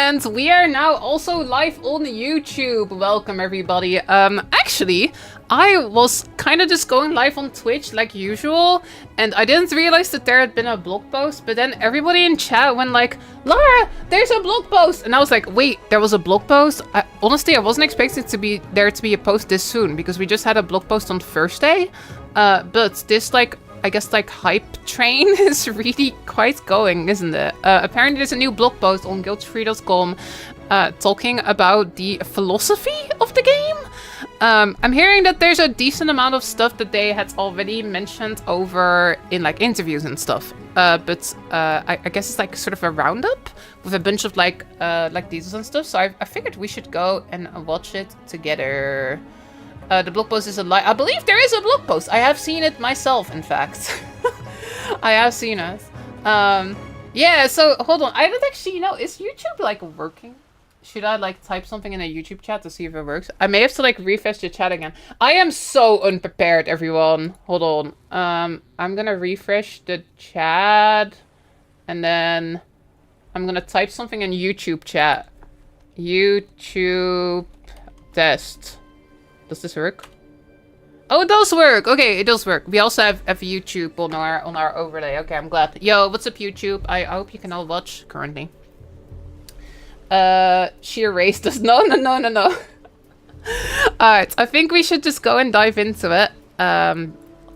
And we are now also live on YouTube. Welcome everybody. Actually, I was kind of just going live on Twitch like usual, and I didn't realize that there had been a blog post, but then everybody in chat went like, Laura, there's a blog post! And I was like, wait, there was a blog post? Honestly, I wasn't expecting to be a post this soon, because we just had a blog post on Thursday, but this I guess hype train is really quite going, isn't it? Apparently there's a new blog post on guildfree.com talking about the philosophy of the game. I'm hearing that there's a decent amount of stuff that they had already mentioned over in interviews and stuff. But I guess it's sort of a roundup with a bunch of details and stuff. So I figured we should go and watch it together. The blog post is I believe there is a blog post. I have seen it myself, in fact. I have seen it. Yeah, so hold on. I don't actually know. Is YouTube working? Should I type something in a YouTube chat to see if it works? I may have to refresh the chat again. I am so unprepared, everyone. Hold on. I'm gonna refresh the chat, and then I'm gonna type something in YouTube chat. YouTube test. Does this work? Oh, it does work. Okay, it does work. We also have YouTube on our overlay. Okay, I'm glad. Yo, what's up, YouTube? I hope you can all watch currently. She erased us. No. Alright, I think we should just go and dive into it.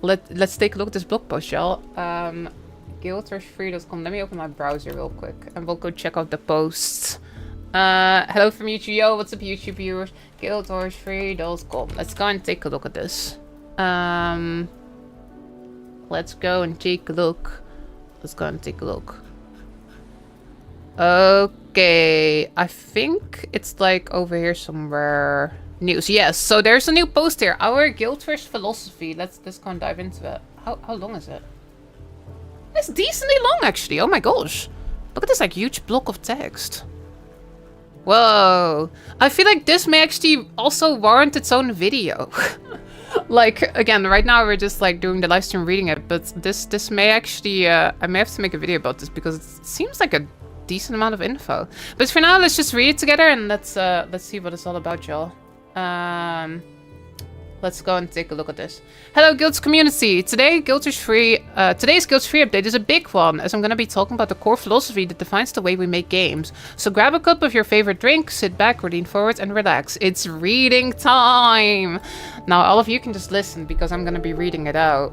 Let's take a look at this blog post, y'all. Guildfree.com. Let me open my browser real quick, and we'll go check out the posts. Hello from YouTube. Yo, what's up, YouTube viewers? Guildfree.com. Let's go and take a look at this. Let's go and take a look. Okay, I think it's over here somewhere. News, yes. So there's a new post here. Our Guildfree philosophy. Let's go and dive into it. How long is it? It's decently long, actually. Oh my gosh. Look at this huge block of text. Whoa. I feel like this may actually also warrant its own video. Again, right now we're just doing the live stream reading it, but this may actually, I may have to make a video about this because it seems like a decent amount of info. But for now, let's just read it together and let's see what it's all about, y'all. Let's go and take a look at this. Hello, Guilds community. Today's Guilds Free update is a big one, as I'm going to be talking about the core philosophy that defines the way we make games. So grab a cup of your favorite drink, sit back, lean forward, and relax. It's reading time. Now, all of you can just listen because I'm going to be reading it out.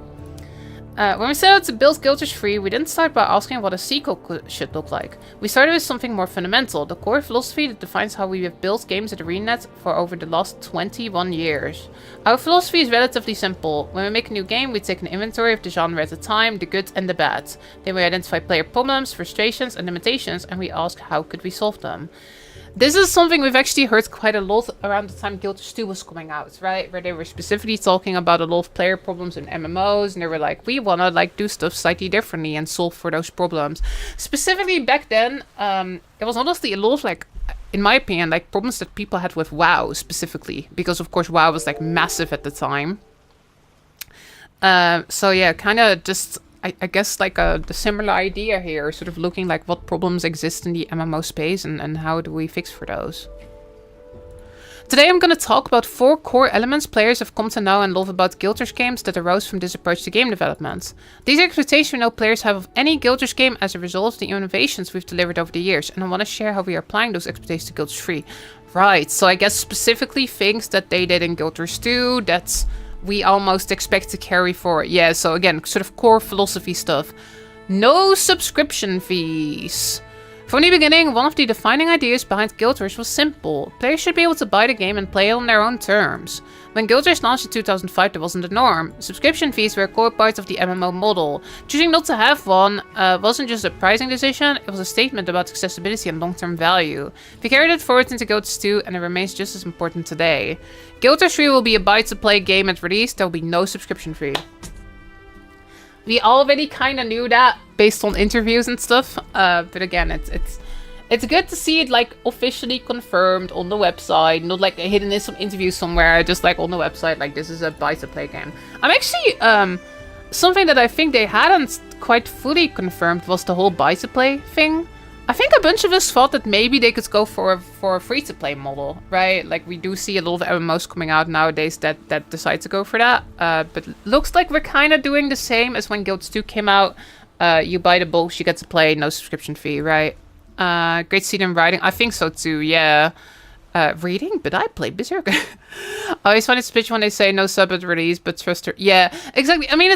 When we set out to build Guild Free, we didn't start by asking what a sequel should look like. We started with something more fundamental, the core philosophy that defines how we have built games at ArenaNet for over the last 21 years. Our philosophy is relatively simple. When we make a new game, we take an inventory of the genre at a time, the good and the bad. Then we identify player problems, frustrations, and limitations, and we ask how could we solve them. This is something we've actually heard quite a lot around the time Guild 2 was coming out, right? Where they were specifically talking about a lot of player problems in MMOs, and they were like, we want to do stuff slightly differently and solve for those problems. Specifically back then, it was honestly a lot of in my opinion, problems that people had with WoW specifically, because of course WoW was massive at the time. So yeah, kind of just I guess the similar idea here, sort of looking what problems exist in the MMO space and how do we fix for those. Today I'm going to talk about 4 core elements players have come to know and love about Guilders games that arose from this approach to game development. These expectations we know players have of any Guilders game as a result of the innovations we've delivered over the years, and I want to share how we are applying those expectations to Guilders 3. Right, so I guess specifically things that they did in Guilders 2 that's we almost expect to carry forward. Yeah, so again, sort of core philosophy stuff. No subscription fees. From the beginning, one of the defining ideas behind Guild Wars was simple. Players should be able to buy the game and play it on their own terms. When Guild Wars launched in 2005, that wasn't the norm. Subscription fees were a core part of the MMO model. Choosing not to have one wasn't just a pricing decision, it was a statement about accessibility and long-term value. We carried it forward into Guild Wars 2 and it remains just as important today. Guild Wars 3 will be a buy-to-play game at release, there will be no subscription fee. We already kind of knew that based on interviews and stuff, but again, it's good to see it officially confirmed on the website, not hidden in some interview somewhere, just on the website, this is a buy-to-play game. I'm actually, something that I think they hadn't quite fully confirmed was the whole buy-to-play thing. I think a bunch of us thought that maybe they could go for a free-to-play model, right? Like, we do see a lot of MMOs coming out nowadays that decide to go for that. But looks like we're kind of doing the same as when Guilds 2 came out. You buy the box, you get to play, no subscription fee, right? Great to see them writing. I think so too, yeah. Reading? But I play Berserk. I always find it suspicious when they say no sub at release, but trust her. Yeah, exactly. I mean,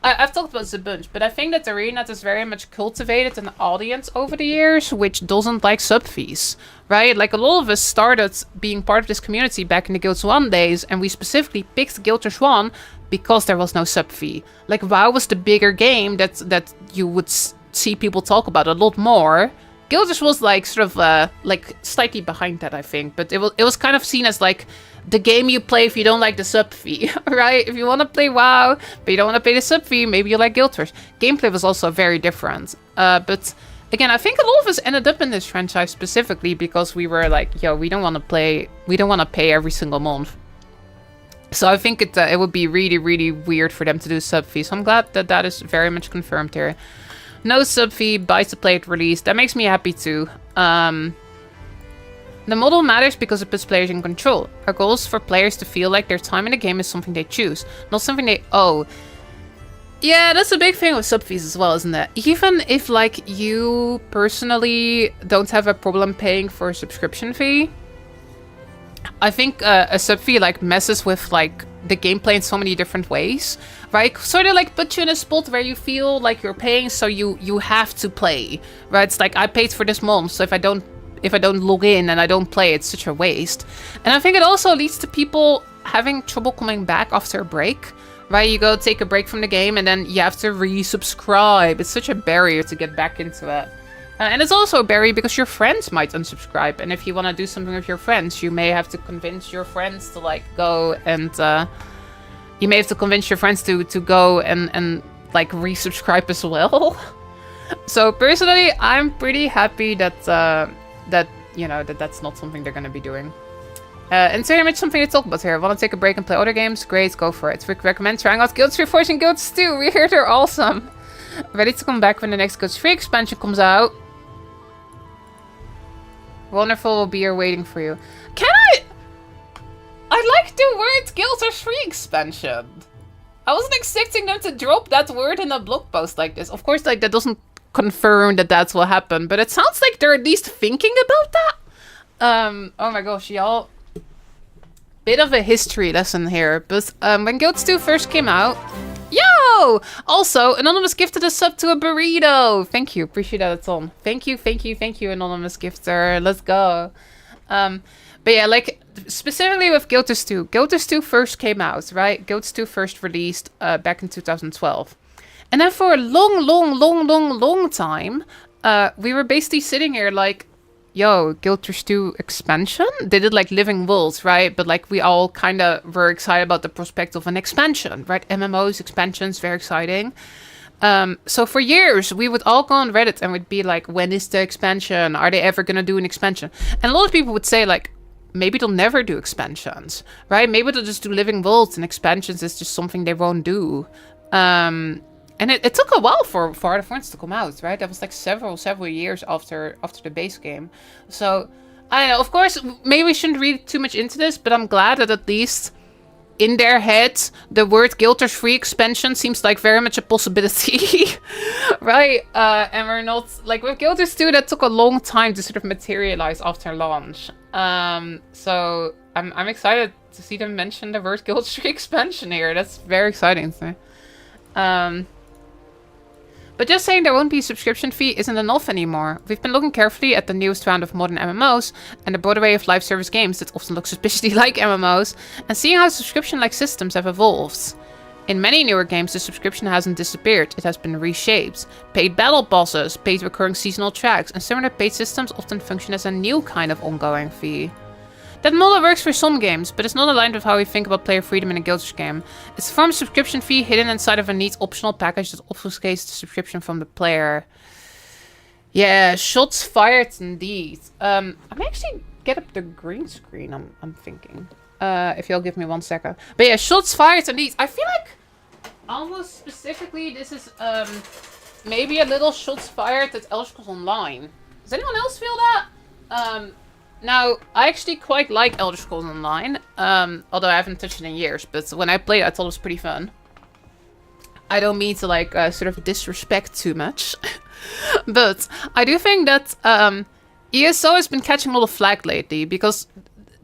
I've talked about this a bunch, but I think that ArenaNet has very much cultivated an audience over the years which doesn't like sub fees, right? Like, a lot of us started being part of this community back in the Guilds 1 days, and we specifically picked Guilds 1 because there was no sub fee. Like, WoW was the bigger game that you would see people talk about a lot more. Guilders was like sort of like slightly behind that, I think, but it was kind of seen as like the game you play if you don't like the sub fee, right? If you want to play WoW, but you don't want to pay the sub fee, maybe you like Guild Wars. Gameplay was also very different. But again, I think a lot of us ended up in this franchise specifically because we were like, yo, we don't want to pay every single month. So I think it would be really, really weird for them to do sub fee. So I'm glad that that is very much confirmed here. No sub fee, buys to play at release. That makes me happy too. The model matters because it puts players in control. Our goal is for players to feel like their time in the game is something they choose, not something they owe. Yeah, that's a big thing with sub fees as well, isn't it? Even if, like, you personally don't have a problem paying for a subscription fee, I think a sub fee, like, messes with, like, the gameplay in so many different ways, right? Sort of like put you in a spot where you feel like you're paying, so you have to play, right? It's like, I paid for this month, so if I don't log in and I don't play, it's such a waste. And I think it also leads to people having trouble coming back after a break, right? You go take a break from the game and then you have to resubscribe. It's such a barrier to get back into it. And it's also a barrier because your friends might unsubscribe. And if you want to do something with your friends, you may have to convince your friends to, like, go and... you may have to convince your friends to go and like, resubscribe as well. So, personally, I'm pretty happy that, that's not something they're going to be doing. And so, much something to talk about here. Want to take a break and play other games? Great, go for it. We recommend trying out Guilds 3 Force and Guilds 2. We hear they're awesome. Ready to come back when the next Guilds 3 expansion comes out. Wonderful will be here waiting for you. I like the word Guilds 3 expansion. I wasn't expecting them to drop that word in a blog post like this. Of course, like, that doesn't confirm that that's what happened, but it sounds like they're at least thinking about that. Oh my gosh, y'all. Bit of a history lesson here, but when Guilds 2 first came out... Yo! Also, Anonymous gifted a sub to a burrito. Thank you. Appreciate that a ton. Thank you, Anonymous gifter. Let's go. But yeah, like, specifically with Guilds 2. Guilds 2 first came out, right? Guilds 2 first released back in 2012. And then for a long time, we were basically sitting here like, yo, Guilds 2 expansion? They did, like, Living Worlds, right? But, like, we all kind of were excited about the prospect of an expansion, right? MMOs, expansions, very exciting. So for years, we would all go on Reddit and we'd be like, when is the expansion? Are they ever going to do an expansion? And a lot of people would say, like, maybe they'll never do expansions, right? Maybe they'll just do Living Worlds, and expansions is just something they won't do. And it took a while for Art of Thorns to come out, right? That was like several years after the base game. So, I don't know. Of course, maybe we shouldn't read too much into this, but I'm glad that at least in their heads, the word Guilds 3 expansion seems like very much a possibility, right? And we're not... Like, with Guilds 2, that took a long time to sort of materialize after launch. So, I'm excited to see them mention the word Guilds 3 expansion here. That's very exciting to me. But just saying there won't be a subscription fee isn't enough anymore. We've been looking carefully at the newest round of modern MMOs and the broad array of live service games that often look suspiciously like MMOs, and seeing how subscription-like systems have evolved. In many newer games, the subscription hasn't disappeared, it has been reshaped. Paid battle bosses, paid recurring seasonal tracks, and similar paid systems often function as a new kind of ongoing fee. That model works for some games, but it's not aligned with how we think about player freedom in a Guilds game. It's a form of subscription fee hidden inside of a neat optional package that obfuscates the subscription from the player. Yeah, shots fired indeed. I may actually get up the green screen, I'm thinking. If you'll give me 1 second. But yeah, shots fired indeed. I feel like almost specifically this is maybe a little shots fired at Elder Scrolls Online. Does anyone else feel that? Now, I actually quite like Elder Scrolls Online, although I haven't touched it in years, but when I played it, I thought it was pretty fun. I don't mean to, like, sort of disrespect too much, but I do think that ESO has been catching a lot of flack lately, because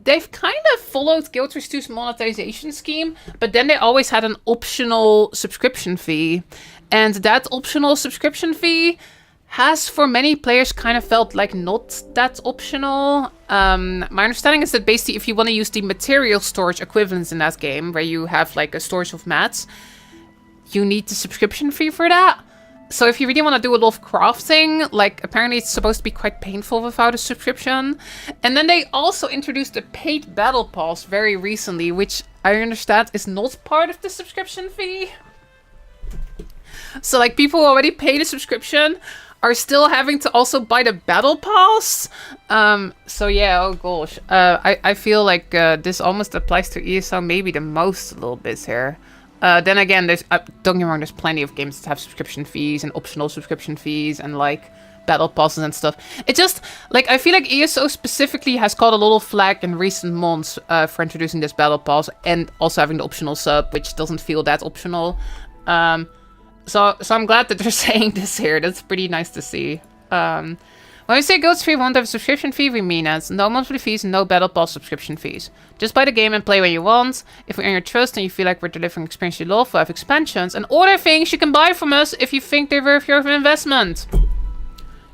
they've kind of followed Guild Wars 2's monetization scheme, but then they always had an optional subscription fee, and that optional subscription fee has for many players kind of felt like not that optional. My understanding is that basically if you want to use the material storage equivalents in that game, where you have like a storage of mats, you need the subscription fee for that. So if you really want to do a lot of crafting, like apparently it's supposed to be quite painful without a subscription. And then they also introduced a paid battle pass very recently, which I understand is not part of the subscription fee. So like people who already paid a subscription are still having to also buy the battle pass. So yeah, oh gosh. I feel like this almost applies to ESO maybe the most a little bit here. Then again, there's don't get me wrong, there's plenty of games that have subscription fees and optional subscription fees and like battle passes and stuff. It just, like, I feel like ESO specifically has caught a lot of flack in recent months for introducing this battle pass and also having the optional sub, which doesn't feel that optional. So I'm glad that they're saying this here. That's pretty nice to see. When we say Guild 3 won't have a subscription fee, we mean it. No monthly fees and no battle pass subscription fees. Just buy the game and play when you want. If we earn your trust and you feel like we're delivering experience you love, we'll have expansions and other things you can buy from us if you think they're worth your investment.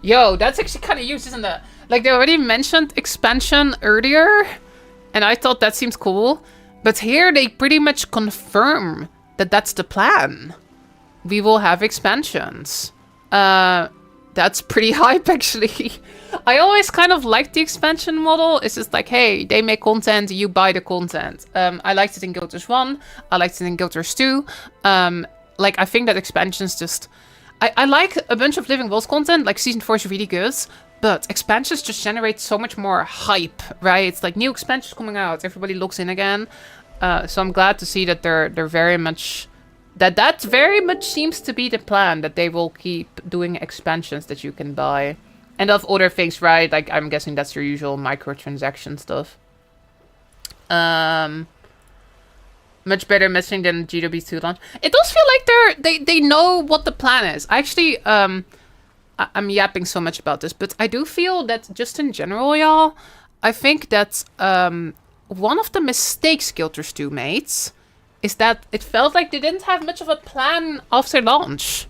Yo, that's actually kind of used, isn't it? Like, they already mentioned expansion earlier, and I thought that seems cool. But here they pretty much confirm that that's the plan. We will have expansions. That's pretty hype, actually. I always kind of liked the expansion model. It's just like, hey, they make content, you buy the content. I liked it in Guild Wars 1. I liked it in Guild Wars 2. Like, I think that expansions just... I like a bunch of Living Worlds content, like Season 4 is really good, but expansions just generate so much more hype, right? It's like new expansions coming out, everybody looks in again. So I'm glad to see that they're very much... That very much seems to be the plan, that they will keep doing expansions that you can buy. And of other things, right? Like, I'm guessing that's your usual microtransaction stuff. Much better messaging than GW2 launch. It does feel like they know what the plan is. Actually, I'm yapping so much about this, but I do feel that just in general, y'all, I think that one of the mistakes Guild Wars 2 made is that it felt like they didn't have much of a plan after launch,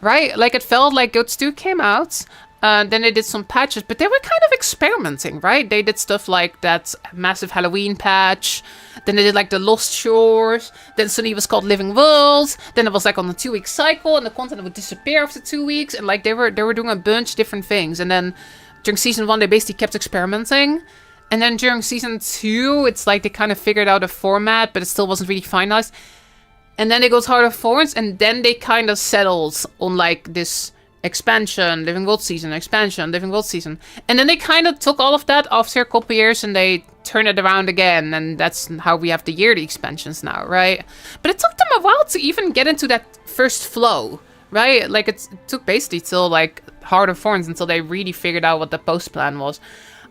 right? Like, it felt like Guild Wars 2 came out, then they did some patches, but they were kind of experimenting, right? They did stuff like that massive Halloween patch, then they did like the Lost Shores, then suddenly it was called Living Worlds, then it was like on a 2-week cycle, and the content would disappear after 2 weeks, and like they were doing a bunch of different things, and then during Season 1 they basically kept experimenting. And then during Season 2, it's like they kind of figured out a format, but it still wasn't really finalized. And then they got harder forwards, and then they kind of settled on like this expansion, Living World season, expansion, Living World season. And then they kind of took all of that after a couple years and they turned it around again. And that's how we have the yearly expansions now, right? But it took them a while to even get into that first flow, right? Like it took basically till like Heart of Thorns until they really figured out what the post plan was.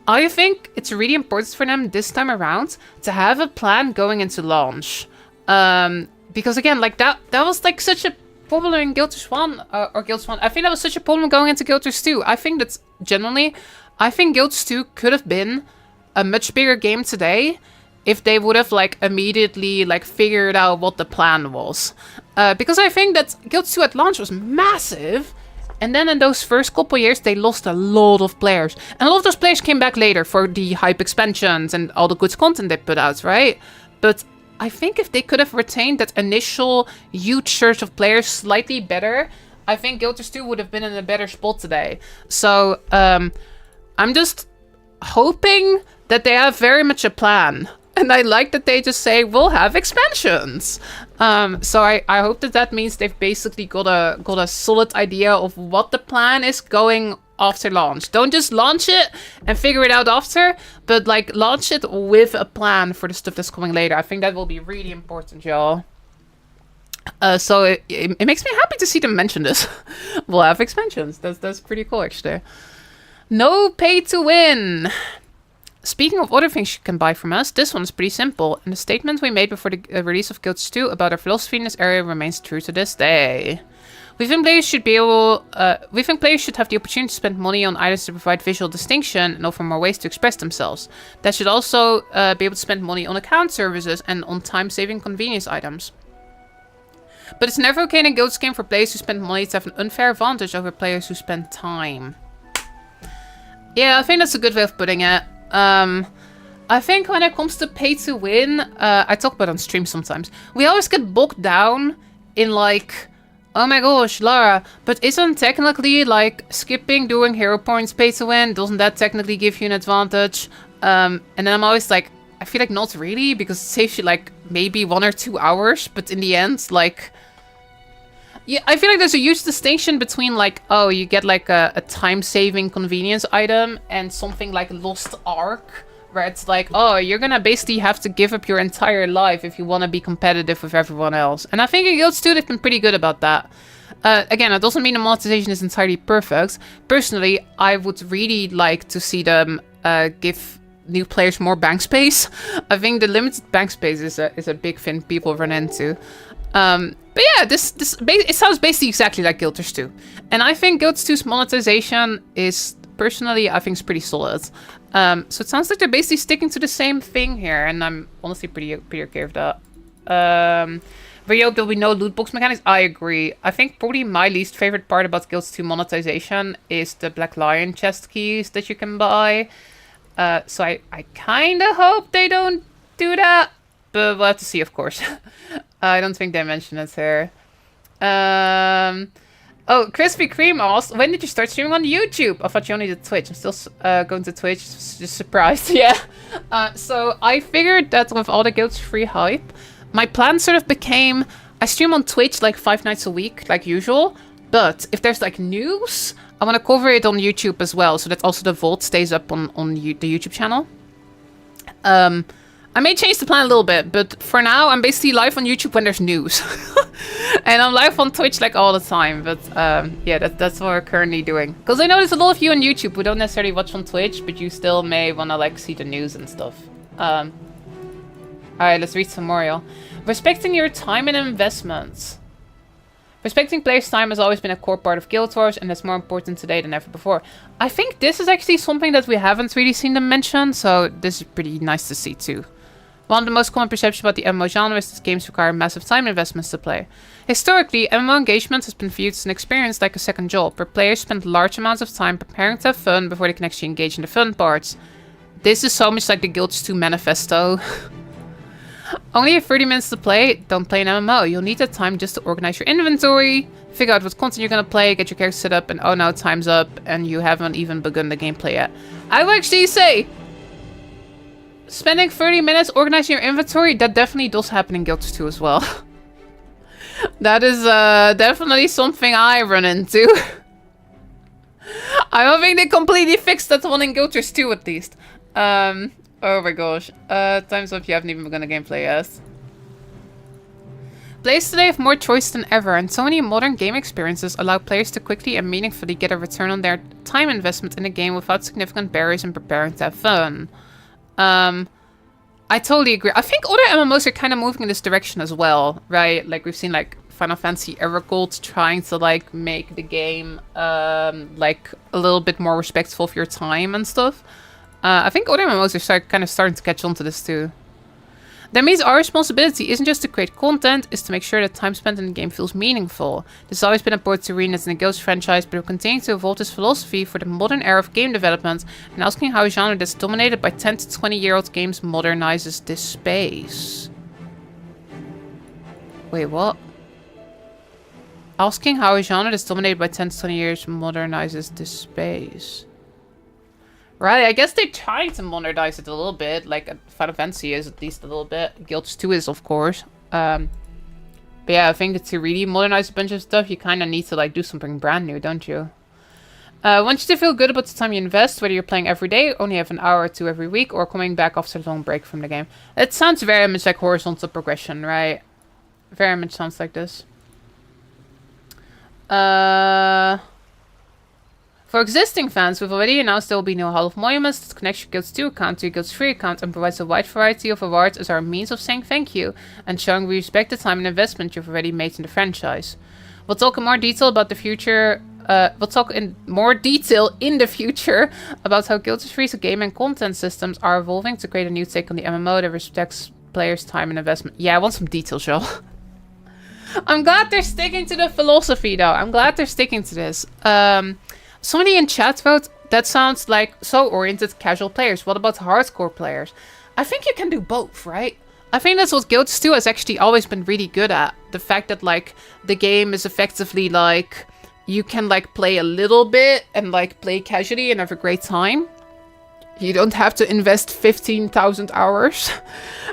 I think it's really important for them this time around to have a plan going into launch. Because again, like that was like such a problem in Guild Wars 1 or Guild Wars 1. I think that was such a problem going into Guild Wars 2. I think that genuinely, I think Guild Wars 2 could have been a much bigger game today if they would have like immediately like figured out what the plan was. Because I think that Guild Wars 2 at launch was massive. And then in those first couple years, they lost a lot of players. And a lot of those players came back later for the hype expansions and all the good content they put out, right? But I think if they could have retained that initial huge surge of players slightly better, I think Guild Wars 2 would have been in a better spot today. So I'm just hoping that they have very much a plan. And I like that they just say, we'll have expansions. So I hope that means they've basically got a solid idea of what the plan is going after launch. Don't just launch it and figure it out after, but like launch it with a plan for the stuff that's coming later. I think that will be really important, y'all. So it makes me happy to see them mention this. We'll have expansions. That's pretty cool, actually. No pay to win. Speaking of other things you can buy from us, this one is pretty simple, and the statement we made before the release of Guilds 2 about our philosophy in this area remains true to this day. We think players should have the opportunity to spend money on items to provide visual distinction and offer more ways to express themselves. They should also be able to spend money on account services and on time-saving convenience items. But it's never okay in a Guilds game for players who spend money to have an unfair advantage over players who spend time. Yeah, I think that's a good way of putting it. I think when it comes to pay to win, I talk about it on stream sometimes, we always get bogged down in like, oh my gosh, Lara, but isn't technically like skipping doing hero points pay to win? Doesn't that technically give you an advantage? And then I'm always like, I feel like not really, because it saves you like maybe 1 or 2 hours, but in the end, like, yeah, I feel like there's a huge distinction between like, oh, you get like a time-saving convenience item and something like Lost Ark, where it's like, oh, you're gonna basically have to give up your entire life if you want to be competitive with everyone else. And I think in Guilds 2 they've been pretty good about that. Again, that doesn't mean the monetization is entirely perfect. Personally, I would really like to see them give new players more bank space. I think the limited bank space is a big thing people run into. But yeah, it sounds basically exactly like Guild 2. And I think Guild 2's monetization is, personally, I think it's pretty solid. So it sounds like they're basically sticking to the same thing here, and I'm honestly pretty okay with that. But yo, there'll be no loot box mechanics. I agree. I think probably my least favorite part about Guild 2 monetization is the Black Lion chest keys that you can buy. So I kind of hope they don't do that, but we'll have to see, of course. I don't think they mentioned it here. Oh, Krispy Kreme asked, when did you start streaming on YouTube? I thought you only did Twitch. I'm still going to Twitch. Just surprised. Yeah. So I figured that with all the Guilds 3 hype, my plan sort of became, I stream on Twitch like 5 nights a week, like usual. But if there's like news, I want to cover it on YouTube as well, so that also the vault stays up on the YouTube channel. I may change the plan a little bit, but for now, I'm basically live on YouTube when there's news. And I'm live on Twitch like all the time, but yeah, that's what we're currently doing. Because I know there's a lot of you on YouTube who don't necessarily watch on Twitch, but you still may want to like see the news and stuff. Alright, let's read some more, y'all. Respecting your time and investments. Respecting players' time has always been a core part of Guild Wars, and that's more important today than ever before. I think this is actually something that we haven't really seen them mention, so this is pretty nice to see too. One of the most common perceptions about the MMO genre is that games require massive time investments to play. Historically, MMO engagement has been viewed as an experience like a second job, where players spend large amounts of time preparing to have fun before they can actually engage in the fun parts. This is so much like the Guilds 2 manifesto. Only have 30 minutes to play, don't play an MMO. You'll need that time just to organize your inventory, figure out what content you're gonna play, get your character set up, and oh no, time's up, and you haven't even begun the gameplay yet. I would actually say, spending 30 minutes organizing your inventory, that definitely does happen in Guilds 2 as well. That is definitely something I run into. I don't think they completely fixed that one in Guilds 2 at least. Oh my gosh. Time's up, you haven't even begun the gameplay yet. Players today have more choice than ever, and so many modern game experiences allow players to quickly and meaningfully get a return on their time investment in a game without significant barriers in preparing to have fun. I totally agree. I think other MMOs are kind of moving in this direction as well, right? Like we've seen like Final Fantasy Gold trying to like make the game like a little bit more respectful of your time and stuff. I think other MMOs are kind of starting to catch on to this too. That means our responsibility isn't just to create content, it's to make sure that time spent in the game feels meaningful. This has always been important to ArenaNet in the Guilds franchise, but we'll continue to evolve this philosophy for the modern era of game development, and asking how a genre that's dominated by 10 to 20-year-old games modernizes this space. Wait, what? Asking how a genre that's dominated by 10 to 20 years modernizes this space. Right, I guess they're trying to modernize it a little bit, like Final Fantasy is at least a little bit. Guilds 2 is, of course. But yeah, I think to really modernize a bunch of stuff, you kind of need to like do something brand new, don't you? Want you to feel good about the time you invest, whether you're playing every day, only have an hour or two every week, or coming back after a long break from the game. It sounds very much like horizontal progression, right? Very much sounds like this. For existing fans, we've already announced there will be no Hall of Monuments that connects your Guilds 2 account to your Guilds 3 account and provides a wide variety of awards as our means of saying thank you and showing we respect the time and investment you've already made in the franchise. We'll talk in more detail about the future. We'll talk in more detail in the future about how Guilds 3's game and content systems are evolving to create a new take on the MMO that respects players' time and investment. Yeah, I want some details, y'all. I'm glad they're sticking to the philosophy, though. I'm glad they're sticking to this. Somebody in chat wrote, that sounds like so oriented casual players. What about hardcore players? I think you can do both, right? I think that's what Guilds 2 has actually always been really good at. The fact that, like, the game is effectively, like, you can, like, play a little bit and, like, play casually and have a great time. You don't have to invest 15,000 hours.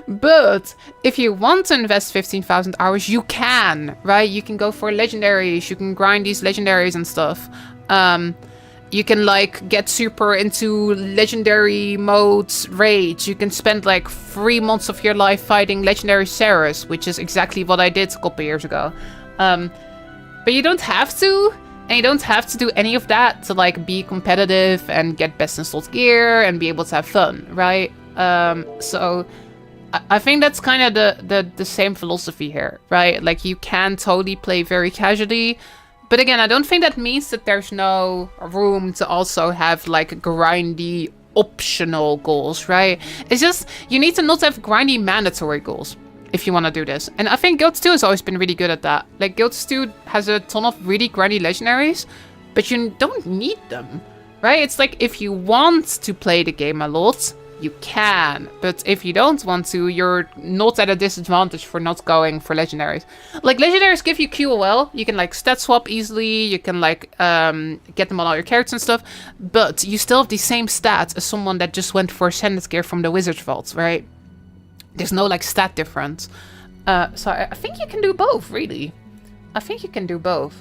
But if you want to invest 15,000 hours, you can, right? You can go for legendaries. You can grind these legendaries and stuff. You can, like, get super into legendary modes raids. You can spend, like, 3 months of your life fighting legendary Ceres, which is exactly what I did a couple years ago. But you don't have to. And you don't have to do any of that to, like, be competitive and get best installed gear and be able to have fun, right? So I think that's kind of the same philosophy here, right? Like, you can totally play very casually. But again, I don't think that means that there's no room to also have, like, grindy optional goals, right? It's just, you need to not have grindy mandatory goals if you want to do this. And I think Guilds 2 has always been really good at that. Like, Guilds 2 has a ton of really grindy legendaries, but you don't need them, right? It's like, if you want to play the game a lot, you can. But if you don't want to, you're not at a disadvantage for not going for legendaries. Like, legendaries give you QOL. You can, like, stat swap easily. You can, like, get them on all your characters and stuff. But you still have the same stats as someone that just went for Ascendant gear from the Wizard's Vault, right? There's no, like, stat difference. So I think you can do both, really. I think you can do both.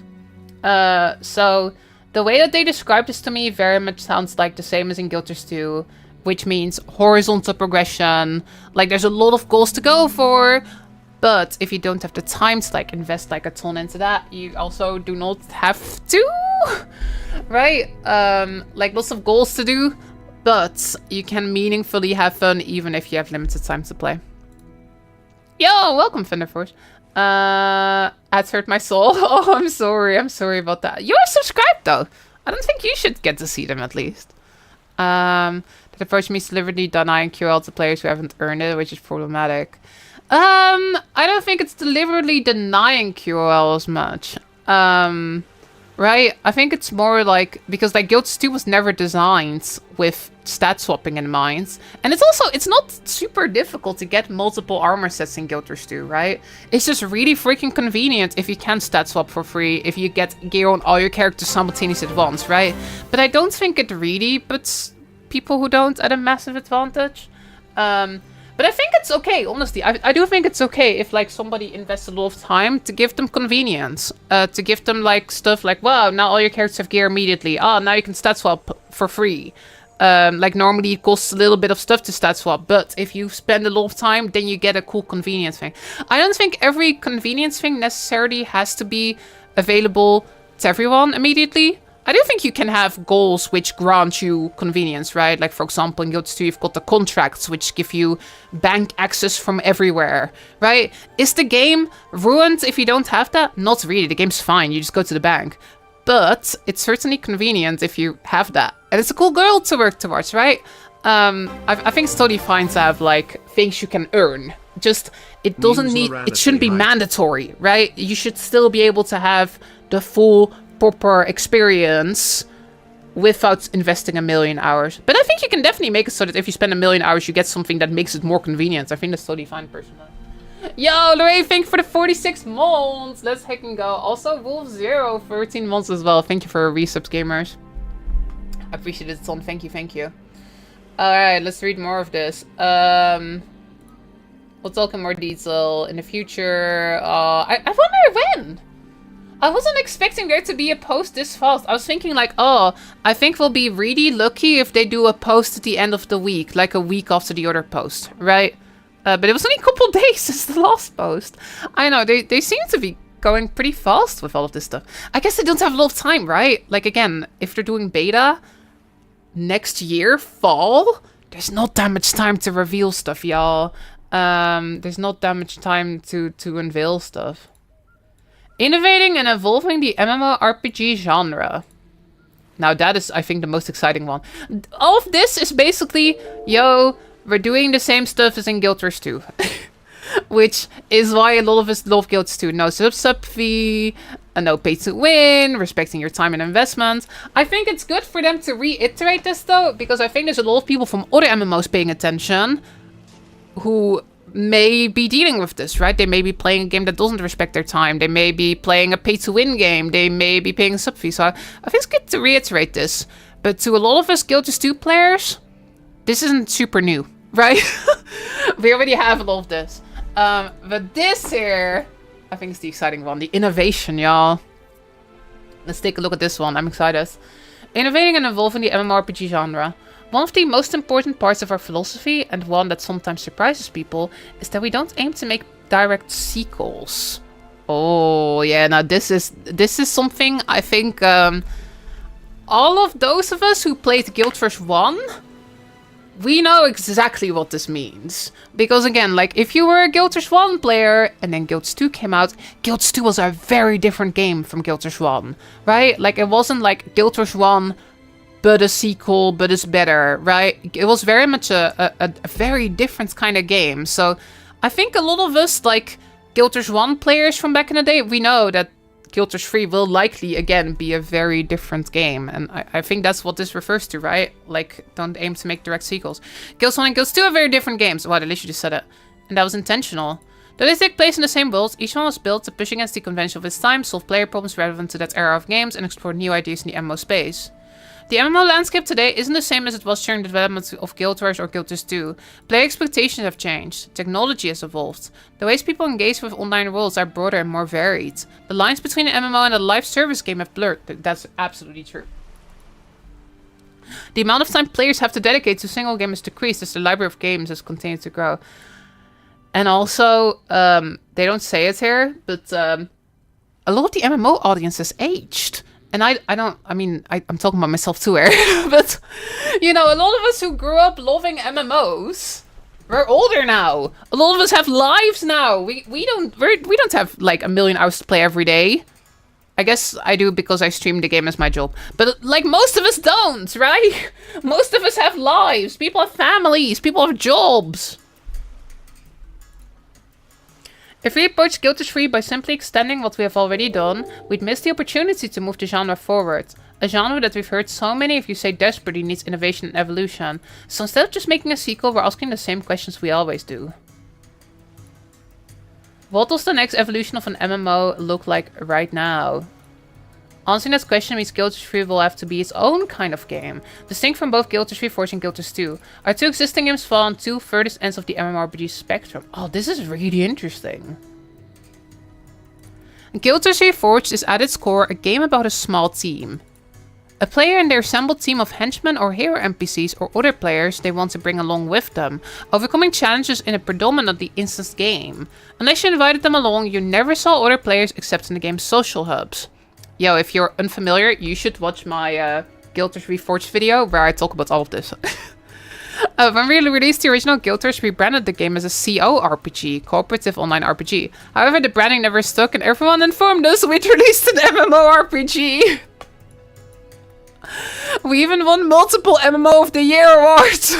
So the way that they described this to me very much sounds like the same as in Guilders 2, which means horizontal progression. Like, there's a lot of goals to go for, but if you don't have the time to, like, invest, like, a ton into that, you also do not have to, right? Like, lots of goals to do, but you can meaningfully have fun even if you have limited time to play. Yo, welcome, Thunderforce. Ads hurt my soul. Oh, I'm sorry. I'm sorry about that. You are subscribed, though. I don't think you should get to see them, at least. That approach means deliberately denying QL to players who haven't earned it, which is problematic. I don't think it's deliberately denying QL as much. Right? I think it's more like, because, like, Guilds 2 was never designed with stat swapping in mind. And it's not super difficult to get multiple armor sets in Guilders 2, right? It's just really freaking convenient if you can stat swap for free, if you get gear on all your characters simultaneously at once, right? But I don't think it really puts people who don't at a massive advantage. But I think it's okay, honestly. I do think it's okay if, like, somebody invests a lot of time to give them convenience. To give them, like, stuff like, wow, now all your characters have gear immediately. Ah, now you can stat swap for free. Like, normally it costs a little bit of stuff to stat swap, but if you spend a lot of time, then you get a cool convenience thing. I don't think every convenience thing necessarily has to be available to everyone immediately. I do think you can have goals which grant you convenience, right? Like, for example, in Guilds 2, you've got the contracts, which give you bank access from everywhere, right? Is the game ruined if you don't have that? Not really. The game's fine. You just go to the bank. But it's certainly convenient if you have that. And it's a cool goal to work towards, right? I think it's totally fine to have, like, things you can earn. Just, it doesn't need, it shouldn't be mandatory, right? You should still be able to have the full proper experience without investing 1 million hours. But I think you can definitely make it so that if you spend 1 million hours, you get something that makes it more convenient. I think that's totally fine, personally. Yo, Lorraine, thank you for the 46 months. Let's heck and go. Also, Wolf0, 13 months as well. Thank you for resubs, gamers. I appreciate it a ton. Thank you, thank you. Alright, let's read more of this. We'll talk in more detail in the future. I wonder when? I wasn't expecting there to be a post this fast. I was thinking, like, oh, I think we'll be really lucky if they do a post at the end of the week, like a week after the other post, right? But it was only a couple days since the last post. I know, they seem to be going pretty fast with all of this stuff. I guess they don't have a lot of time, right? Like, again, if they're doing beta next year, fall, there's not that much time to reveal stuff, y'all. There's not that much time to unveil stuff. Innovating and evolving the MMORPG genre. Now that is, I think, the most exciting one. All of this is basically, yo, we're doing the same stuff as in Guild Wars 2. Which is why a lot of us love Guild Wars 2. No sub fee, no pay to win, respecting your time and investment. I think it's good for them to reiterate this though, because I think there's a lot of people from other MMOs paying attention who may be dealing with this, right? They may be playing a game that doesn't respect their time. They may be playing a pay-to-win game. They may be paying a sub fee. So I think it's good to reiterate this. But to a lot of us Guild Wars 2 players, this isn't super new, right? We already have a lot of this. But this here, I think is the exciting one. The innovation, y'all. Let's take a look at this one. I'm excited. Innovating and evolving the MMORPG genre. One of the most important parts of our philosophy, and one that sometimes surprises people, is that we don't aim to make direct sequels. Oh, yeah, now this is something I think all of those of us who played Guild Wars 1, we know exactly what this means. Because again, like, if you were a Guild Wars 1 player, and then Guild Wars 2 came out, Guild Wars 2 was a very different game from Guild Wars 1, right? Like, it wasn't like Guild Wars 1... but a sequel, but it's better, right? It was very much a very different kind of game. So I think a lot of us, like Guild Wars 1 players from back in the day, we know that Guild Wars 3 will likely, again, be a very different game. And I think that's what this refers to, right? Like, don't aim to make direct sequels. Guild Wars 1 and Guild Wars 2 are very different games. Wow, I literally just said it. And that was intentional. Though they take place in the same world, each one was built to push against the convention of its time, solve player problems relevant to that era of games, and explore new ideas in the MMO space. The MMO landscape today isn't the same as it was during the development of Guild Wars or Guild Wars 2. Player expectations have changed. Technology has evolved. The ways people engage with online worlds are broader and more varied. The lines between an MMO and a live service game have blurred. That's absolutely true. The amount of time players have to dedicate to a single game has decreased as the library of games has continued to grow. And also, they don't say it here, but a lot of the MMO audience has aged. And I'm talking about myself too here. But, you know, a lot of us who grew up loving MMOs, we're older now. A lot of us have lives now. We don't have like 1 million hours to play every day. I guess I do because I stream the game as my job. But like most of us don't, right? Most of us have lives. People have families. People have jobs. If we approach Guild Wars 3 by simply extending what we have already done, we'd miss the opportunity to move the genre forward. A genre that we've heard so many of you say desperately needs innovation and evolution. So instead of just making a sequel, we're asking the same questions we always do. What does the next evolution of an MMO look like right now? Answering that question means Guild Wars 3 will have to be its own kind of game, distinct from both Guild Wars 3 Forge and Guild Wars 2. Our two existing games fall on two furthest ends of the MMORPG spectrum. Oh, this is really interesting. Guild Wars 3 Forged is at its core a game about a small team. A player and their assembled team of henchmen or hero NPCs or other players they want to bring along with them, overcoming challenges in a predominantly instanced game. Unless you invited them along, you never saw other players except in the game's social hubs. Yo, if you're unfamiliar, you should watch my Guild Wars Reforged video where I talk about all of this. When we released the original Guild Wars, we branded the game as a CO RPG, Cooperative Online RPG. However, the branding never stuck and everyone informed us we'd released an MMORPG. We even won multiple MMO of the Year awards.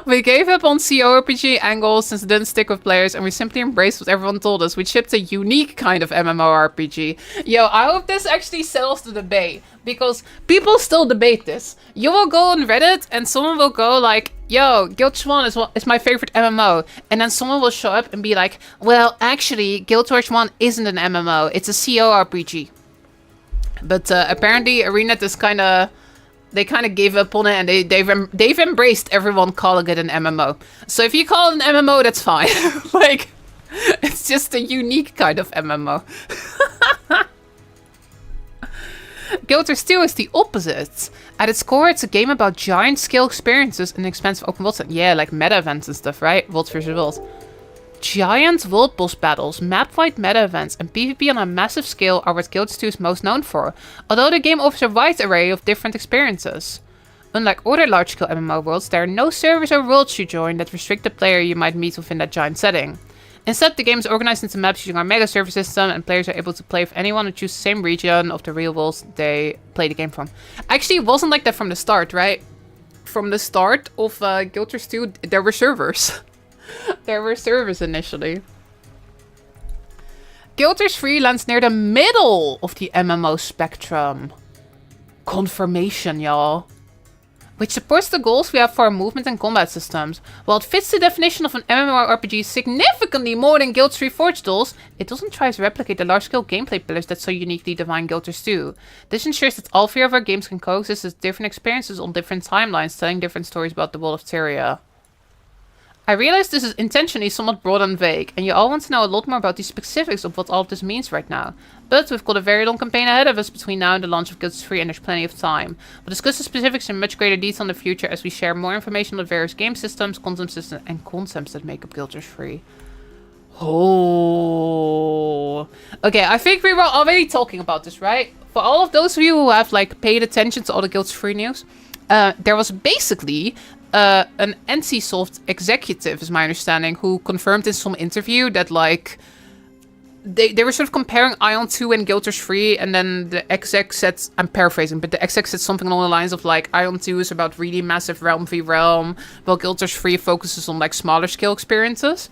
We gave up on CORPG angles since it didn't stick with players, and we simply embraced what everyone told us. We shipped a unique kind of MMORPG. Yo, I hope this actually sells the debate, because people still debate this. You will go on Reddit, and someone will go like, yo, Guild Wars 1 is my favorite MMO. And then someone will show up and be like, well, actually, Guild Wars 1 isn't an MMO. It's a CORPG. But apparently, ArenaNet is kind of... They kind of gave up on it, and they've embraced everyone calling it an MMO. So if you call it an MMO, that's fine. Like, it's just a unique kind of MMO. Guild Wars 2 is the opposite. At its core, it's a game about giant scale experiences and expansive open world. Yeah, like meta events and stuff, right? World versus world. Giant world boss battles, map-wide meta events, and PvP on a massive scale are what Guild 2 is most known for, although the game offers a wide array of different experiences. Unlike other large-scale MMO worlds, there are no servers or worlds you join that restrict the player you might meet within that giant setting. Instead, the game is organized into maps using our mega server system, and players are able to play with anyone who chooses the same region of the real world they play the game from. Actually, it wasn't like that from the start, right? From the start of Guild Wars 2, there were servers. There were servers initially. Guild Wars 3 lands near the middle of the MMO spectrum. Confirmation, y'all. Which supports the goals we have for our movement and combat systems. While it fits the definition of an MMORPG significantly more than Guild 3 Forge does, it doesn't try to replicate the large-scale gameplay pillars that so uniquely define Guild Wars 2. This ensures that all three of our games can coexist as different experiences on different timelines, telling different stories about the world of Tyria. I realize this is intentionally somewhat broad and vague, and you all want to know a lot more about the specifics of what all of this means right now. But we've got a very long campaign ahead of us between now and the launch of Guild 3, and there's plenty of time. We'll discuss the specifics in much greater detail in the future as we share more information on the various game systems, content systems, and concepts that make up Guild 3. Oh. Okay, I think we were already talking about this, right? For all of those of you who have like paid attention to all the Guild 3 news, there was basically an NCSoft executive, is my understanding, who confirmed in some interview that like they were sort of comparing Ion 2 and Guild Wars 3, and then the exec said, I'm paraphrasing, but the exec said something along the lines of like Ion 2 is about really massive realm v realm, while Guild Wars 3 focuses on like smaller scale experiences.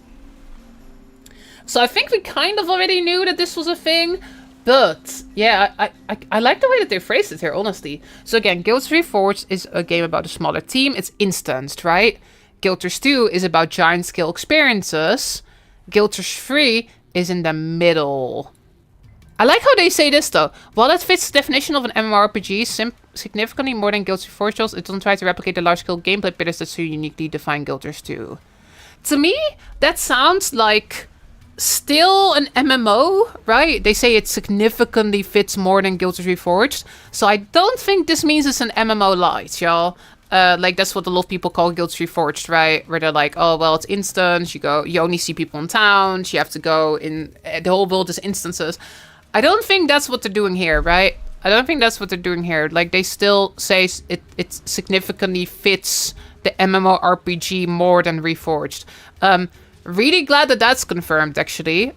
So I think we kind of already knew that this was a thing. But, yeah, I like the way that they phrased it here, honestly. So again, Guild 3 Forge is a game about a smaller team. It's instanced, right? Guild Wars 2 is about giant scale experiences. Guild Wars 3 is in the middle. I like how they say this, though. While it fits the definition of an MMORPG significantly more than Guild 3 Forge does, it doesn't try to replicate the large-scale gameplay pillars that so uniquely define Guild Wars 2. To me, that sounds like still an MMO, right? They say it significantly fits more than Guild 3 Reforged. So I don't think this means it's an MMO light, y'all. Like that's what a lot of people call Guild 3 Forged, right? Where they're like, oh, well, it's instance. You only see people in towns. You have to go in. The whole world is instances. I don't think that's what they're doing here, right? I don't think that's what they're doing here. Like they still say it significantly fits the MMORPG more than Reforged. Really glad that that's confirmed, actually.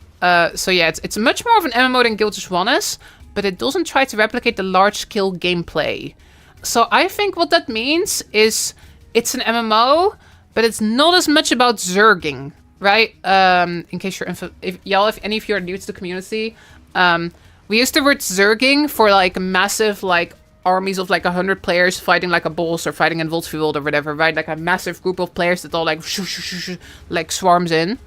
So yeah, it's much more of an MMO than Guild Wars 1 is, but it doesn't try to replicate the large-scale gameplay. So I think what that means is it's an MMO, but it's not as much about zerging, right? In case you're if any of you are new to the community, we use the word zerging for like massive like armies of like 100 players fighting like a boss or fighting in Wolfsfield or whatever, right? Like a massive group of players that all like like swarms in.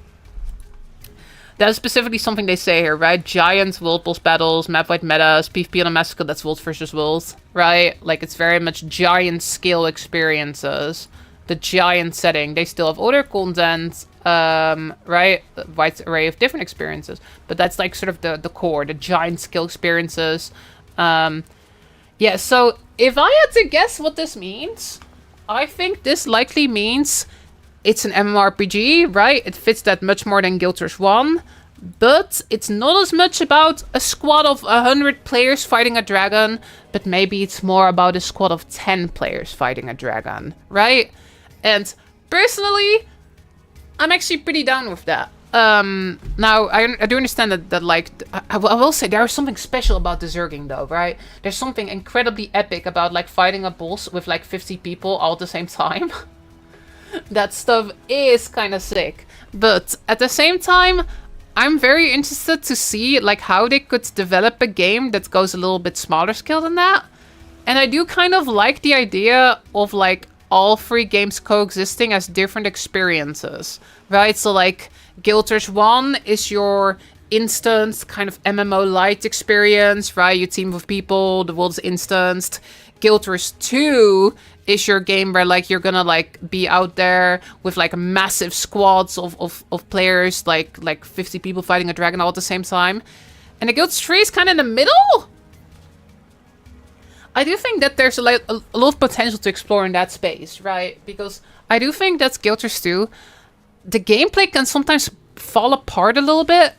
That's specifically something they say here, right? Giant world boss battles, map-wide metas, PvP on a massive scale, that's world versus world, right? Like it's very much giant scale experiences. The giant setting. They still have other content, right? A wide array of different experiences. But that's like sort of the core, the giant scale experiences. Yeah, so if I had to guess what this means, I think this likely means it's an MMORPG, right? It fits that much more than Guild Wars 1, but it's not as much about a squad of 100 players fighting a dragon, but maybe it's more about a squad of 10 players fighting a dragon, right? And personally, I'm actually pretty down with that. Now, I do understand that like, I will say there is something special about the zerging though, right? There's something incredibly epic about like fighting a boss with like 50 people all at the same time. That stuff is kind of sick. But at the same time, I'm very interested to see like how they could develop a game that goes a little bit smaller scale than that. And I do kind of like the idea of like all three games coexisting as different experiences, right? So like Guild Wars 1 is your instant kind of MMO light experience, right? You team with people, the world is instanced. Guild Wars 2 is your game where like you're gonna like be out there with like massive squads of players, like 50 people fighting a dragon all at the same time. And the Guild Wars 3 is kind of in the middle. I do think that there's a lot of potential to explore in that space, right? Because I do think that Guild Wars 2, the gameplay can sometimes fall apart a little bit.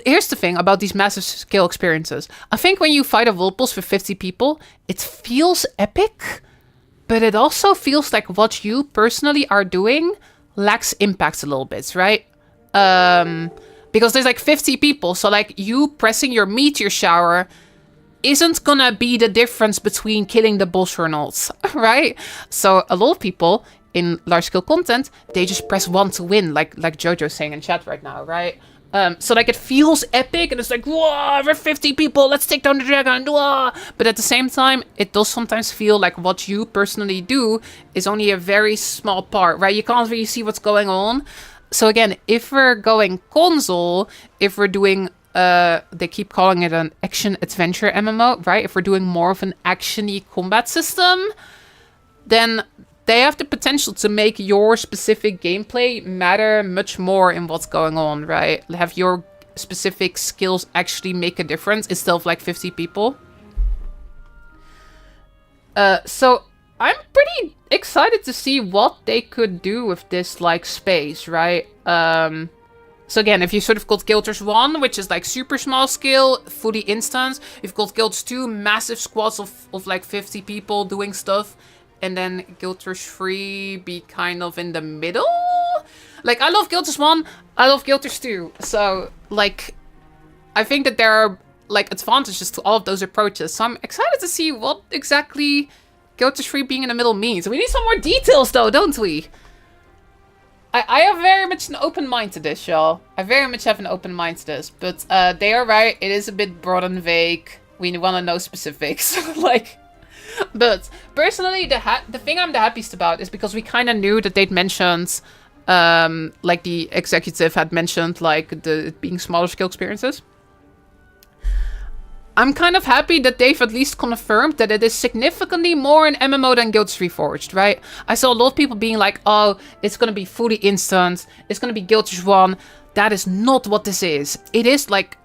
Here's the thing about these massive scale experiences. I think when you fight a world boss with 50 people, it feels epic, but it also feels like what you personally are doing lacks impact a little bit, right? Because there's like 50 people, so like you pressing your meteor shower isn't gonna be the difference between killing the boss or not, right? So a lot of people in large scale content, they just press 1 to win, like Jojo's saying in chat right now, right? So like it feels epic and it's like, whoa, we're 50 people, let's take down the dragon, whoa. But at the same time, it does sometimes feel like what you personally do is only a very small part, right? You can't really see what's going on. So again, if we're going console, if we're doing, they keep calling it an action-adventure MMO, right? If we're doing more of an action-y combat system, then they have the potential to make your specific gameplay matter much more in what's going on, right? Have your specific skills actually make a difference instead of like 50 people. So I'm pretty excited to see what they could do with this like space, right? So again, if you sort of got Guild Wars 1, which is like super small scale, fully instance, you've got Guild Wars 2, massive squads of like 50 people doing stuff. And then Guild Wars 3 be kind of in the middle. Like, I love Guild Wars 1, I love Guild Wars 2. So, like, I think that there are, like, advantages to all of those approaches. So I'm excited to see what exactly Guild Wars 3 being in the middle means. We need some more details, though, don't we? I have very much an open mind to this, y'all. I very much have an open mind to this. But they are right, it is a bit broad and vague. We want to know specifics. Like... But personally, the thing I'm the happiest about is because we kind of knew that they'd mentioned, like the executive had mentioned, like the being smaller scale experiences. I'm kind of happy that they've at least confirmed that it is significantly more an MMO than Guild Wars Reforged, right? I saw a lot of people being like, oh, it's going to be fully instant, it's going to be Guild Wars 1. That is not what this is. It is like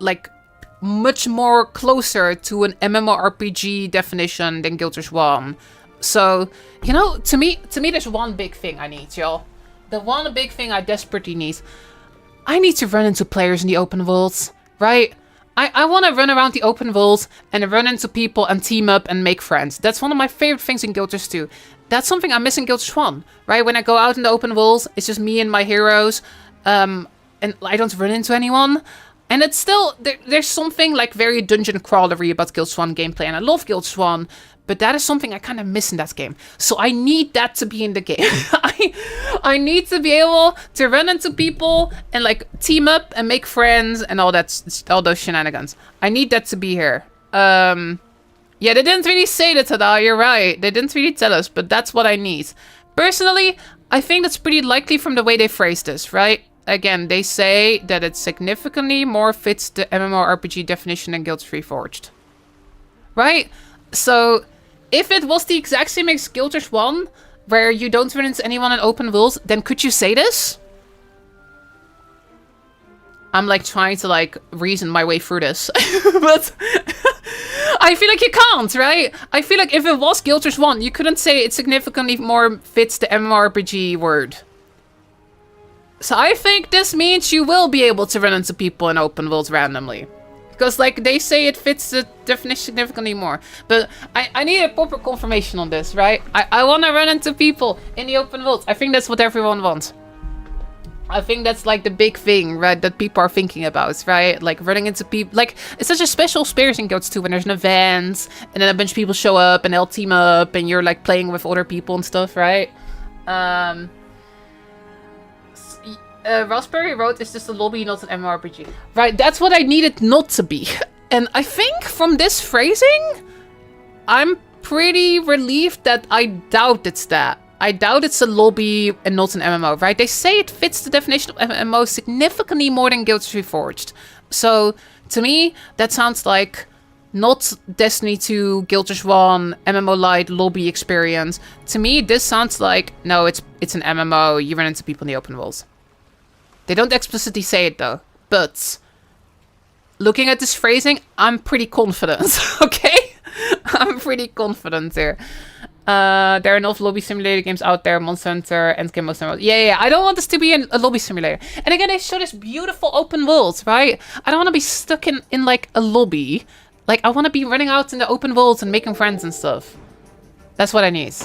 much more closer to an MMORPG definition than Guild Wars 1. So, you know, to me there's one big thing I need, y'all. The one big thing I desperately need. I need to run into players in the open world, right? I want to run around the open world and run into people and team up and make friends. That's one of my favorite things in Guild Wars 2. That's something I miss in Guild Wars 1, right? When I go out in the open world, it's just me and my heroes, and I don't run into anyone. And it's still, there's something like very dungeon crawlery about Guild Wars 1 gameplay, and I love Guild Wars 1, but that is something I kind of miss in that game. So I need that to be in the game. I need to be able to run into people and like team up and make friends and all those shenanigans. I need that to be here. Yeah, they didn't really say that, Tada, you're right. They didn't really tell us, but that's what I need. Personally, I think that's pretty likely from the way they phrased this, right? Again, they say that it significantly more fits the MMORPG definition than Guild Wars Reforged. Right? So, if it was the exact same as Guild Wars 1, where you don't run into anyone in open world, then could you say this? I'm like trying to like reason my way through this. But I feel like you can't, right? I feel like if it was Guild Wars 1, you couldn't say it significantly more fits the MMORPG word. So I think this means you will be able to run into people in open worlds randomly. Because like they say it fits the definition significantly more. But I need a proper confirmation on this, right? I want to run into people in the open world. I think that's what everyone wants. I think that's like the big thing, right? That people are thinking about, right? Like running into people. Like it's such a special experience in Guild Wars 2 when there's an event. And then a bunch of people show up and they'll team up. And you're like playing with other people and stuff, right? Raspberry Road is just a lobby, not an MMORPG. Right, that's what I need it not to be. And I think from this phrasing, I'm pretty relieved that I doubt it's that. I doubt it's a lobby and not an MMO, right? They say it fits the definition of MMO significantly more than Guild Wars Reforged. So, to me, that sounds like not Destiny 2, Guild Wars 1, MMO Lite, lobby experience. To me, this sounds like, no, it's an MMO, you run into people in the open world. They don't explicitly say it though, but looking at this phrasing, I'm pretty confident, okay? I'm pretty confident here. There are enough lobby simulator games out there. Monster Hunter, Endgame, Monster Hunter. Yeah. I don't want this to be a lobby simulator. And again, they show this beautiful open world, right? I don't want to be stuck in like a lobby. Like, I want to be running out in the open world and making friends and stuff. That's what I need.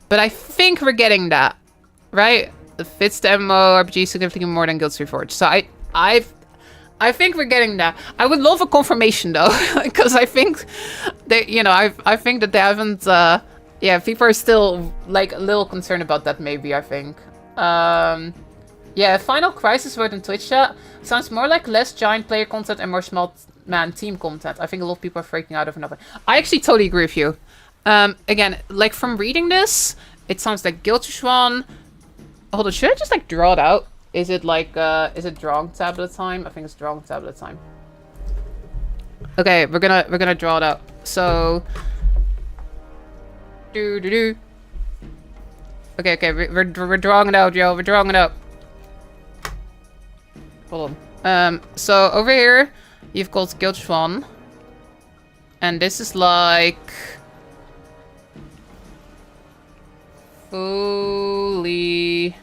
But I think we're getting that, right? It fits the MMO RPG significantly more than Guild 3 Forge. So I think we're getting that. I would love a confirmation though, because I think that, you know, I think that they haven't. Yeah, people are still like a little concerned about that. Maybe I think. Yeah, Final Crisis word in Twitch chat sounds more like less giant player content and more small man team content. I think a lot of people are freaking out over nothing. I actually totally agree with you. Again, like from reading this, it sounds like Guild 1. Hold on, should I just like draw it out? Is it like, is it drawing tablet time? I think it's drawing tablet time. Okay, we're gonna draw it out. So, Okay, we're drawing it out, yo. We're drawing it out. Hold on. So over here, you've got Guild 1, and this is like fully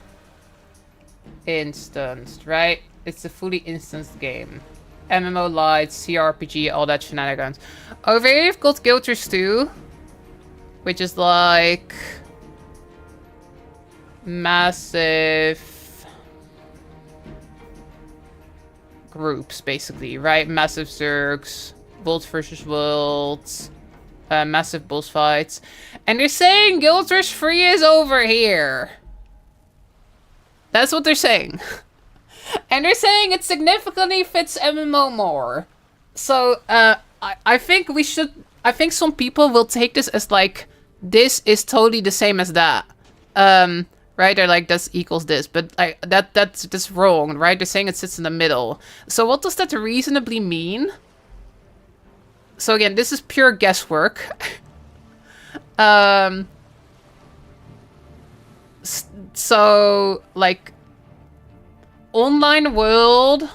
instanced, right? It's a fully instanced game. MMO Lite, CRPG, all that shenanigans. Over here you've got Guild 2, which is like massive groups, basically, right? Massive Zergs, world versus worlds, massive boss fights. And they're saying Guild 3 is over here. That's what they're saying. And they're saying it significantly fits MMO more. So, I think we should... I think some people will take this as like, this is totally the same as that. Right? They're like, this equals this. But that's wrong, right? They're saying it sits in the middle. So what does that reasonably mean? So again, this is pure guesswork. So, like, online worlds,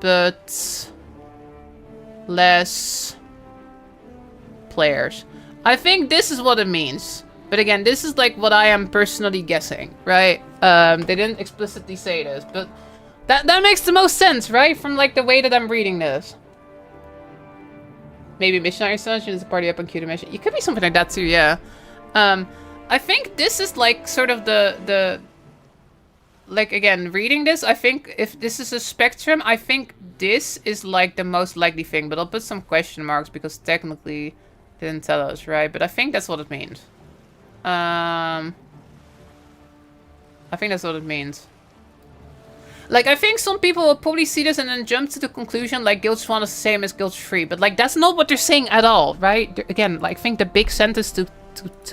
but less players. I think this is what it means. But again, this is like what I am personally guessing, right? They didn't explicitly say this, but that makes the most sense, right? From like the way that I'm reading this. Maybe missionary solution is a party up on Q mission. It could be something like that too, yeah. I think this is like sort of the like, again, reading this, I think if this is a spectrum, I think this is like the most likely thing. But I'll put some question marks because technically they didn't tell us, right? But I think that's what it means. I think that's what it means. Like, I think some people will probably see this and then jump to the conclusion, like, Guild 1 is the same as Guild 3. But, like, that's not what they're saying at all, right? Again, like, I think the big sentence to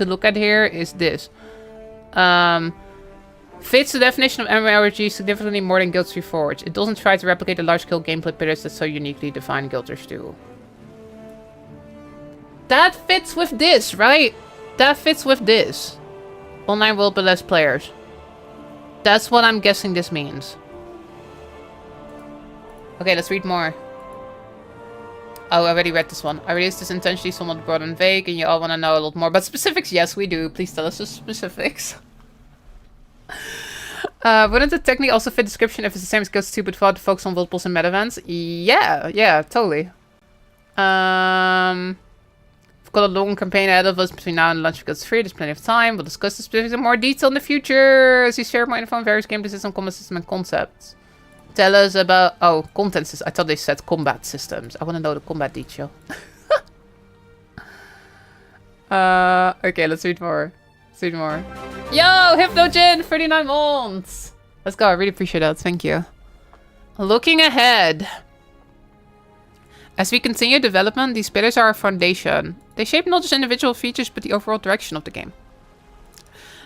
look at here is this. Fits the definition of MMORPG significantly more than Guild 3 Forge. It doesn't try to replicate the large-scale gameplay pillars that so uniquely define Guild 2. That fits with this, right? That fits with this. Online world but less players. That's what I'm guessing this means. Okay, let's read more. Oh, I already read this one. I released this intentionally somewhat broad and vague, and you all want to know a lot more about specifics. Yes, we do. Please tell us the specifics. Wouldn't it technically also fit description if it's the same as Guild 2 but without the focus on world boss and meta events? Yeah, totally. We've got a long campaign ahead of us between now and launch of Guild 3. There's plenty of time. We'll discuss the specifics in more detail in the future as you share more info on various gameplay system, combat system, and concepts. Tell us about... Oh, content systems. I thought they said combat systems. I want to know the combat detail. Okay, let's read more. Let's read more. Yo, Hypnojin, 39 months. Let's go. I really appreciate that. Thank you. Looking ahead. As we continue development, these pillars are our foundation. They shape not just individual features, but the overall direction of the game.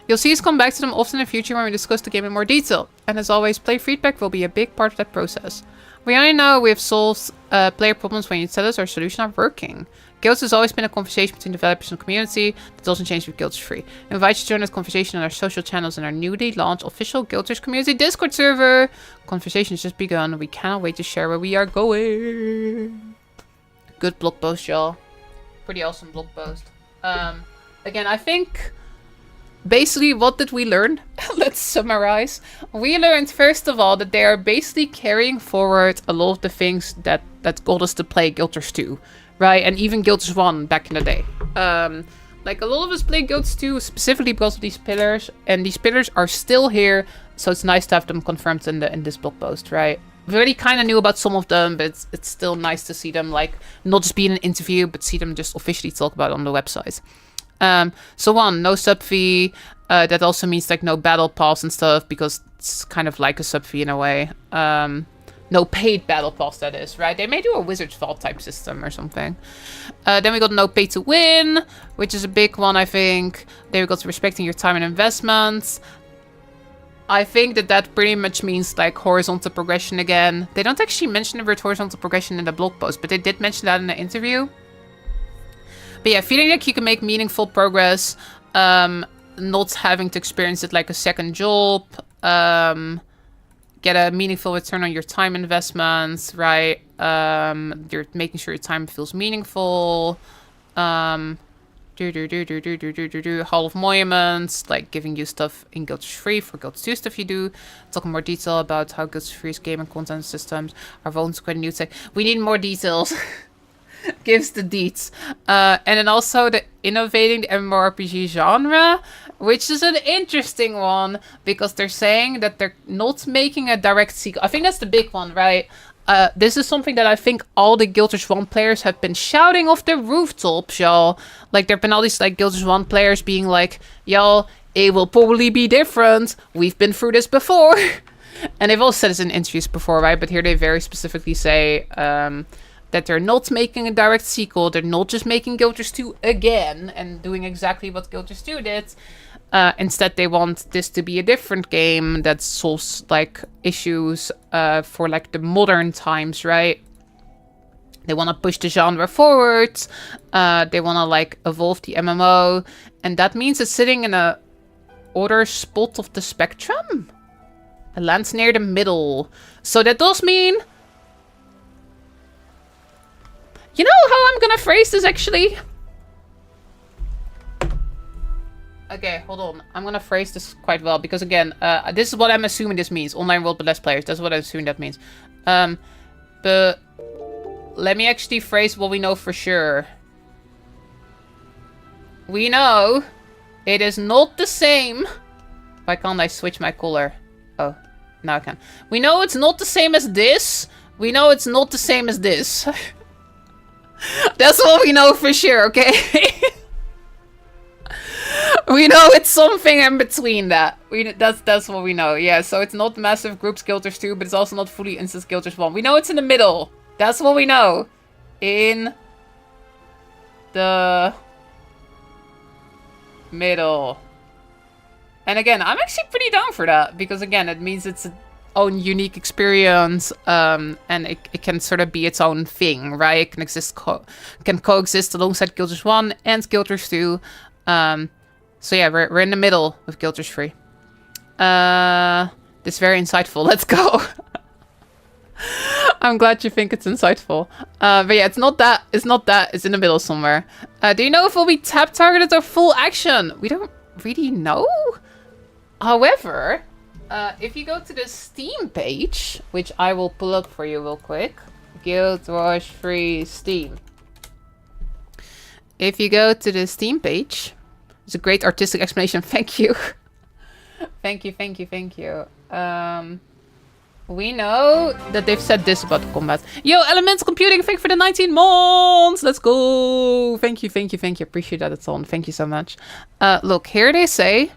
You'll see us come back to them often in the future when we discuss the game in more detail. And as always, player feedback will be a big part of that process. We only know we have solved player problems when you tell us our solutions are working. Guilds has always been a conversation between developers and community. That doesn't change with Guilds Free. We invite you to join that conversation on our social channels and our newly launched official Guilders community Discord server. Conversation has just begun. We cannot wait to share where we are going. Good blog post, y'all. Pretty awesome blog post. Again, I think basically what did we learn? Let's summarize. We learned first of all that they are basically carrying forward a lot of the things that got us to play Guilders 2. Right, and even Guilders 1 back in the day. Like, a lot of us play Guilders 2 specifically because of these pillars. And these pillars are still here, so it's nice to have them confirmed in this blog post, right? We already kind of knew about some of them, but it's still nice to see them, like, not just be in an interview, but see them just officially talk about it on the website. So 1, no sub fee. That also means, like, no battle pass and stuff, because it's kind of like a sub fee in a way. No paid battle pass, that is, right? They may do a Wizard's Vault type system or something. Then we got no pay to win, which is a big one, I think. Then we got respecting your time and investments. I think that pretty much means, like, horizontal progression again. They don't actually mention the word horizontal progression in the blog post, but they did mention that in the interview. But yeah, feeling like you can make meaningful progress. Not having to experience it like a second job. Get a meaningful return on your time investments, right? You're making sure your time feels meaningful. Hall of Monuments, like giving you stuff in Guilders Free for Guilders 2 stuff you do. Talking more detail about how Guilders Free's game and content systems are voted to create new tech. We need more details. Gives the deets. And then also the innovating the MMORPG genre, which is an interesting one because they're saying that they're not making a direct sequel. I think that's the big one, right? This is something that I think all the Guilders 1 players have been shouting off the rooftops, y'all. Like, there have been all these, like, Guilders 1 players being like, y'all, it will probably be different. We've been through this before. And they've all said this in interviews before, right? But here they very specifically say that they're not making a direct sequel. They're not just making Guilders 2 again and doing exactly what Guilders 2 did. Instead, they want this to be a different game that solves, like, issues for, like, the modern times, right? They want to push the genre forward. They want to, like, evolve the MMO. And that means it's sitting in a other spot of the spectrum. It lands near the middle. So that does mean... You know how I'm gonna phrase this, actually? Okay, hold on. I'm gonna phrase this quite well, because again, this is what I'm assuming this means. Online world, but less players. That's what I assume that means. But let me actually phrase what we know for sure. We know it is not the same. Why can't I switch my color? Oh, now I can. We know it's not the same as this. We know it's not the same as this. That's what we know for sure, okay? We know it's something in between that. That's what we know. Yeah, so it's not massive groups Guilders 2, but it's also not fully instance Guilders 1. We know it's in the middle. That's what we know. In the middle. And again, I'm actually pretty down for that. Because again, it means it's its own unique experience. And it can sort of be its own thing, right? It can coexist alongside Guilders 1 and Guilders 2. So yeah, we're in the middle with Guilders Free. This is very insightful. Let's go. I'm glad you think it's insightful. But yeah, it's not that. It's not that. It's in the middle somewhere. Do you know if it will be tap targeted or full action? We don't really know. However, if you go to the Steam page, which I will pull up for you real quick. Guilders Free Steam. If you go to the Steam page, it's a great artistic explanation. Thank you. Thank you, thank you, thank you. We know that they've said this about the combat. Yo, Elemental Computing, thank you for the 19 months. Let's go. Thank you, thank you, thank you. Appreciate that, it's on. Thank you so much. Look, here they say,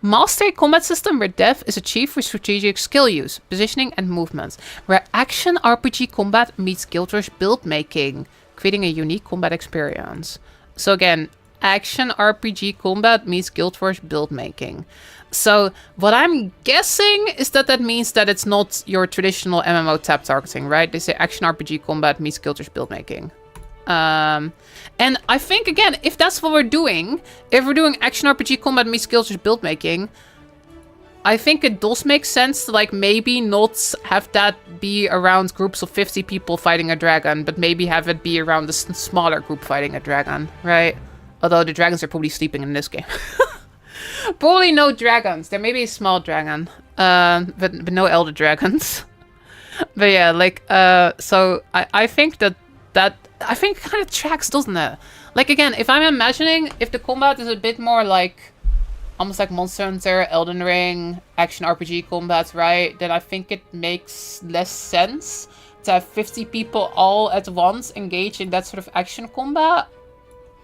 master a combat system where depth is achieved with strategic skill use, positioning, and movement. Where action RPG combat meets Guilders build making, creating a unique combat experience. So again, action RPG combat meets Guild Wars build making. So what I'm guessing is that means that it's not your traditional MMO tap targeting, right? They say action RPG combat meets Guild Wars build making. And I think, again, if that's what we're doing, if we're doing action RPG combat meets Guilders build making, I think it does make sense to, like, maybe not have that be around groups of 50 people fighting a dragon, but maybe have it be around a smaller group fighting a dragon, right? Although the dragons are probably sleeping in this game. Probably no dragons. There may be a small dragon, but no elder dragons. But yeah, like, so I think that I think it kind of tracks, doesn't it? Like, again, if I'm imagining, if the combat is a bit more like, almost like Monster Hunter, Elden Ring, action RPG combat, right? Then I think it makes less sense to have 50 people all at once engage in that sort of action combat.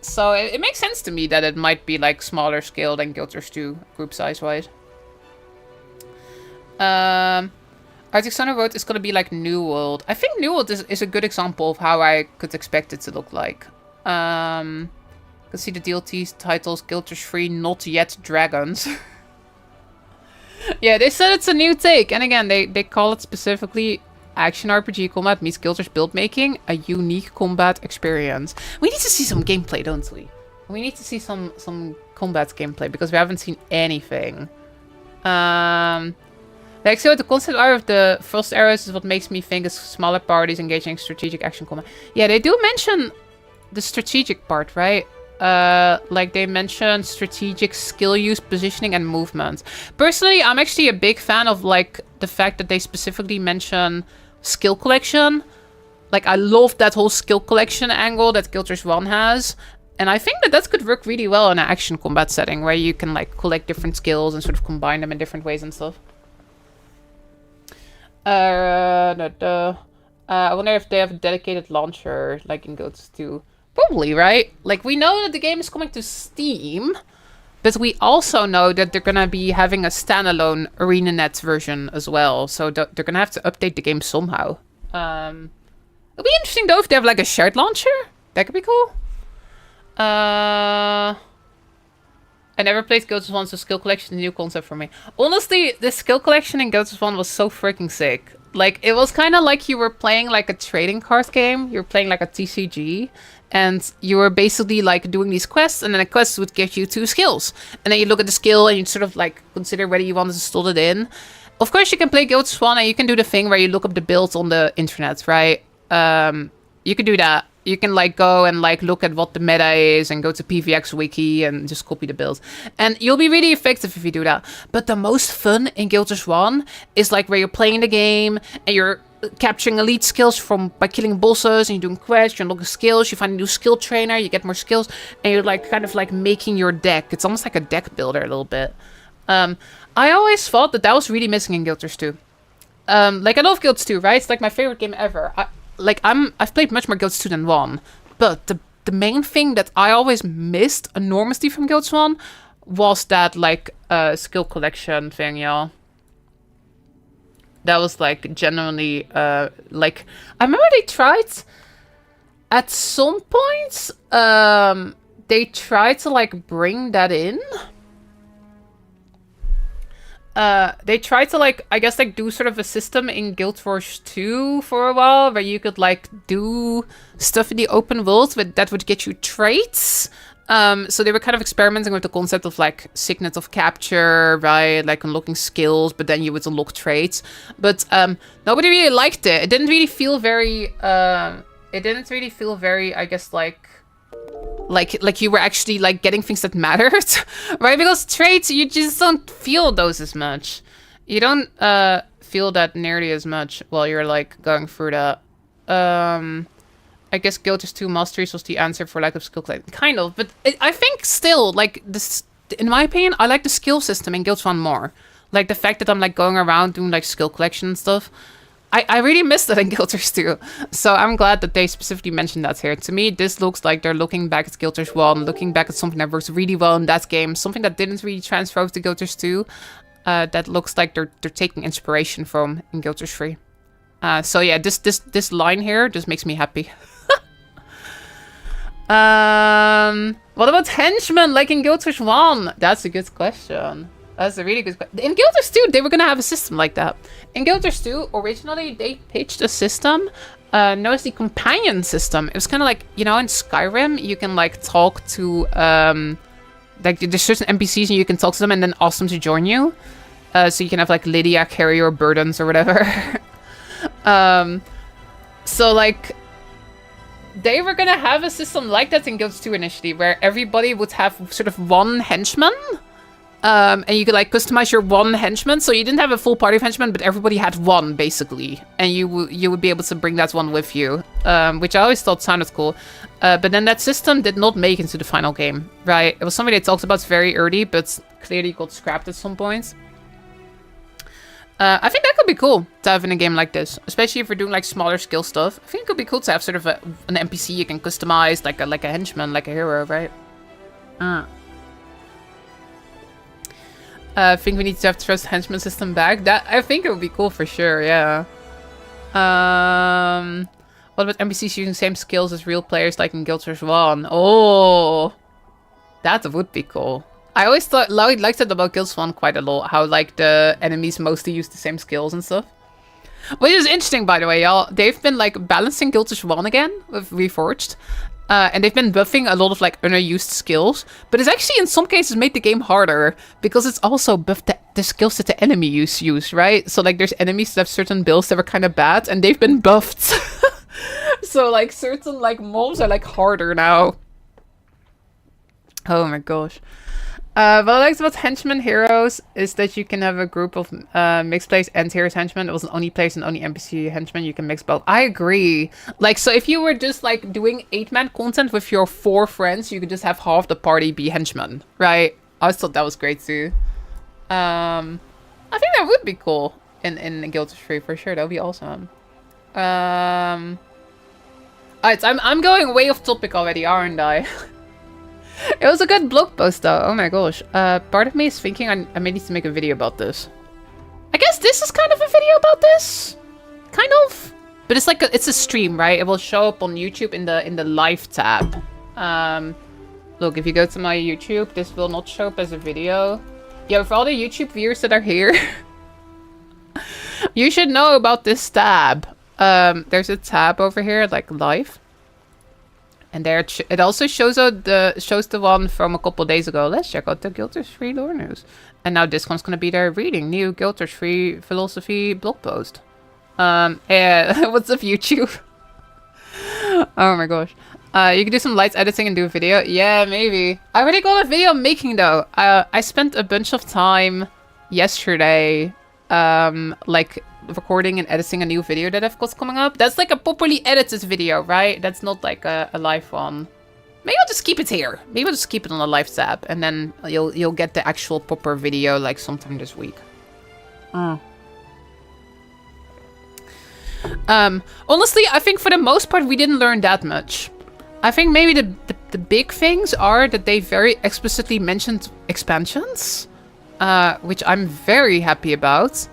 So it makes sense to me that it might be like smaller scale than Guild Wars 2 group size wise. Arctic Sun wrote it's gonna be like New World. I think New World is a good example of how I could expect it to look like. Can see the DLC titles Guild Wars 3 Not Yet Dragons. Yeah, they said it's a new take. And again, they call it specifically action RPG combat meets Guild Wars build making, a unique combat experience. We need to see some gameplay, don't we? We need to see some combat gameplay because we haven't seen anything. Like, so the concept art of the Frost Arrows is what makes me think it's smaller parties engaging strategic action combat. Yeah, they do mention the strategic part, right? Like they mentioned strategic skill use, positioning, and movement. Personally, I'm actually a big fan of like the fact that they specifically mention skill collection. Like, I love that whole skill collection angle that Guild Wars 1 has. And I think that could work really well in an action combat setting where you can like collect different skills and sort of combine them in different ways and stuff. I wonder if they have a dedicated launcher like in Guild Wars 2. Probably, right? Like, we know that the game is coming to Steam, but we also know that they're gonna be having a standalone ArenaNet version as well. So they're gonna have to update the game somehow. It'll be interesting though if they have like a shared launcher. That could be cool. I never played Guild Wars 1, so skill collection is a new concept for me. Honestly, the skill collection in Guild Wars 1 was so freaking sick. Like, it was kind of like you were playing like a trading card game. You were playing like a TCG. And you were basically like doing these quests, and then a quest would give you 2 skills. And then you look at the skill and you sort of like consider whether you want to slot it in. Of course, you can play Guild Wars 1 and you can do the thing where you look up the builds on the internet, right? You can do that. You can like go and like look at what the meta is and go to PVX wiki and just copy the builds. And you'll be really effective if you do that. But the most fun in Guild Wars 1 is like where you're playing the game and you're capturing elite skills by killing bosses, and you're doing quests, you're unlocking skills, you find a new skill trainer, you get more skills, and you're like kind of like making your deck. It's almost like a deck builder a little bit. I always thought that was really missing in Guild Wars 2. Like, I love Guild Wars 2, right? It's like my favorite game ever. I've played much more Guild Wars 2 than 1, but the main thing that I always missed enormously from Guild Wars 1 was that like skill collection thing, y'all. That was like genuinely like, I remember they tried at some points they tried to like bring that in. They tried to like, I guess, like do sort of a system in Guild Wars 2 for a while where you could like do stuff in the open world that would get you traits. So they were kind of experimenting with the concept of like signet of capture, right? Like unlocking skills, but then you would unlock traits. But nobody really liked it. It didn't really feel very, I guess, like you were actually like getting things that mattered, right? Because traits, you just don't feel those as much. You don't feel that nearly as much while you're like going through that. I guess Guild Wars 2 Masteries was the answer for lack of skill collection. Kind of, but I think still, like, this, in my opinion, I like the skill system in Guild Wars 1 more. Like, the fact that I'm, like, going around doing, like, skill collection and stuff. I really missed that in Guild Wars 2. So I'm glad that they specifically mentioned that here. To me, this looks like they're looking back at Guild Wars 1, looking back at something that works really well in that game, something that didn't really transfer over to Guild Wars 2. That looks like they're taking inspiration from in Guild Wars 3. So yeah, this line here just makes me happy. What about henchmen like in Guild Wars 1? That's a good question. That's a really good question. In Guild Wars 2, they were gonna have a system like that. In Guild Wars 2, originally, they pitched a system noticed the companion system. It was kind of like, you know, in Skyrim, you can like talk to, like there's certain NPCs and you can talk to them and then ask them to join you. So you can have like Lydia carry your burdens or whatever. So like, they were gonna have a system like that in Guilds 2 initially, where everybody would have sort of one henchman. And you could like customize your one henchman, so you didn't have a full party of henchmen, but everybody had one basically, and you would be able to bring that one with you, which I always thought sounded cool. But then that system did not make into the final game, right? It was something they talked about very early, but clearly got scrapped at some point. I think that could be cool to have in a game like this, especially if we're doing like smaller skill stuff. I think it could be cool to have sort of an NPC you can customize, like a henchman, like a hero, right? I think we need to have trust henchman system back. That I think it would be cool for sure, yeah. What about NPCs using same skills as real players like in Guild Wars 1? Oh, that would be cool. I always liked it about Guild Wars 1 quite a lot, how like the enemies mostly use the same skills and stuff. Which is interesting, by the way, y'all. They've been like balancing Guild Wars 1 again with Reforged. And they've been buffing a lot of like underused skills, but it's actually in some cases made the game harder because it's also buffed the skills that the enemy use, right? So like there's enemies that have certain builds that were kind of bad and they've been buffed. So like certain like mobs are like harder now. Oh my gosh. What I liked about Henchmen Heroes is that you can have a group of mixed players and Heroes Henchmen. It wasn't only players and only NPC Henchmen. You can mix both. I agree. Like, so if you were just like doing 8-man content with your 4 friends, you could just have half the party be henchmen, right? I always thought that was great too. I think that would be cool in Guild Wars 3 for sure. That would be awesome. Alright, so I'm going way off topic already, aren't I? It was a good blog post though, oh my gosh. Part of me is thinking I may need to make a video about this. I guess this is kind of a video about this? Kind of? But it's like it's a stream, right? It will show up on YouTube in the live tab. Look, if you go to my YouTube, this will not show up as a video. Yo, for all the YouTube viewers that are here, you should know about this tab. There's a tab over here, like live. And there it also shows the one from a couple days ago. Let's check out the Guild Wars 3 lore news. And now this one's gonna be there reading new Guild Wars 3 philosophy blog post. Yeah, what's up YouTube? Oh my gosh. You can do some lights editing and do a video. Yeah, maybe. I already got a video making though. I spent a bunch of time yesterday like recording and editing a new video that I've got coming up. That's like a properly edited video, right? That's not like a live one. Maybe I'll just keep it here. Maybe I'll just keep it on the live tab, and then you'll get the actual proper video like sometime this week. Honestly, I think for the most part we didn't learn that much. I think maybe the big things are that they very explicitly mentioned expansions, which I'm very happy about.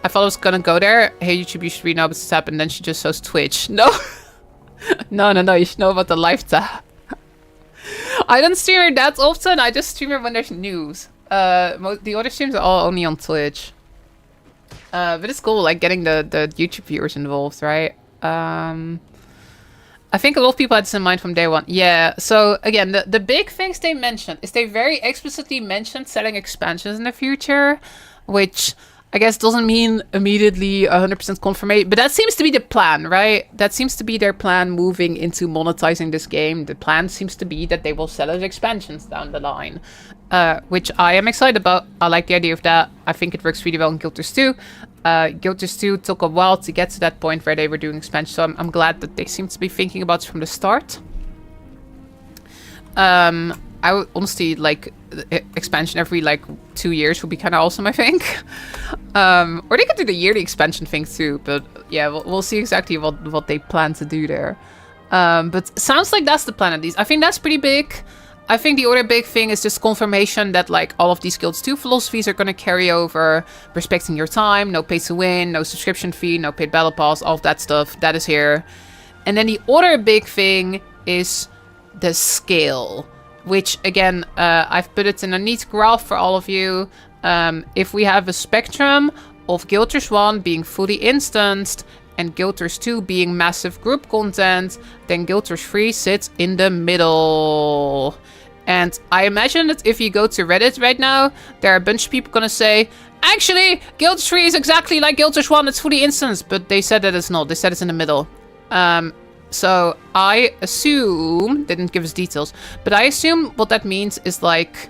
I thought I was gonna go there. Hey YouTube, you should read now about this tab, and then she just shows Twitch. No. No, you should know about the live tab. I don't stream her that often. I just stream her when there's news. The other streams are all only on Twitch. But it's cool, like getting the YouTube viewers involved, right? I think a lot of people had this in mind from day one. Yeah, so again, the big things they mentioned is they very explicitly mentioned selling expansions in the future, which I guess doesn't mean immediately 100% confirmation, but that seems to be the plan, right? That seems to be their plan moving into monetizing this game. The plan seems to be that they will sell as expansions down the line, which I am excited about. I like the idea of that. I think it works really well in Guild Wars 2. Guild Wars 2 took a while to get to that point where they were doing expansion, so I'm glad that they seem to be thinking about it from the start. I would honestly like expansion every like 2 years would be kind of awesome, I think. Or they could do the yearly expansion thing too, but yeah, we'll see exactly what they plan to do there. But sounds like that's the plan at least. I think that's pretty big. I think the other big thing is just confirmation that like all of these Guilds 2 philosophies are going to carry over. Respecting your time, no pay to win, no subscription fee, no paid battle pass, all of that stuff, that is here. And then the other big thing is the scale, which again, I've put it in a neat graph for all of you. If we have a spectrum of Guild Wars 1 being fully instanced and Guild Wars 2 being massive group content, then Guild Wars 3 sits in the middle. And I imagine that if you go to Reddit right now, there are a bunch of people gonna say, actually, Guild Wars 3 is exactly like Guild Wars 1, it's fully instanced, but they said that it's not. They said it's in the middle. So I assume, they didn't give us details, but I assume what that means is like,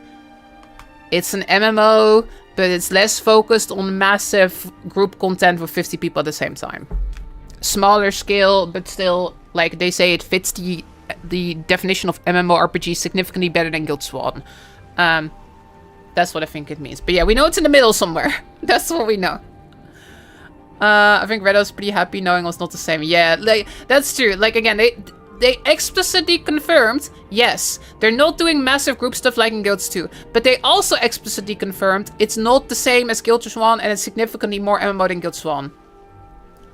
it's an MMO, but it's less focused on massive group content with 50 people at the same time. Smaller scale, but still, like they say, it fits the definition of MMORPG significantly better than Guild Wars 1. That's what I think it means. But yeah, we know it's in the middle somewhere. That's what we know. I think Redo's pretty happy knowing it's not the same. Yeah, like, that's true. Like, again, they explicitly confirmed, yes, they're not doing massive group stuff like in Guild Wars 2. But they also explicitly confirmed it's not the same as Guild Wars 1 and it's significantly more MMO than Guild Wars 1.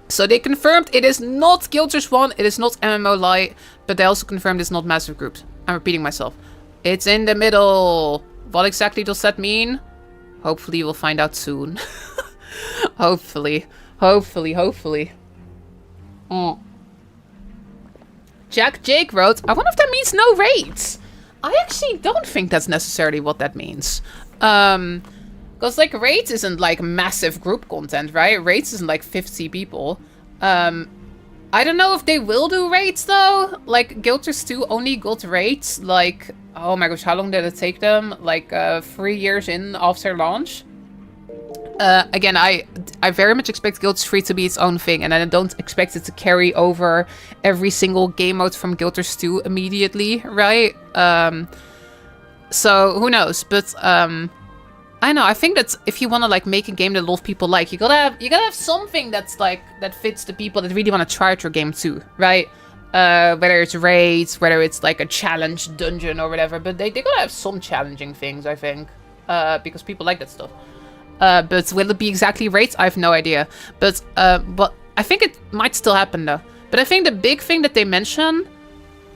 So they confirmed it is not Guild Wars 1, it is not MMO Light, but they also confirmed it's not massive groups. I'm repeating myself. It's in the middle. What exactly does that mean? Hopefully we'll find out soon. Hopefully. Jack Jake wrote, I wonder if that means no raids. I actually don't think that's necessarily what that means. Because, like, raids isn't, like, massive group content, right? Raids isn't, like, 50 people. I don't know if they will do raids, though. Like, Guild Wars 2 only got raids, like, oh my gosh, how long did it take them? Like, 3 years in after launch. Again, I very much expect Guild Wars 3 to be its own thing, and I don't expect it to carry over every single game mode from Guild Wars 2 immediately, right? So, who knows? But, I know, I think that if you want to, like, make a game that a lot of people like, you gotta have something that's, like, that fits the people that really want to try out your game too, right? Whether it's raids, whether it's, like, a challenge dungeon or whatever, but they gotta have some challenging things, I think, because people like that stuff. But will it be exactly raids? I have no idea. But I think it might still happen, though. But I think the big thing that they mention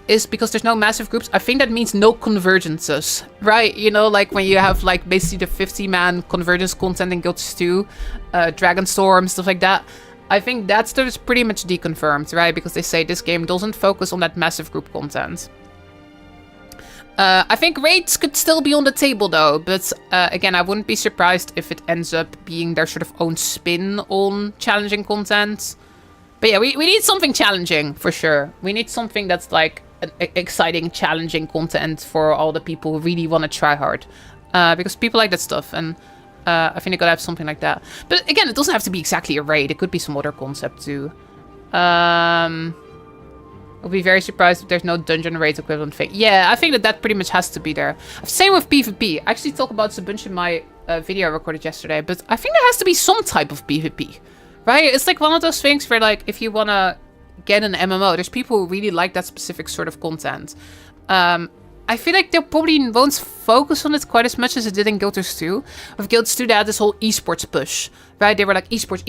is because there's no massive groups, I think that means no convergences, right? You know, like when you have, like, basically the 50-man convergence content in Guild Wars 2, Dragonstorm, stuff like that. I think that stuff is pretty much deconfirmed, right? Because they say this game doesn't focus on that massive group content. I think raids could still be on the table, though, but again, I wouldn't be surprised if it ends up being their sort of own spin on challenging content. But yeah, we need something challenging, for sure. We need something that's, like, an exciting, challenging content for all the people who really want to try hard. Because people like that stuff, and I think they gotta have something like that. But again, it doesn't have to be exactly a raid. It could be some other concept, too. I'll be very surprised if there's no dungeon raid equivalent thing. Yeah, I think that pretty much has to be there. Same with PvP. I actually talked about this a bunch in my video I recorded yesterday, but I think there has to be some type of PvP. Right? It's like one of those things where, like, if you want to get an MMO, there's people who really like that specific sort of content. I feel like they probably won't focus on it quite as much as it did in Guild Wars 2. With Guild Wars 2, they had this whole esports push, right? They were like, esports.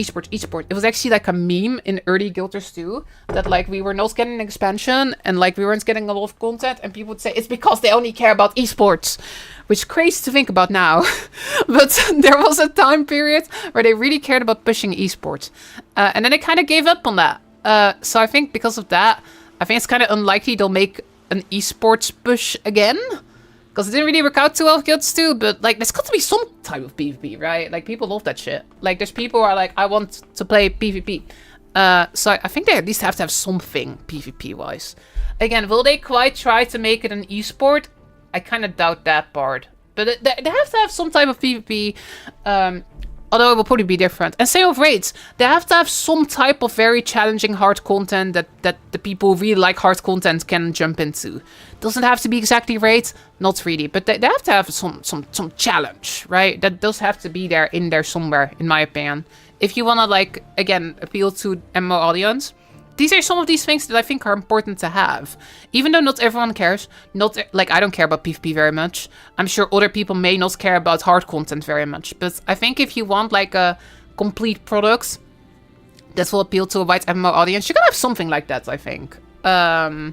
It was actually like a meme in early Guild Wars 2 that, like, we were not getting an expansion and, like, we weren't getting a lot of content, and people would say it's because they only care about esports, which is crazy to think about now. But there was a time period where they really cared about pushing esports. And then they kind of gave up on that. So I think because of that, I think it's kind of unlikely they'll make an esports push again, because it didn't really work out too well with Guild Wars 2, but, like, there's got to be some type of PvP, right? Like, people love that shit. Like, there's people who are like, I want to play PvP. So I think they at least have to have something PvP-wise. Again, will they quite try to make it an esport? I kind of doubt that part. But they have to have some type of PvP, although it will probably be different. And same with raids. They have to have some type of very challenging hard content that the people who really like hard content can jump into. Doesn't have to be exactly raids, not really. But they have to have some challenge, right? That does have to be there in there somewhere, in my opinion. If you want to, like, again, appeal to MMO audience, these are some of these things that I think are important to have. Even though not everyone cares. Like, I don't care about PvP very much. I'm sure other people may not care about hard content very much. But I think if you want, like, a complete product that will appeal to a wide MMO audience, you gotta have something like that, I think. I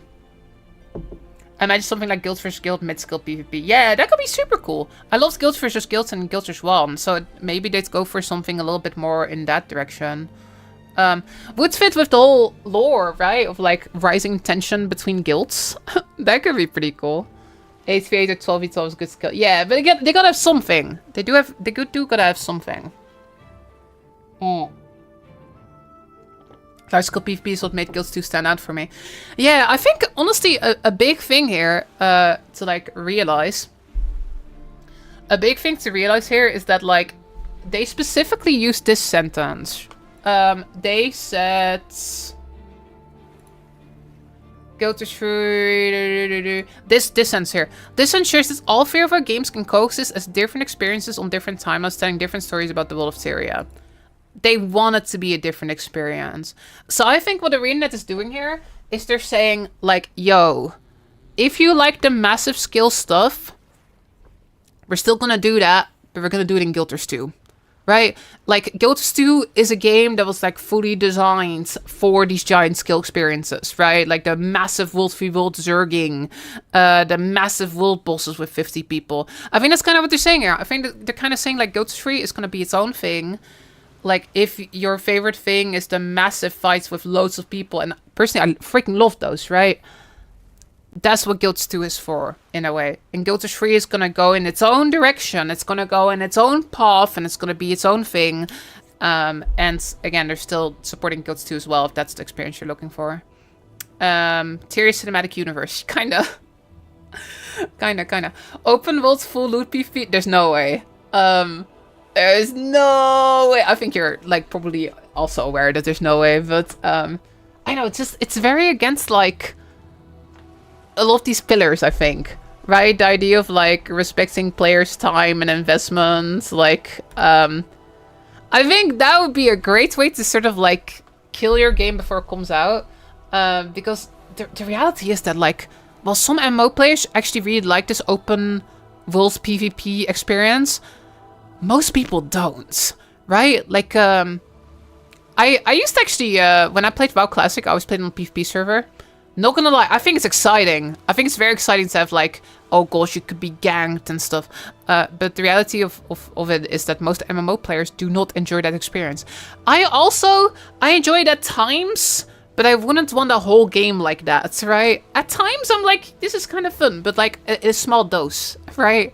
I imagine something like Guild vs. Guild mid-skill PvP. Yeah, that could be super cool. I loved Guild vs. Guild and Guild vs. 1, so maybe they'd go for something a little bit more in that direction. Would fit with the whole lore, right? Of like rising tension between guilds. That could be pretty cool. 8v8 or 12v12 is good skill. Yeah, but again, they gotta have something. They gotta have something. Large skill PvP is what made Guilds 2 stand out for me. Yeah, I think honestly a big thing here to like realize. A big thing to realize here is that like they specifically used this sentence. They said go to through this sentence here. This ensures that all three of our games can coexist as different experiences on different timelines, telling different stories about the world of Tyria. They want it to be a different experience. So I think what ArenaNet is doing here is they're saying like, yo, if you like the massive skill stuff, we're still gonna do that, but we're gonna do it in Guild Wars 2. Right? Like, Guild Wars 2 is a game that was, like, fully designed for these giant skill experiences, right? Like, the massive World v World zerging, the massive world bosses with 50 people. I think that's kind of what they're saying here. I think that they're kind of saying, like, Guild Wars 3 is going to be its own thing. Like, if your favorite thing is the massive fights with loads of people, and personally, I freaking love those, right? That's what Guild Wars 2 is for, in a way. And Guild Wars 3 is going to go in its own direction. It's going to go in its own path, and it's going to be its own thing. And again, they're still supporting Guild Wars 2 as well, if that's the experience you're looking for. Tyria Cinematic Universe. Kinda. Kinda. Open world full loot PvP? There's no way. There's no way. I think you're, like, probably also aware that there's no way, but, I know, it's very against, like, a lot of these pillars, I think, right? The idea of like respecting players' time and investment, like, I think that would be a great way to sort of like kill your game before it comes out, because the reality is that like, well, some MMO players actually really like this open world PvP experience. Most people don't, right? Like, I used to actually, when I played WoW Classic, I always played on a PvP server. Not gonna lie, I think it's exciting. I think it's very exciting to have like, oh gosh, you could be ganked and stuff. But the reality of it is that most MMO players do not enjoy that experience. I enjoy it at times, but I wouldn't want a whole game like that, right? At times I'm like, this is kind of fun, but like a small dose, right?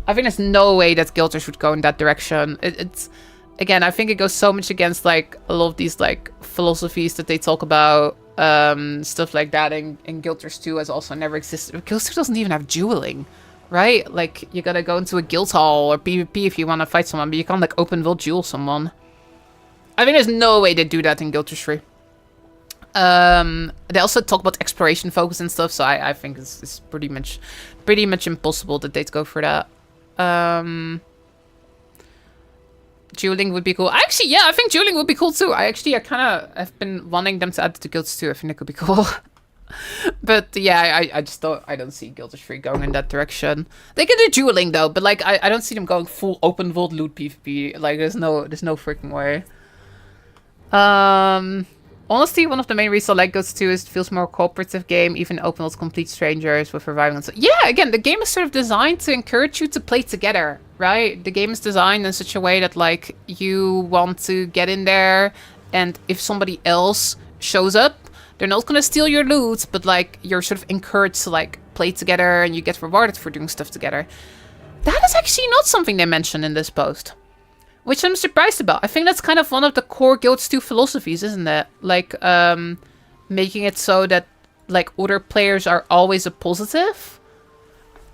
I think there's no way that Guild Wars would go in that direction. It's again, I think it goes so much against like a lot of these like philosophies that they talk about. Stuff like that in Guild Wars 2 has also never existed. Guild Wars 2 doesn't even have dueling, right? Like, you gotta go into a guild hall or PvP if you want to fight someone, but you can't, like, open world duel someone. I think there's no way they do that in Guild Wars 3. They also talk about exploration focus and stuff, so I think it's pretty much impossible that they'd go for that. Dueling would be cool. Actually, yeah, I think dueling would be cool too. I kind of have been wanting them to add it to Guild Wars 2. I think it could be cool. But yeah, I don't see Guild Wars 3 going in that direction. They can do dueling though, but like I don't see them going full open world loot PvP. Like there's no freaking way. Honestly, one of the main reasons I like Guild Wars 2 is it feels more a cooperative game, even open world complete strangers with reviving and so. Yeah, again, the game is sort of designed to encourage you to play together, right? The game is designed in such a way that like you want to get in there, and if somebody else shows up, they're not gonna steal your loot, but like you're sort of encouraged to like play together and you get rewarded for doing stuff together. That is actually not something they mentioned in this post, which I'm surprised about. I think that's kind of one of the core Guild Wars 2 philosophies, isn't it? Like, making it so that, like, other players are always a positive.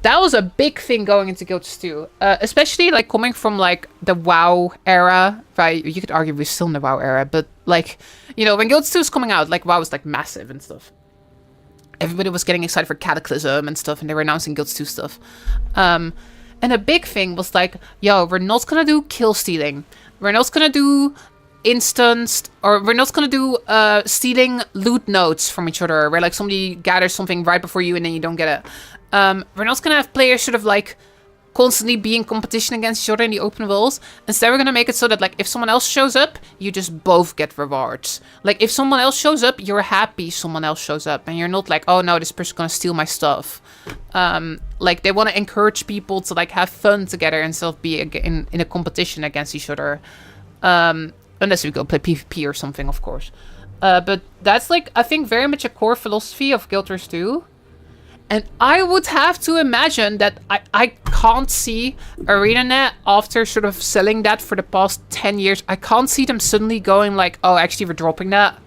That was a big thing going into Guild Wars 2. Especially, like, coming from, like, the WoW era, right? You could argue we're still in the WoW era, but, like, you know, when Guild Wars 2 was coming out, like, WoW was, like, massive and stuff. Everybody was getting excited for Cataclysm and stuff, and they were announcing Guild Wars 2 stuff. And a big thing was like, yo, we're not gonna do kill stealing. We're not gonna do instanced, or we're not gonna do stealing loot notes from each other, where like somebody gathers something right before you and then you don't get it. We're not gonna have players sort of like constantly be in competition against each other in the open world. Instead, we're gonna make it so that, like, if someone else shows up, you just both get rewards. Like, if someone else shows up, you're happy someone else shows up, and you're not like, oh no, this person's gonna steal my stuff. Like, they want to encourage people to, like, have fun together instead of be in a competition against each other. Unless we go play PvP or something, of course. But that's, like, I think very much a core philosophy of Guild Wars 2. And I would have to imagine that I can't see ArenaNet, after sort of selling that for the past 10 years, I can't see them suddenly going like, oh, actually, we're dropping that.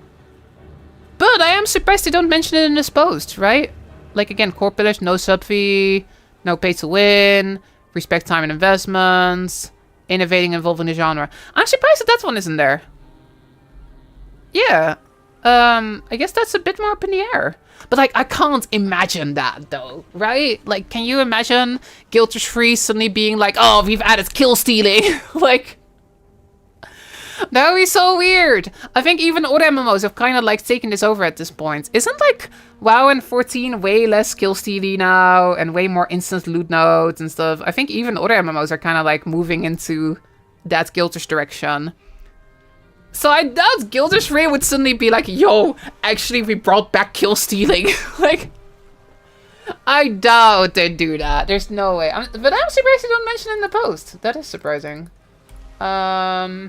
But I am surprised they don't mention it in this post, right? Like, again, core pillars, no sub fee, no pay to win, respect time and investments, innovating and evolving the genre. I'm surprised that one isn't there. Yeah. I guess that's a bit more up in the air. But, like, I can't imagine that, though, right? Like, can you imagine Guild Wars 3 suddenly being like, oh, we've added kill stealing? Like, that would be so weird. I think even other MMOs have kind of, like, taken this over at this point. Isn't, like, WoW and 14 way less kill stealing now and way more instant loot nodes and stuff? I think even other MMOs are kind of, like, moving into that Guild Wars direction. So I doubt Guild Wars 3 would suddenly be like, yo, actually we brought back kill stealing. Like, I doubt they'd do that. There's no way. But I'm surprised they don't mention it in the post. That is surprising. I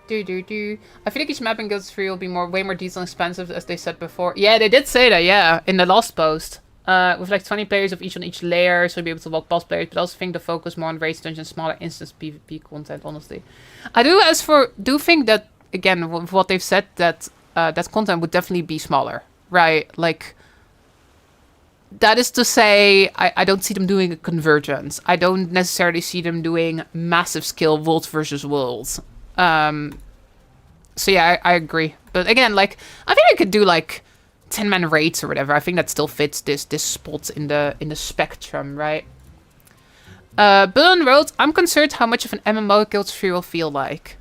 feel like each map in Guild Wars 3 will be way more detailed and expensive, as they said before. Yeah, they did say that, yeah, in the last post. With like 20 players of each on each layer, so you'll be able to walk past players, but I also think the focus more on race dungeons, smaller instance PvP content, honestly. I do think that, again, with what they've said, that that content would definitely be smaller, right? Like, that is to say, I don't see them doing a convergence. I don't necessarily see them doing massive scale world versus world. So yeah, I agree. But again, like, I think I could do like 10-man raids or whatever. I think that still fits this spot in the spectrum, right? Bullen wrote, I'm concerned how much of an MMO Guild 3 will feel like.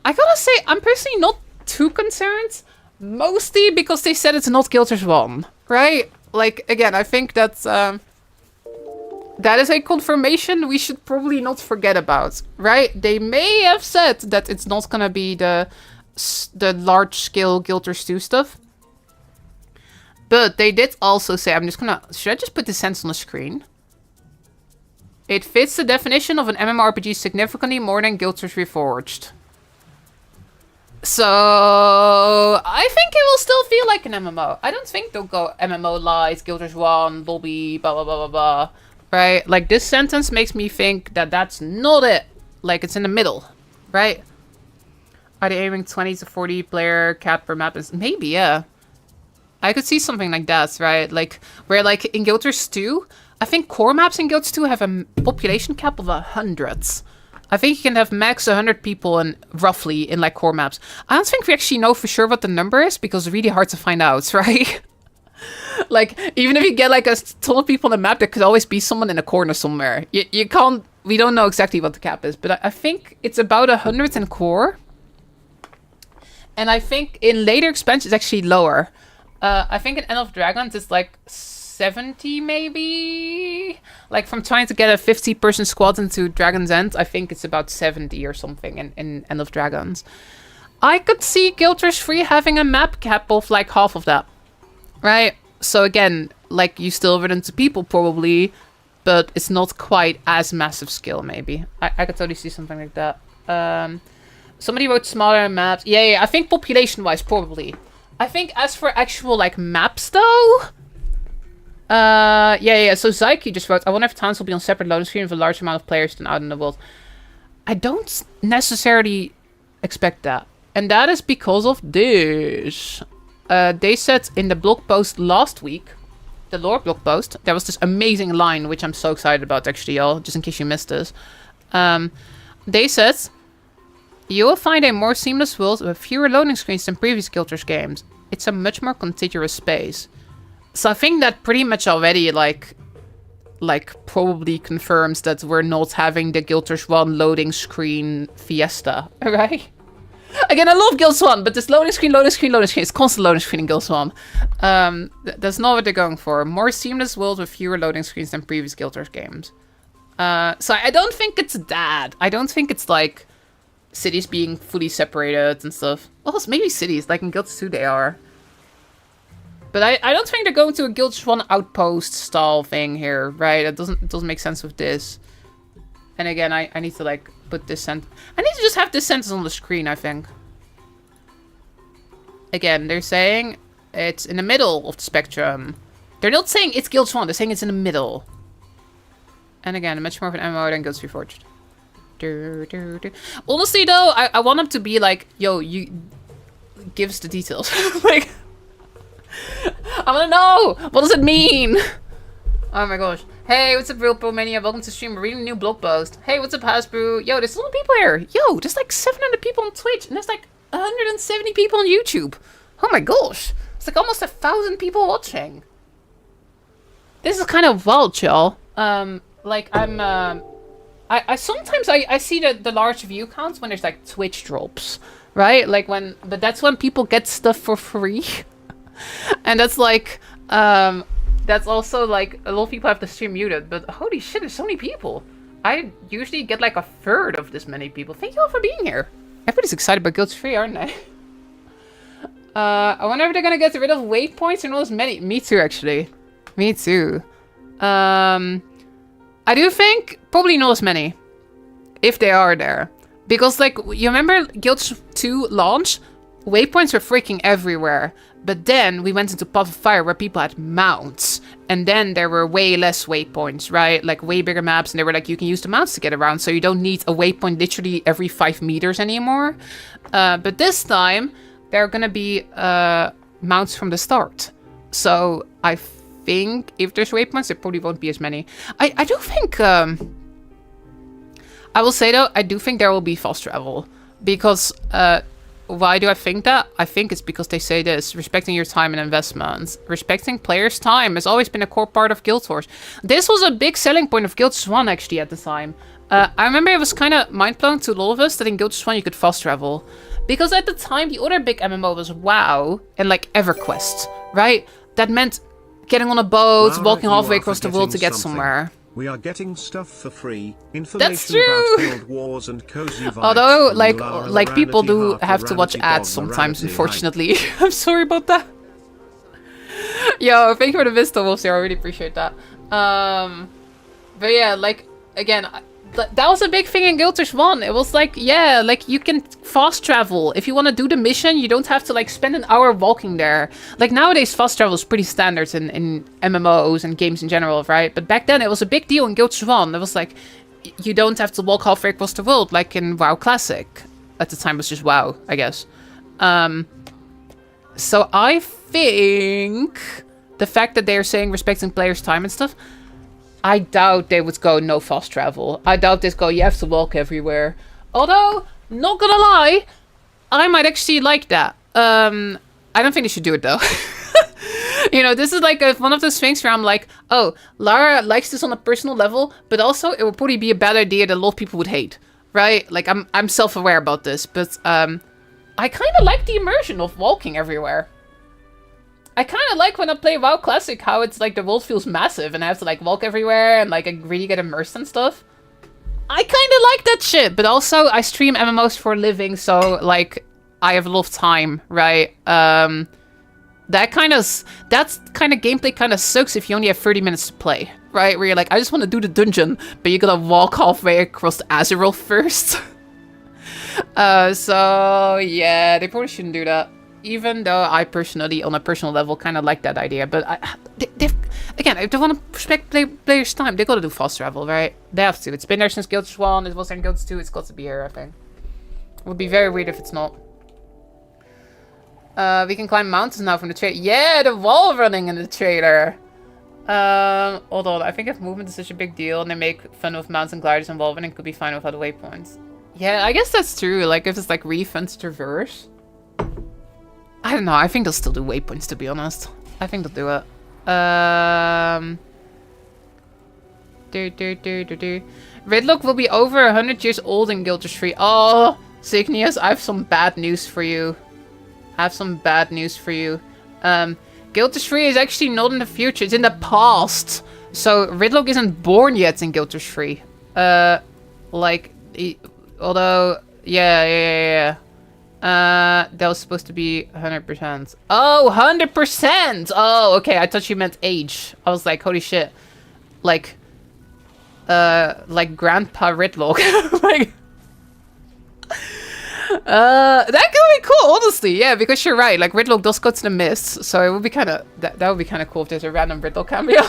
I gotta say, I'm personally not too concerned. Mostly because they said it's not Guild Wars 1, right? Like, again, I think that that is a confirmation we should probably not forget about, right? They may have said that it's not gonna be the large-scale Guild Wars 2 stuff. But they did also say, should I just put the sense on the screen? It fits the definition of an MMORPG significantly more than Guild Wars Reforged. So, I think it will still feel like an MMO. I don't think they'll go MMO Light, Guild Wars 1, Lobby, blah, blah, blah, blah, blah. Right? Like, this sentence makes me think that that's not it. Like, it's in the middle. Right? Are they aiming 20 to 40 player cap per map? Maybe, yeah. I could see something like that, right? Like, where, like, in Guild Wars 2, I think core maps in Guild Wars 2 have a population cap of 100. I think you can have max 100 people in, roughly, in, like, core maps. I don't think we actually know for sure what the number is, because it's really hard to find out, right? Like, even if you get, like, a ton of people on the map, there could always be someone in a corner somewhere. You can't... We don't know exactly what the cap is, but I think it's about 100 in core. And I think in later expansions, it's actually lower. I think in End of Dragons, it's like 70 maybe? Like from trying to get a 50-person squad into Dragon's End, I think it's about 70 or something in End of Dragons. I could see Guild Wars 3 having a map cap of like half of that. Right? So again, like you still run into people probably, but it's not quite as massive scale maybe. I could totally see something like that. Somebody wrote smaller maps. Yeah, I think population-wise, probably. I think as for actual, like, maps, though... Yeah. So Zyke just wrote, I wonder if towns will be on separate loading screen with a large amount of players than out in the world. I don't necessarily expect that. And that is because of this. They said in the blog post last week, the lore blog post, there was this amazing line, which I'm so excited about, actually, y'all, just in case you missed this. They said... You will find a more seamless world with fewer loading screens than previous Guild Wars games. It's a much more contiguous space. So I think that pretty much already, like probably confirms that we're not having the Guild Wars 1 loading screen fiesta, right? Again, I love Guild Swan, but this loading screen, it's constant loading screen in Guild Swan. That's not what they're going for. More seamless world with fewer loading screens than previous Guild Wars games. So I don't think it's that. I don't think it's like cities being fully separated and stuff. Well, it's maybe cities, like in Guild 2 they are. But I don't think they're going to a Guild Swan outpost style thing here, right? It doesn't make sense with this. And again, I need to like put this I need to just have this sentence on the screen, I think. Again, they're saying it's in the middle of the spectrum. They're not saying it's Guild Swan, they're saying it's in the middle. And again, much more of an MMO than Guild 3 Forged. Honestly though, I want them to be like, yo, you give us the details. Like, I wanna know! What does it mean? Oh my gosh. Hey, what's up, Real Pro Mania? Welcome to stream. We're reading a new blog post. Hey, what's up, Hasbro? Yo, there's a lot of people here. Yo, there's like 700 people on Twitch, and there's like 170 people on YouTube. Oh my gosh. It's like almost 1,000 people watching. This is kind of wild, y'all. Like, I sometimes I see the large view counts when there's like Twitch drops, right? Like but that's when people get stuff for free. And that's like, that's also like, a lot of people have the stream muted, but holy shit, there's so many people. I usually get like a third of this many people. Thank you all for being here. Everybody's excited about Guild 3, aren't they? I wonder if they're gonna get rid of waypoints or not as many. Me too, actually. Me too. I do think probably not as many, if they are there. Because like, you remember Guild 2 launch? Waypoints were freaking everywhere. But then we went into Path of Fire where people had mounts. And then there were way less waypoints, right? Like way bigger maps. And they were like, you can use the mounts to get around. So you don't need a waypoint literally every 5 meters anymore. But this time, there are going to be mounts from the start. So I think if there's waypoints, there probably won't be as many. I do think... I will say though, I do think there will be fast travel. Because... why do I think that? I think it's because they say this, respecting your time and investments. Respecting players' time has always been a core part of Guild Wars. This was a big selling point of Guild 1 actually at the time. I remember it was kind of mind-blowing to a lot of us that in Guild 1 you could fast travel. Because at the time, the other big MMO was WoW and like EverQuest, right? That meant getting on a boat, walking halfway across the world to get somewhere. We are getting stuff for free. That's true. About Guild Wars and cozy vibes. Although, like people do have to watch ads sometimes, unfortunately. I'm sorry about that. Yo, thank you for the Vista Wolves here. I really appreciate that. But yeah, like again, that was a big thing in Guild Wars 1. It was like, yeah, like you can fast travel. If you want to do the mission, you don't have to like spend an hour walking there. Like nowadays, fast travel is pretty standard in MMOs and games in general, right? But back then, it was a big deal in Guild Wars 1. It was like, you don't have to walk halfway across the world like in WoW Classic. At the time, it was just WoW, I guess. So I think the fact that they're saying respecting players' time and stuff, I doubt they would go no fast travel. I doubt they'd go, you have to walk everywhere. Although, not gonna lie, I might actually like that. I don't think they should do it though. You know, this is like one of those things where I'm like, oh, Lara likes this on a personal level, but also it would probably be a bad idea that a lot of people would hate, right? Like I'm self-aware about this, but I kind of like the immersion of walking everywhere. I kind of like when I play WoW Classic how it's like the world feels massive and I have to like walk everywhere and like I really get immersed and stuff. I kind of like that shit, but also I stream MMOs for a living, so like I have a lot of time, right? That kind of gameplay kind of sucks if you only have 30 minutes to play, right? Where you're like, I just want to do the dungeon, but you gotta walk halfway across the Azeroth first. So yeah, they probably shouldn't do that. Even though I personally, on a personal level, kind of like that idea. But again, if they want to respect players' time, they gotta do fast travel, right? They have to. It's been there since Guild 1, it was in Guild 2, it's got to be here, I think. It would be very weird if it's not. We can climb mountains now from the trailer. Yeah, the wall running in the trailer. Hold on, I think if movement is such a big deal and they make fun of mountain gliders and wall running, it could be fine without waypoints. Yeah, I guess that's true. Like, if it's like really fun to traverse. I don't know, I think they'll still do waypoints, to be honest. I think they'll do it. Redlock will be over 100 years old in Guild Wars 3. Oh, Signius, I have some bad news for you. Guild 3 is actually not in the future, it's in the past. So Ridlock isn't born yet in Guild 3. Although, yeah. That was supposed to be 100%. Oh, 100%! Oh, okay, I thought you meant age. I was like, holy shit. Like Grandpa Ridlock. Like... that could be cool, honestly. Yeah, because you're right. Like Ridlock does go to the mist, so it would be kind of that would be kind of cool if there's a random Ridlock cameo.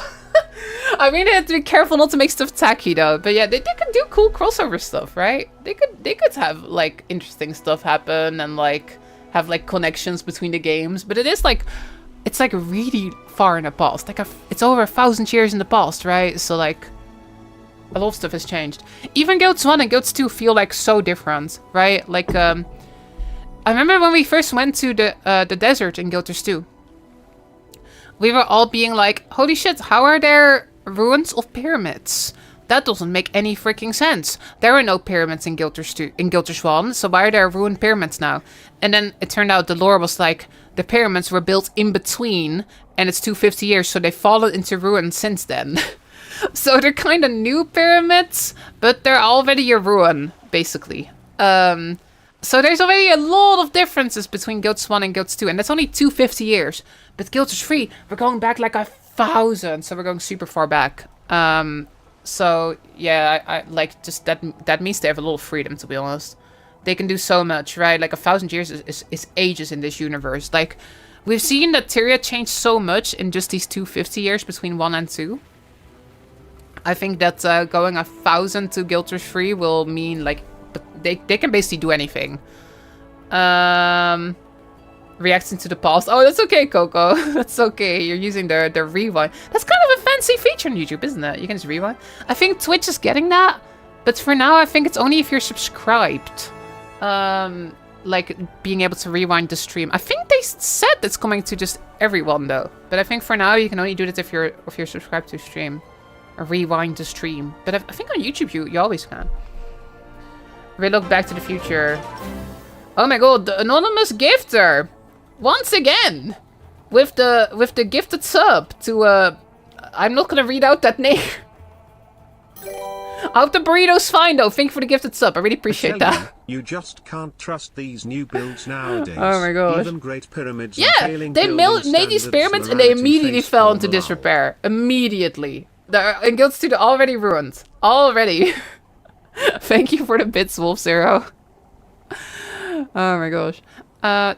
I mean, they have to be careful not to make stuff tacky though. But yeah, they could do cool crossover stuff, right? They could have like interesting stuff happen and like have like connections between the games. But it's like really far in the past. Like it's over 1,000 years in the past, right? So like. A lot of stuff has changed. Even Guilds 1 and Guilds 2 feel like so different, right? Like, I remember when we first went to the desert in Guild 2. We were all being like, holy shit, how are there ruins of pyramids? That doesn't make any freaking sense. There were no pyramids in Guild 1, so why are there ruined pyramids now? And then it turned out the lore was like, the pyramids were built in between, and it's 250 years, so they've fallen into ruin since then. So they're kind of new pyramids, but they're already a ruin, basically. So there's already a lot of differences between Guilds 1 and Guilds 2, and that's only 250 years. But Guilds 3, we're going back like 1,000, so we're going super far back. So yeah, I like just that means they have a lot of freedom, to be honest. They can do so much, right? Like 1,000 years is ages in this universe. Like we've seen that Tyria changed so much in just these 250 years between 1 and 2. I think that going 1,000 to Guild 3 will mean like they can basically do anything. Reacting to the past. Oh, that's okay, Coco. That's okay. You're using the rewind. That's kind of a fancy feature on YouTube, isn't it? You can just rewind. I think Twitch is getting that, but for now, I think it's only if you're subscribed. Like being able to rewind the stream. I think they said it's coming to just everyone though. But I think for now you can only do it if you're subscribed to stream. Or rewind the stream. But I think on YouTube you always can. Relook Back to the Future. Oh my god, the anonymous gifter! Once again! With the gifted sub to I'm not gonna read out that name. I hope the burrito's fine though. Thank you for the gifted sub. I really appreciate that. You just can't trust these new builds nowadays. Oh my gosh. Even great pyramids yeah, they made these pyramids and they immediately fell into disrepair. Immediately. And Guilds 2 are already ruined. Already. Thank you for the bits, Wolf Zero. Oh my gosh.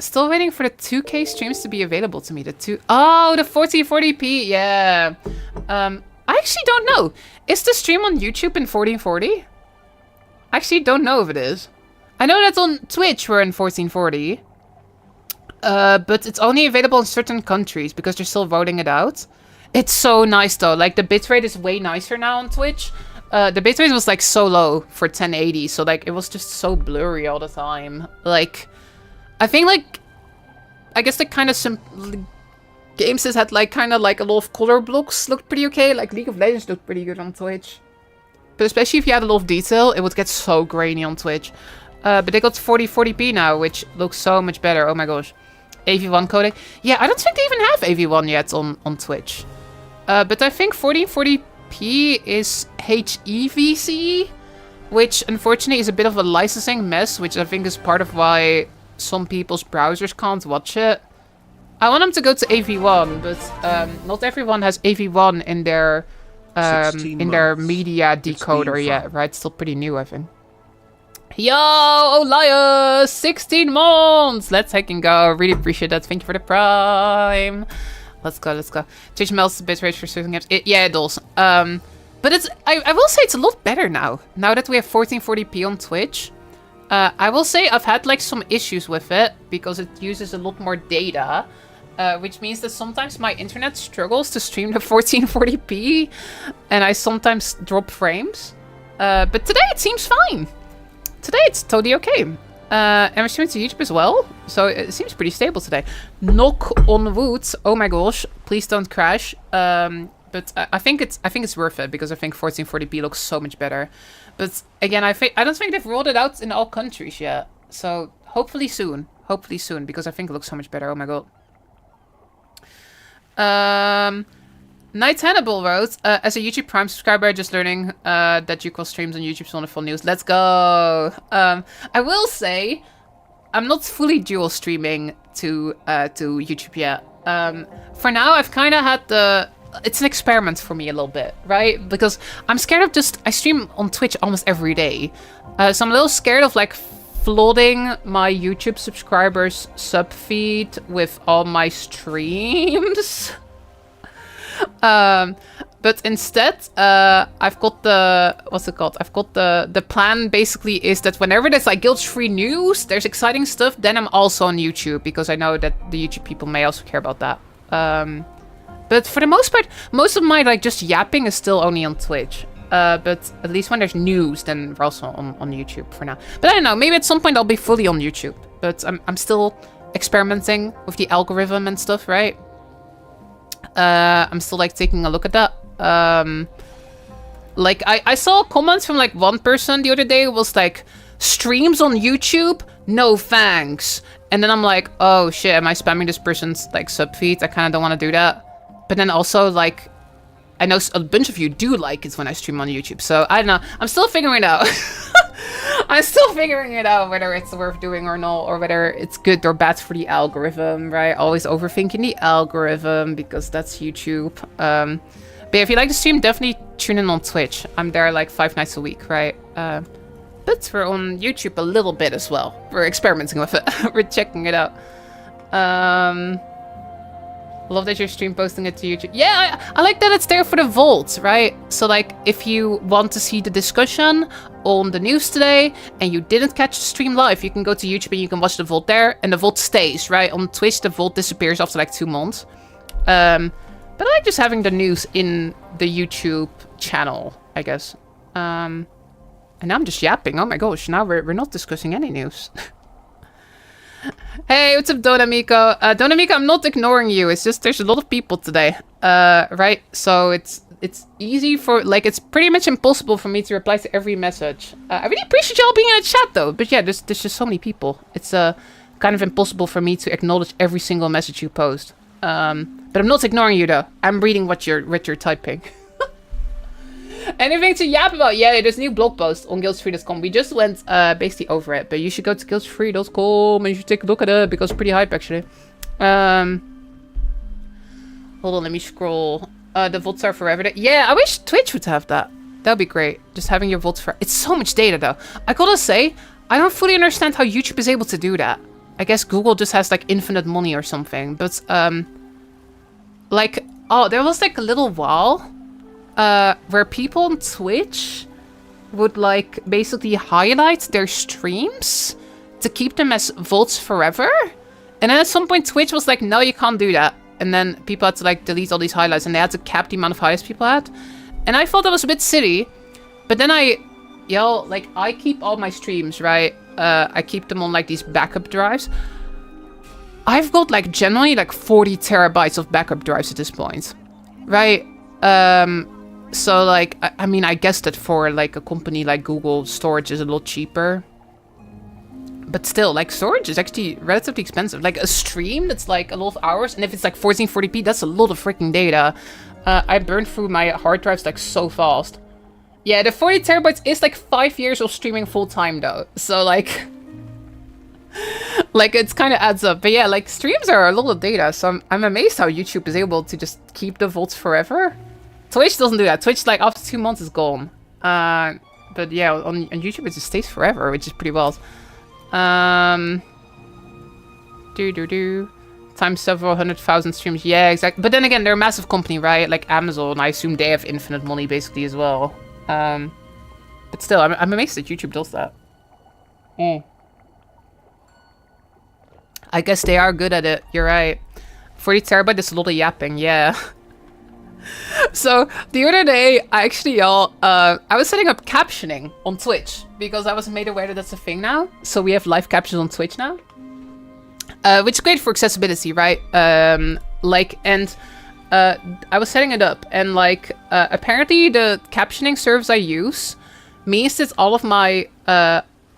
Still waiting for the 2K streams to be available to me. Oh, the 1440p. Yeah. I actually don't know. Is the stream on YouTube in 1440? I actually don't know if it is. I know that on Twitch we're in 1440. But it's only available in certain countries because they're still voting it out. It's so nice though. Like the bitrate is way nicer now on Twitch. The bitrate was like so low for 1080, so like it was just so blurry all the time. Like, I think like, I guess the kind of games that had like kind of like a lot of color blocks looked pretty okay. Like League of Legends looked pretty good on Twitch. But especially if you had a lot of detail, it would get so grainy on Twitch. But they got 4040p now, which looks so much better. Oh my gosh. AV1 codec. Yeah, I don't think they even have AV1 yet on Twitch. But I think 1440p is HEVC, which unfortunately is a bit of a licensing mess, which I think is part of why some people's browsers can't watch it. I want them to go to AV1, but not everyone has AV1 in their media decoder yet, right? It's still pretty new, I think. Yo, Olias! 16 months! Let's heckin' go. Really appreciate that. Thank you for the prime. Let's go, let's go. Twitch melts the bitrate for certain games. Yeah, it does. But it's I will say it's a lot better now. Now that we have 1440p on Twitch. I will say I've had like some issues with it because it uses a lot more data. Which means that sometimes my internet struggles to stream the 1440p. And I sometimes drop frames. But today it seems fine. Today it's totally okay. And we're streaming to YouTube as well. So it seems pretty stable today. Knock on wood. Oh my gosh. Please don't crash. But I think it's worth it because I think 1440p looks so much better. But again, I don't think they've rolled it out in all countries yet. So hopefully soon. Hopefully soon, because I think it looks so much better. Oh my god. Knights Hannibal wrote, as a YouTube Prime subscriber, just learning that you call streams on YouTube's wonderful news. Let's go. I will say, I'm not fully dual streaming to YouTube yet. For now, I've kind of had the... It's an experiment for me a little bit, right? Because I'm scared of just... I stream on Twitch almost every day. So I'm a little scared of, like, flooding my YouTube subscribers' sub feed with all my streams. But instead, I've got the... What's it called? I've got the plan basically is that whenever there's, like, guilt-free news, there's exciting stuff, then I'm also on YouTube. Because I know that the YouTube people may also care about that. But for the most part, most of my, like, just yapping is still only on Twitch. But at least when there's news, then we're also on YouTube for now. But I don't know, maybe at some point I'll be fully on YouTube. But I'm still experimenting with the algorithm and stuff, right? I'm still, like, taking a look at that. Like, I saw comments from, like, one person the other day who was like, streams on YouTube? No thanks. And then I'm like, oh shit, am I spamming this person's, like, sub feed? I kind of don't want to do that. But then also, like, I know a bunch of you do like it when I stream on YouTube. So, I don't know. I'm still figuring it out. I'm still figuring it out whether it's worth doing or not. Or whether it's good or bad for the algorithm, right? Always overthinking the algorithm because that's YouTube. But yeah, if you like to stream, definitely tune in on Twitch. I'm there, like, 5 nights a week, right? But we're on YouTube a little bit as well. We're experimenting with it. We're checking it out. Love that you're stream posting it to YouTube. Yeah, I like that it's there for the vault, right? So, like, if you want to see the discussion on the news today and you didn't catch the stream live, you can go to YouTube and you can watch the vault there. And the vault stays, right? On Twitch, the vault disappears after, like, 2 months. But I like just having the news in the YouTube channel, I guess. And now I'm just yapping. Oh my gosh, now we're not discussing any news. Hey, what's up, Donamico? Donamico, I'm not ignoring you. It's just there's a lot of people today, right? So it's easy for, like, it's pretty much impossible for me to reply to every message. I really appreciate y'all being in the chat, though. But yeah, there's just so many people. It's kind of impossible for me to acknowledge every single message you post. But I'm not ignoring you, though. I'm reading what you're typing. Anything to yap about? Yeah, there's a new blog post on guildsfree.com. We just went basically over it, but you should go to guildsfree.com and you should take a look at it because it's pretty hype, actually. Hold on, let me scroll. The votes are forever. Yeah, I wish Twitch would have that. That'd be great. Just having your votes for... It's so much data, though. I gotta say, I don't fully understand how YouTube is able to do that. I guess Google just has, like, infinite money or something. But, like... Oh, there was, like, a little while... where people on Twitch would, like, basically highlight their streams to keep them as votes forever. And then at some point Twitch was like, no, you can't do that. And then people had to, like, delete all these highlights and they had to cap the amount of highlights people had. And I thought that was a bit silly. But then I keep all my streams, right? I keep them on, like, these backup drives. I've got, like, generally, like, 40 terabytes of backup drives at this point. Right? So, like, I mean, I guess that for, like, a company like Google, storage is a lot cheaper. But still, like, storage is actually relatively expensive. Like, a stream that's, like, a lot of hours, and if it's, like, 1440p, that's a lot of freaking data. I burned through my hard drives, like, so fast. Yeah, the 40 terabytes is, like, 5 years of streaming full-time, though. So, like... like, it's kind of adds up. But yeah, like, streams are a lot of data, so I'm amazed how YouTube is able to just keep the vaults forever. Twitch doesn't do that. Twitch, like, after 2 months is gone. But yeah, on YouTube it just stays forever, which is pretty wild. Times several 100,000 streams. Yeah, exactly. But then again, they're a massive company, right? Like Amazon, I assume they have infinite money basically as well. But still, I'm amazed that YouTube does that. I guess they are good at it. You're right. 40 terabyte is a lot of yapping. Yeah. So the other day, I was setting up captioning on Twitch because I was made aware that that's a thing now. So we have live captions on Twitch now, which is great for accessibility, right? I was setting it up, and like apparently the captioning service I use means that all of my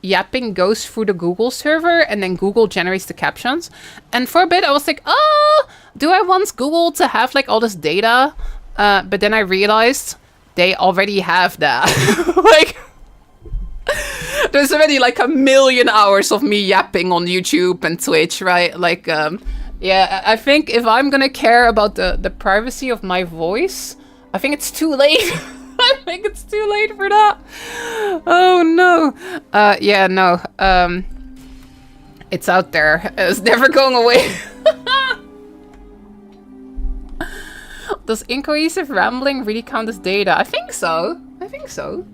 yapping goes through the Google server and then Google generates the captions. And for a bit I was like, oh, do I want Google to have like all this data? But then I realized they already have that. Like, there's already like 1 million hours of me yapping on YouTube and Twitch, right? Like, yeah, I think if I'm gonna care about the privacy of my voice, I think it's too late. I think it's too late for that. Oh no. Yeah, no. It's out there. It's never going away. Does incohesive rambling really count as data? I think so. I think so.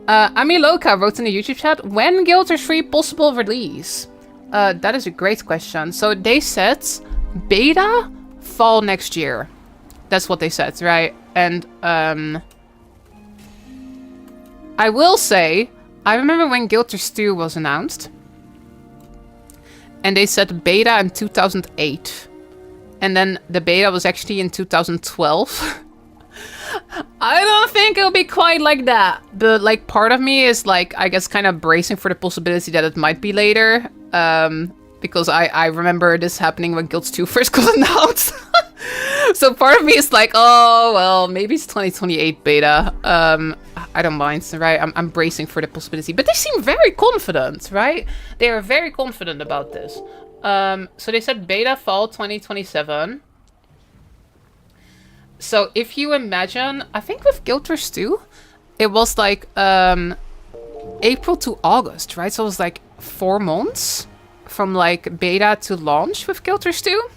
Amiloka wrote in the YouTube chat, when Guild Wars 3 possible release? That is a great question. So they said beta fall next year. That's what they said, right? And I will say, I remember when Guild Wars 2 was announced. And they said beta in 2008. And then the beta was actually in 2012. I don't think it'll be quite like that. But like part of me is like, I guess kind of bracing for the possibility that it might be later. Because I remember this happening when Guild 2 first got announced. So part of me is like, oh, well, maybe it's 2028 beta. I don't mind, right? I'm bracing for the possibility. But they seem very confident, right? They are very confident about this. So they said beta fall 2027. So if you imagine, I think with Guild Wars 2, it was like April to August, right? So it was like 4 months from like beta to launch with Guild Wars 2.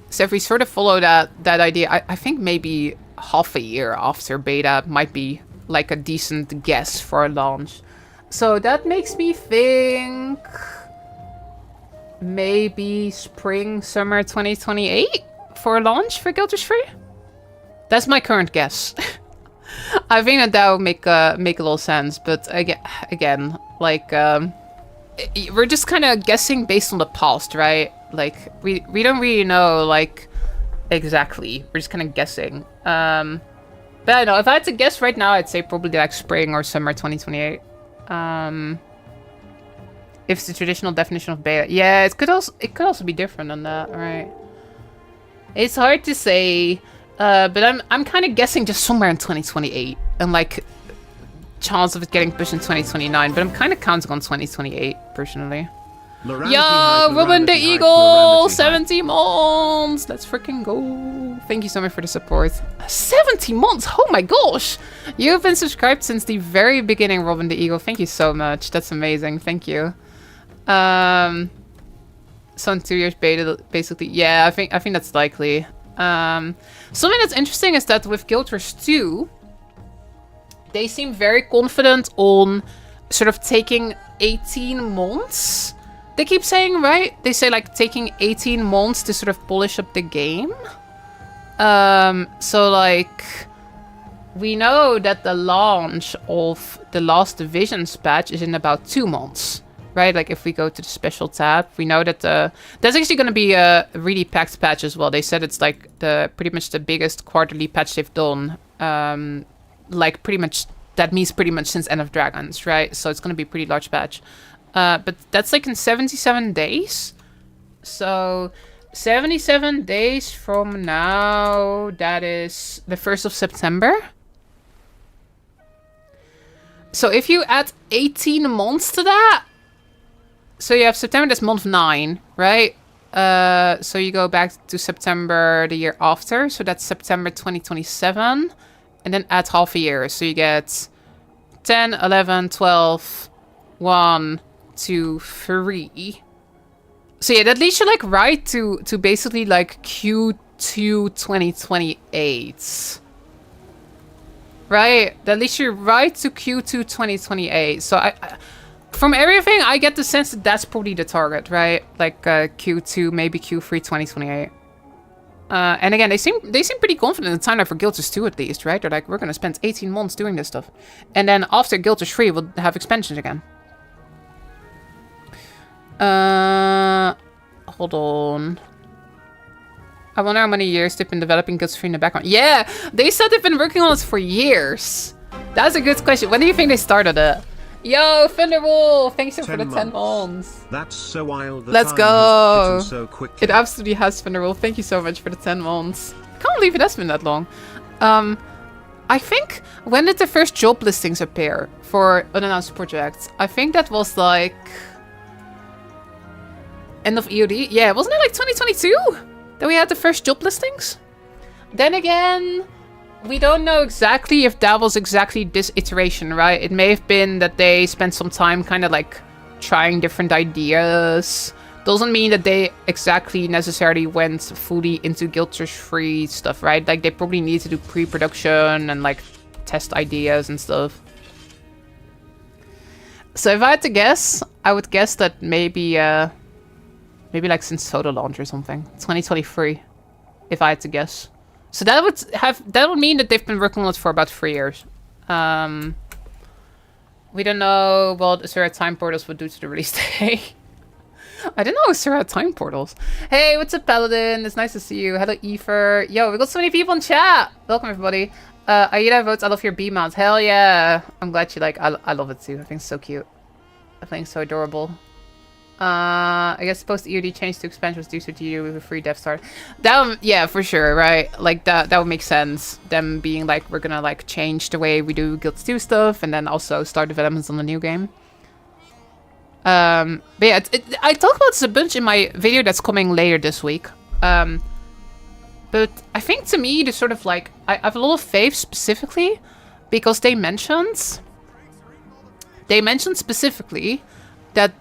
So if we sort of follow that idea, I think maybe half a year after beta might be like a decent guess for a launch. So that makes me think maybe spring, summer 2028 for a launch for Guild Wars 3. That's my current guess. I think that would make a little sense, but again, like we're just kind of guessing based on the past, right? Like we don't really know like exactly. We're just kind of guessing. But I know if I had to guess right now, I'd say probably like spring or summer 2028. If it's the traditional definition of beta, yeah, it could also be different than that, right? It's hard to say, but I'm kind of guessing just somewhere in 2028 and like chance of it getting pushed in 2029. But I'm kind of counting on 2028 personally. Yo, Robin the Eagle, 70 months. Let's freaking go. Thank you so much for the support. 70 months. Oh my gosh. You've been subscribed since the very beginning, Robin the Eagle. Thank you so much. That's amazing. Thank you. So in 2 years beta, basically. Yeah, I think that's likely. Something that's interesting is that with Guild Wars 2, they seem very confident on sort of taking 18 months. They keep saying, right? They say like taking 18 months to sort of polish up the game. So like we know that the launch of the last Divisions patch is in about 2 months, right? Like if we go to the special tab, we know that that's actually going to be a really packed patch as well. They said it's like pretty much the biggest quarterly patch they've done. Like pretty much that means pretty much since End of Dragons, right? So it's going to be a pretty large patch. But that's like in 77 days. So 77 days from now, that is the 1st of September. So if you add 18 months to that, so you have September, that's month 9, right? So you go back to September the year after. So that's September 2027. And then add half a year. So you get 10, 11, 12, 1, 2, 3. So yeah, that leads you like right to basically like Q2 2028. Right? That leads you right to Q2 2028. So I from everything, I get the sense that that's probably the target, right? Like Q2, maybe Q3 2028. And again, they seem pretty confident in the timeline for Guild Wars 2 at least, right? They're like, we're gonna spend 18 months doing this stuff. And then after Guild Wars 3, we'll have expansions again. Hold on. I wonder how many years they've been developing Guild Wars 3 in the background. Yeah, they said they've been working on it for years. That's a good question. When do you think they started it? Yo, Thunderwolf, thanks for the 10 months. months. That's so wild. The Let's time go. has so quickly. It absolutely has, Thunderwolf. Thank you so much for the 10 months. I can't believe it has been that long. I think, when did the first job listings appear for unannounced projects? I think that was like... end of EOD? Yeah, wasn't it like 2022? That we had the first job listings? Then again... we don't know exactly if that was exactly this iteration, right? It may have been that they spent some time kind of like trying different ideas. Doesn't mean that they exactly necessarily went fully into Guild Trust free stuff, right? Like they probably need to do pre-production and like test ideas and stuff. So if I had to guess, I would guess that maybe like since Soda launch or something. 2023, if I had to guess. So that would mean that they've been working on it for about 3 years. We don't know what Azura time portals would do to the release day. I didn't know Azura had time portals. Hey, what's up, Paladin? It's nice to see you. Hello, Ether. Yo, we got so many people in chat. Welcome, everybody. Aida votes, I love your bee mount. Hell yeah. I'm glad you like. I love it too. I think it's so cute. I think it's so adorable. I guess post EOD change to expansion was due to you with a free dev start. That yeah, for sure, right? Like that would make sense. Them being like, we're gonna like change the way we do Guild 2 stuff, and then also start developments on the new game. But yeah, I talk about this a bunch in my video that's coming later this week. But I think to me, the sort of like, I have a lot of faith specifically because they mentioned specifically that,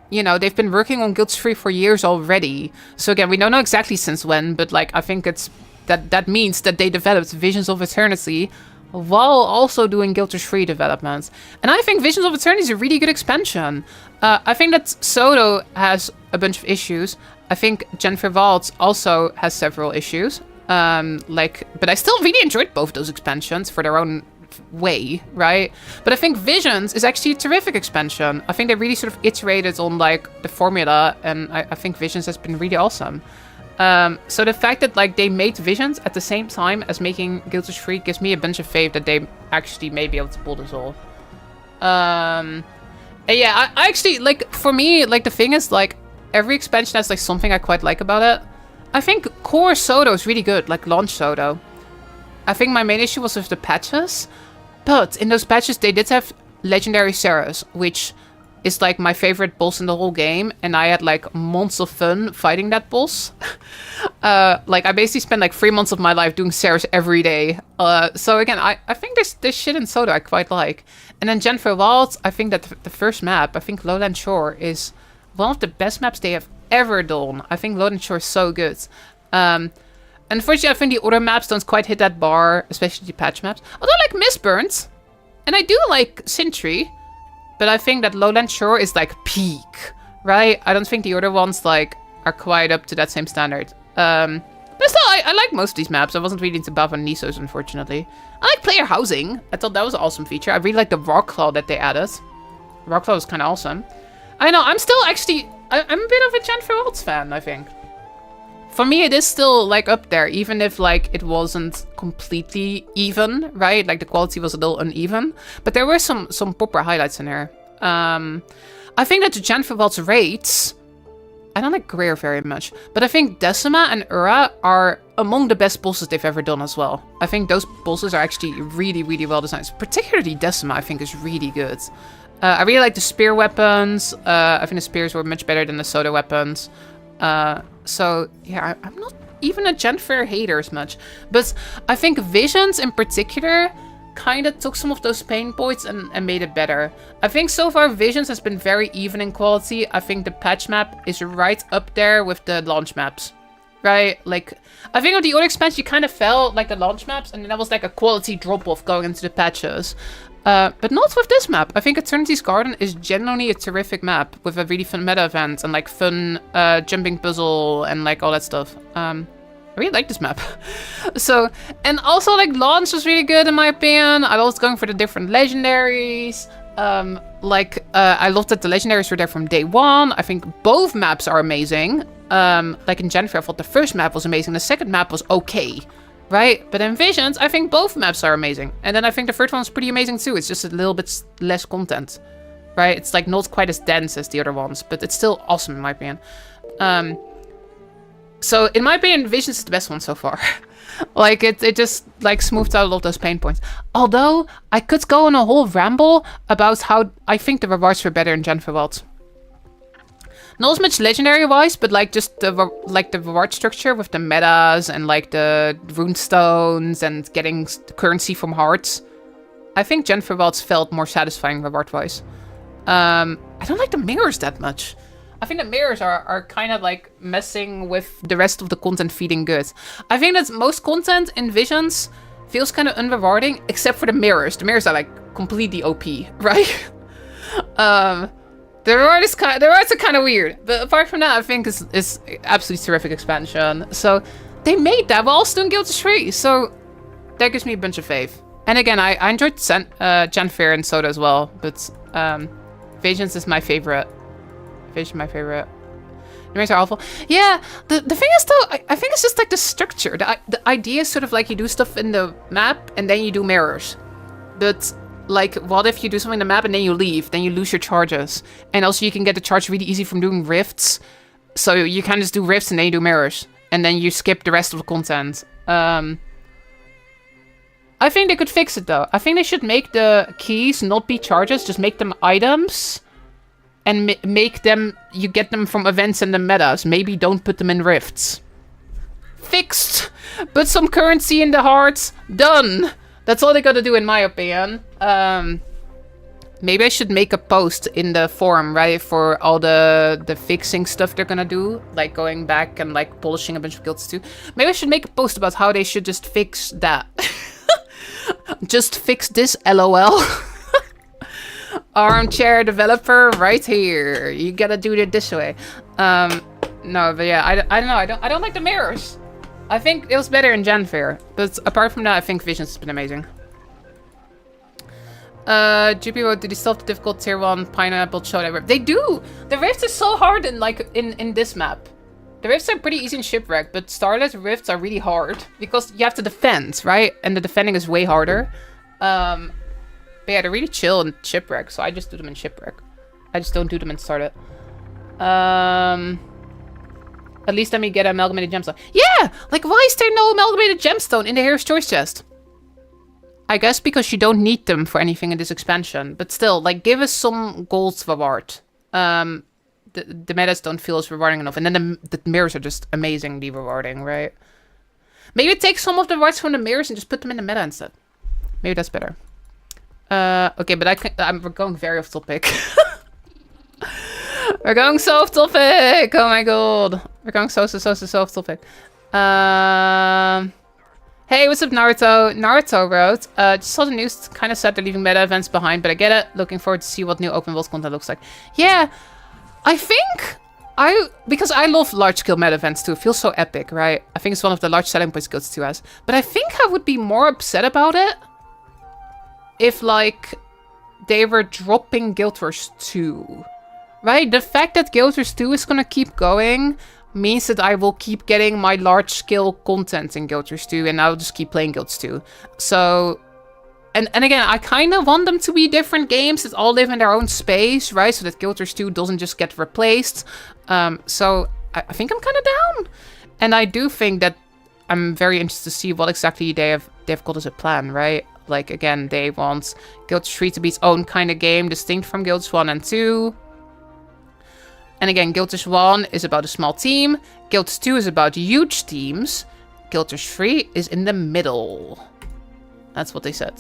you know, they've been working on Guild 3 for years already. So again, we don't know exactly since when, but like, I think it's that means that they developed Visions of Eternity while also doing Guild 3 developments. And I think Visions of Eternity is a really good expansion. I think that Soto has a bunch of issues. I think Jennifer Vault also has several issues. But I still really enjoyed both those expansions for their own way, right? But I think Visions is actually a terrific expansion. I think they really sort of iterated on like the formula, and I think Visions has been really awesome. So the fact that like they made Visions at the same time as making Guild 3 gives me a bunch of faith that they actually may be able to pull this off. And yeah, I actually, like, for me, like, the thing is, like, every expansion has, like, something I quite like about it. I think core Soto is really good, like, launch Soto. I think my main issue was with the patches, but in those patches, they did have Legendary Ceres, which is, like, my favorite boss in the whole game, and I had, like, months of fun fighting that boss. Like, I basically spent, like, 3 months of my life doing Ceres every day. So, again, I think there's shit in Soto I quite like. And then Jennifer Wild, I think that the first map, I think Lowland Shore, is one of the best maps they have ever done. I think Lowland Shore is so good. Unfortunately, I think the other maps don't quite hit that bar, especially the patch maps. Although I like Mistburnt, and I do like Sintry, but I think that Lowland Shore is like peak, right? I don't think the other ones like are quite up to that same standard. But still, I like most of these maps. I wasn't really into Bava and Nisos, unfortunately. I like player housing. I thought that was an awesome feature. I really like the rock claw that they added. Rock claw is kind of awesome. I know, I'm still actually... I'm a bit of a Jennifer Waltz fan, I think. For me, it is still, like, up there, even if, like, it wasn't completely even, right? Like, the quality was a little uneven. But there were some proper highlights in here. I think that the Jennifer Waltz raids... I don't like Greer very much, but I think Decima and Ura are among the best bosses they've ever done as well. I think those bosses are actually really, really well designed. Particularly Decima, I think, is really good. I really like the spear weapons. I think the spears were much better than the soda weapons. So, yeah, I'm not even a Jennifer hater as much. But I think Visions in particular kind of took some of those pain points and made it better. I think so far Visions has been very even in quality. I think the patch map is right up there with the launch maps, right? Like, I think on the other expansion you kind of felt like the launch maps, and then that was like a quality drop-off going into the patches. But not with this map. I think Eternity's Garden is genuinely a terrific map with a really fun meta event and like fun jumping puzzle and like all that stuff. I really like this map. So, and also like launch was really good in my opinion. I was going for the different legendaries. I loved that the legendaries were there from day one. I think both maps are amazing. Like in Jennifer, I thought the first map was amazing. The second map was okay. right? But in Visions, I think both maps are amazing. And then I think the third one's pretty amazing too. It's just a little bit less content, right? It's like not quite as dense as the other ones, but it's still awesome in my opinion. So in my opinion, Visions is the best one so far. Like it just like smoothed out a lot of those pain points. Although I could go on a whole ramble about how I think the rewards were better in Gen 4 World. Not as much legendary wise, but like just the reward structure with the metas and like the rune stones and getting currency from hearts. I think Gen 4 Worlds felt more satisfying reward wise. I don't like the mirrors that much. I think the mirrors are kind of like messing with the rest of the content feeding good. I think that most content in Visions feels kind of unrewarding, except for the mirrors. The mirrors are like completely OP, right? The rewards are kind of weird, but apart from that, I think it's absolutely terrific expansion. So they made that while also doing Guild is free, so that gives me a bunch of faith. And again, I enjoyed Gen Fair and Soda as well, but Visions is my favorite. Vision, my favorite. The mirrors are awful. Yeah, the thing is though, I think it's just like the structure. The idea is sort of like you do stuff in the map and then you do mirrors. But like, what if you do something in the map and then you leave? Then you lose your charges. And also you can get the charge really easy from doing rifts. So you can just do rifts and then you do mirrors. And then you skip the rest of the content. I think they could fix it though. I think they should make the keys not be charges, just make them items. And make them, you get them from events in the metas. Maybe don't put them in rifts. Fixed! Put some currency in the hearts. Done! That's all they gotta do in my opinion. Maybe I should make a post in the forum, right? For all the fixing stuff they're gonna do. Like going back and like polishing a bunch of guilds too. Maybe I should make a post about how they should just fix that. Just fix this, LOL. Armchair developer right here. You gotta do it this way. No, but yeah, I don't know. I don't like the mirrors. I think it was better in Gen Fair, but apart from that, I think Visions has been amazing. GPO, do they still have the difficult tier 1 pineapple show rift? They do. The rifts is so hard in like in this map. The rifts are pretty easy in Shipwreck, but Starlight rifts are really hard because you have to defend, right? And the defending is way harder. But yeah, they're really chill in Shipwreck, so I just do them in Shipwreck. I just don't do them in Starlet. At least let me get an amalgamated gemstone. Yeah! Like, why is there no amalgamated gemstone in the Hero's Choice chest? I guess because you don't need them for anything in this expansion. But still, like, give us some gold reward. The metas don't feel as rewarding enough. And then the mirrors are just amazingly rewarding, right? Maybe take some of the rewards from the mirrors and just put them in the meta instead. Maybe that's better. Okay, but we're going very off topic. We're going so off topic! Oh my god. We're going so off topic. Hey, what's up, Naruto? Naruto wrote, just saw the news, kind of sad they're leaving meta events behind, but I get it. Looking forward to see what new open world content looks like. Yeah, I think because I love large-scale meta events too. It feels so epic, right? I think it's one of the large selling points Guilds 2 has. But I think I would be more upset about it if, like, they were dropping Guild Wars 2. Right? The fact that Guild Wars 2 is gonna keep going means that I will keep getting my large-scale content in Guild Wars 2, and I'll just keep playing Guilds 2. So, and again, I kind of want them to be different games that all live in their own space, right? So that Guild Wars 2 doesn't just get replaced. So, I think I'm kind of down. And I do think that I'm very interested to see what exactly they've got as a plan, right? Like, again, they want Guild 3 to be its own kind of game, distinct from Guilds 1 and 2. And again, Guild 1 is about a small team. Guild 2 is about huge teams. Guild 3 is in the middle. That's what they said.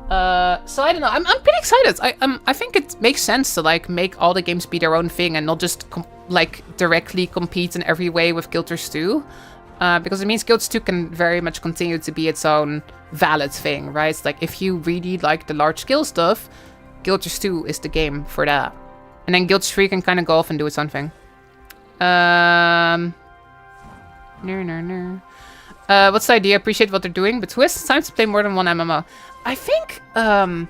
So I don't know. I'm pretty excited. I think it makes sense to like make all the games be their own thing and not just like directly compete in every way with Guild 2. Because it means Guild 2 can very much continue to be its own valid thing, right? It's like if you really like the large scale stuff, Guild 2 is the game for that. And then Guild 3 can kind of go off and do its own thing. What's the idea? Appreciate what they're doing, but who has time to play more than one MMO? I think a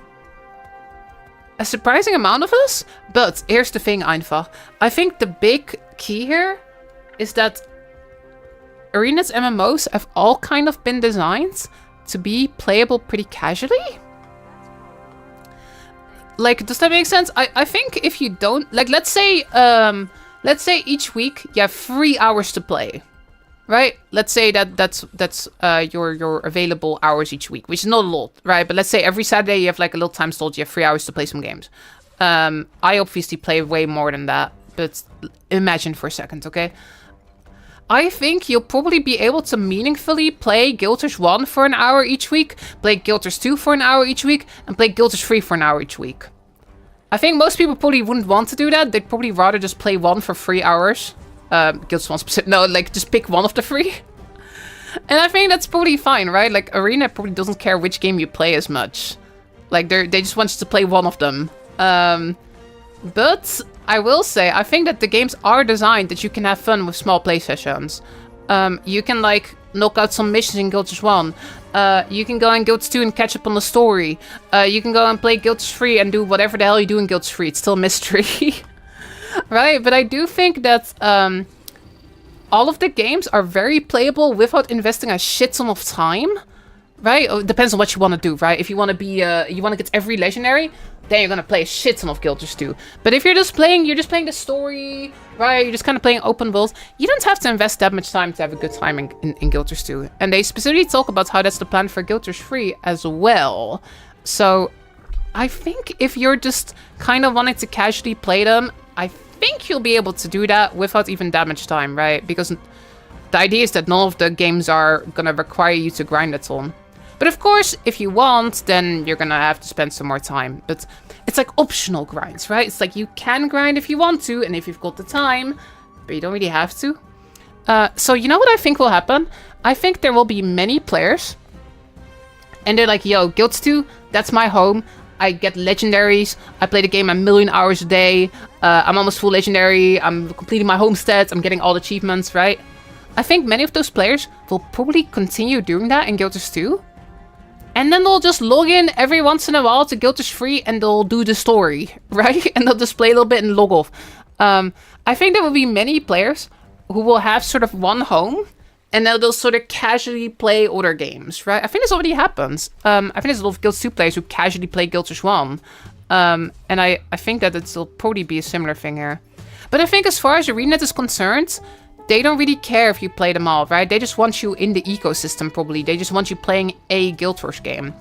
surprising amount of us, but here's the thing, Einfach. I think the big key here is that ArenaNet's MMOs have all kind of been designed to be playable pretty casually. Like, does that make sense? I think if you don't, like, let's say each week you have 3 hours to play, right? Let's say that's your available hours each week, which is not a lot, right? But let's say every Saturday you have like a little time slot, you have 3 hours to play some games. I obviously play way more than that, but imagine for a second, okay? I think you'll probably be able to meaningfully play Guild Wars 1 for an hour each week, play Guild Wars 2 for an hour each week, and play Guild Wars 3 for an hour each week. I think most people probably wouldn't want to do that. They'd probably rather just play one for 3 hours. Guild Wars 1 specific. No, like just pick one of the 3. And I think that's probably fine, right? Like Arena probably doesn't care which game you play as much. Like they just want you to play one of them. But I will say, I think that the games are designed that you can have fun with small play sessions. You can like knock out some missions in Guild Wars 1. You can go in Guild Wars 2 and catch up on the story. You can go and play Guild Wars 3 and do whatever the hell you do in Guild Wars 3. It's still a mystery. Right? But I do think that all of the games are very playable without investing a shit ton of time. Right? It depends on what you want to do, right? If you want to be, you want to get every legendary, then you're going to play a shit ton of Guild Wars 2. But if you're just playing the story, right? You're just kind of playing open world. You don't have to invest that much time to have a good time in Guild Wars 2. And they specifically talk about how that's the plan for Guild Wars 3 as well. So I think if you're just kind of wanting to casually play them, I think you'll be able to do that without even that much time, right? Because the idea is that none of the games are going to require you to grind a ton. But of course, if you want, then you're gonna have to spend some more time. But it's like optional grinds, right? It's like you can grind if you want to, and if you've got the time, but you don't really have to. So you know what I think will happen? I think there will be many players, and they're like, yo, Guild Wars 2, that's my home. I get legendaries. I play the game a million hours a day. I'm almost full legendary. I'm completing my homesteads. I'm getting all the achievements, right? I think many of those players will probably continue doing that in Guild Wars 2. And then they'll just log in every once in a while to Guild Wars 3 and they'll do the story, right? And they'll just play a little bit and log off. I think there will be many players who will have sort of one home and then they'll sort of casually play other games, right? I think this already happens. I think there's a lot of Guild Wars 2 players who casually play Guild Wars 1. And I think that it'll probably be a similar thing here. But I think as far as ArenaNet is concerned, they don't really care if you play them all, right? They just want you in the ecosystem, probably. They just want you playing a Guild Wars game.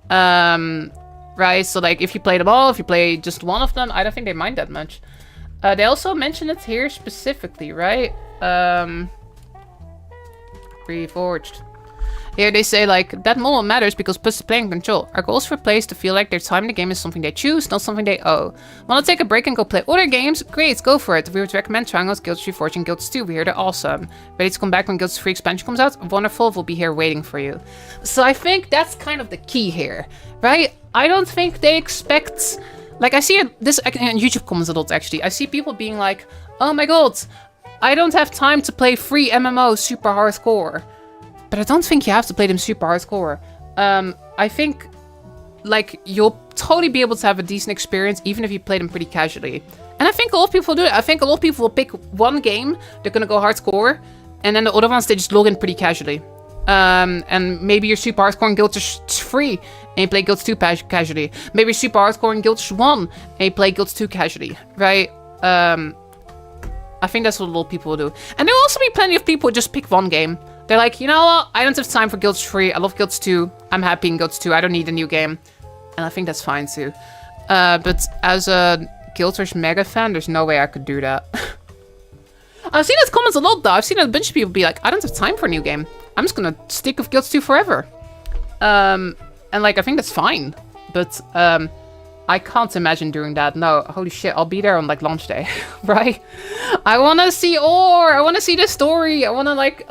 Right? So, like, if you play them all, if you play just one of them, I don't think they mind that much. They also mention it here specifically, right? Reforged. Here they say, like, that moment matters because plus playing control. Our goals for players to feel like their time in the game is something they choose, not something they owe. Want to take a break and go play other games? Great, go for it. We would recommend trying out Guild Wars Reforged and Guild Wars 2. We hear they're awesome. Ready to come back when Guild Wars 3 expansion comes out? Wonderful, we'll be here waiting for you. So I think that's kind of the key here, right? I don't think they expect... Like, I see this in YouTube comments a lot, actually. I see people being like, oh my god, I don't have time to play free MMO super hardcore. But I don't think you have to play them super hardcore. I think, like, you'll totally be able to have a decent experience even if you play them pretty casually. And I think a lot of people do it. I think a lot of people will pick one game, they're gonna go hardcore, and then the other ones, they just log in pretty casually. And maybe you're super hardcore in Guild Wars 3, and you play Guild Wars 2 casually. Maybe you're super hardcore in Guild Wars 1, and you play Guild Wars 2 casually, right? I think that's what a lot of people will do. And there will also be plenty of people who just pick one game. They're like, you know what? I don't have time for Guild Wars 3. I love Guild Wars 2. I'm happy in Guild Wars 2. I don't need a new game. And I think that's fine too. But as a Guild Wars mega fan, there's no way I could do that. I've seen those comments a lot though. I've seen a bunch of people be like, I don't have time for a new game. I'm just gonna stick with Guild Wars 2 forever. And like, I think that's fine. But I can't imagine doing that. No, holy shit, I'll be there on like launch day, right? I wanna see ore. I wanna see the story. I wanna like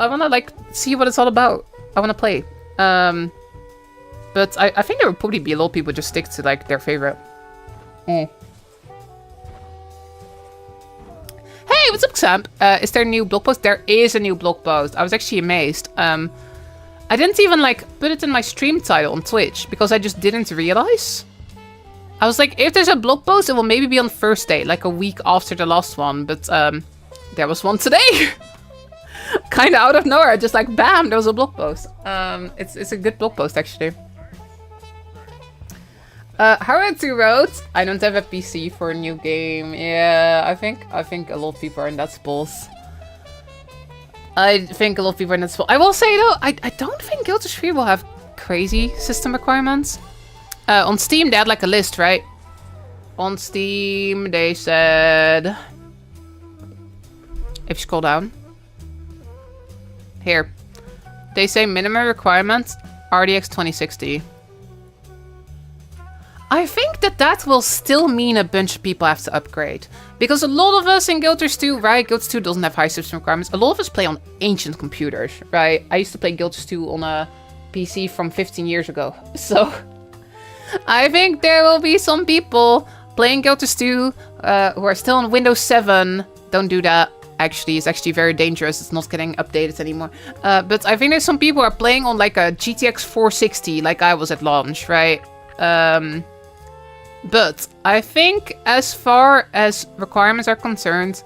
see what it's all about. I wanna play. But I think there would probably be a lot of people just stick to like their favorite. Hey, what's up, Sam? Is there a new blog post? There is a new blog post. I was actually amazed. I didn't even like put it in my stream title on Twitch because I just didn't realize. I was like, if there's a blog post, it will maybe be on Thursday, like a week after the last one. But there was one today. kind of out of nowhere, just like bam, there was a blog post. It's a good blog post actually. How about Two Roads? I don't have a PC for a new game. Yeah, I think a lot of people are in that spot. I will say though, I don't think Guild 3 will have crazy system requirements. On Steam they had like a list, right? On Steam they said, if you scroll down here, they say minimum requirements RTX 2060. I think that will still mean a bunch of people have to upgrade. Because a lot of us in Guild Wars 2, right? Guild Wars 2 doesn't have high system requirements. A lot of us play on ancient computers, right? I used to play Guild Wars 2 on a PC from 15 years ago. So I think there will be some people playing Guild Wars 2 who are still on Windows 7. Don't do that. Actually, it's actually very dangerous. It's not getting updated anymore. But I think there's some people who are playing on like a GTX 460 like I was at launch, right? But I think as far as requirements are concerned,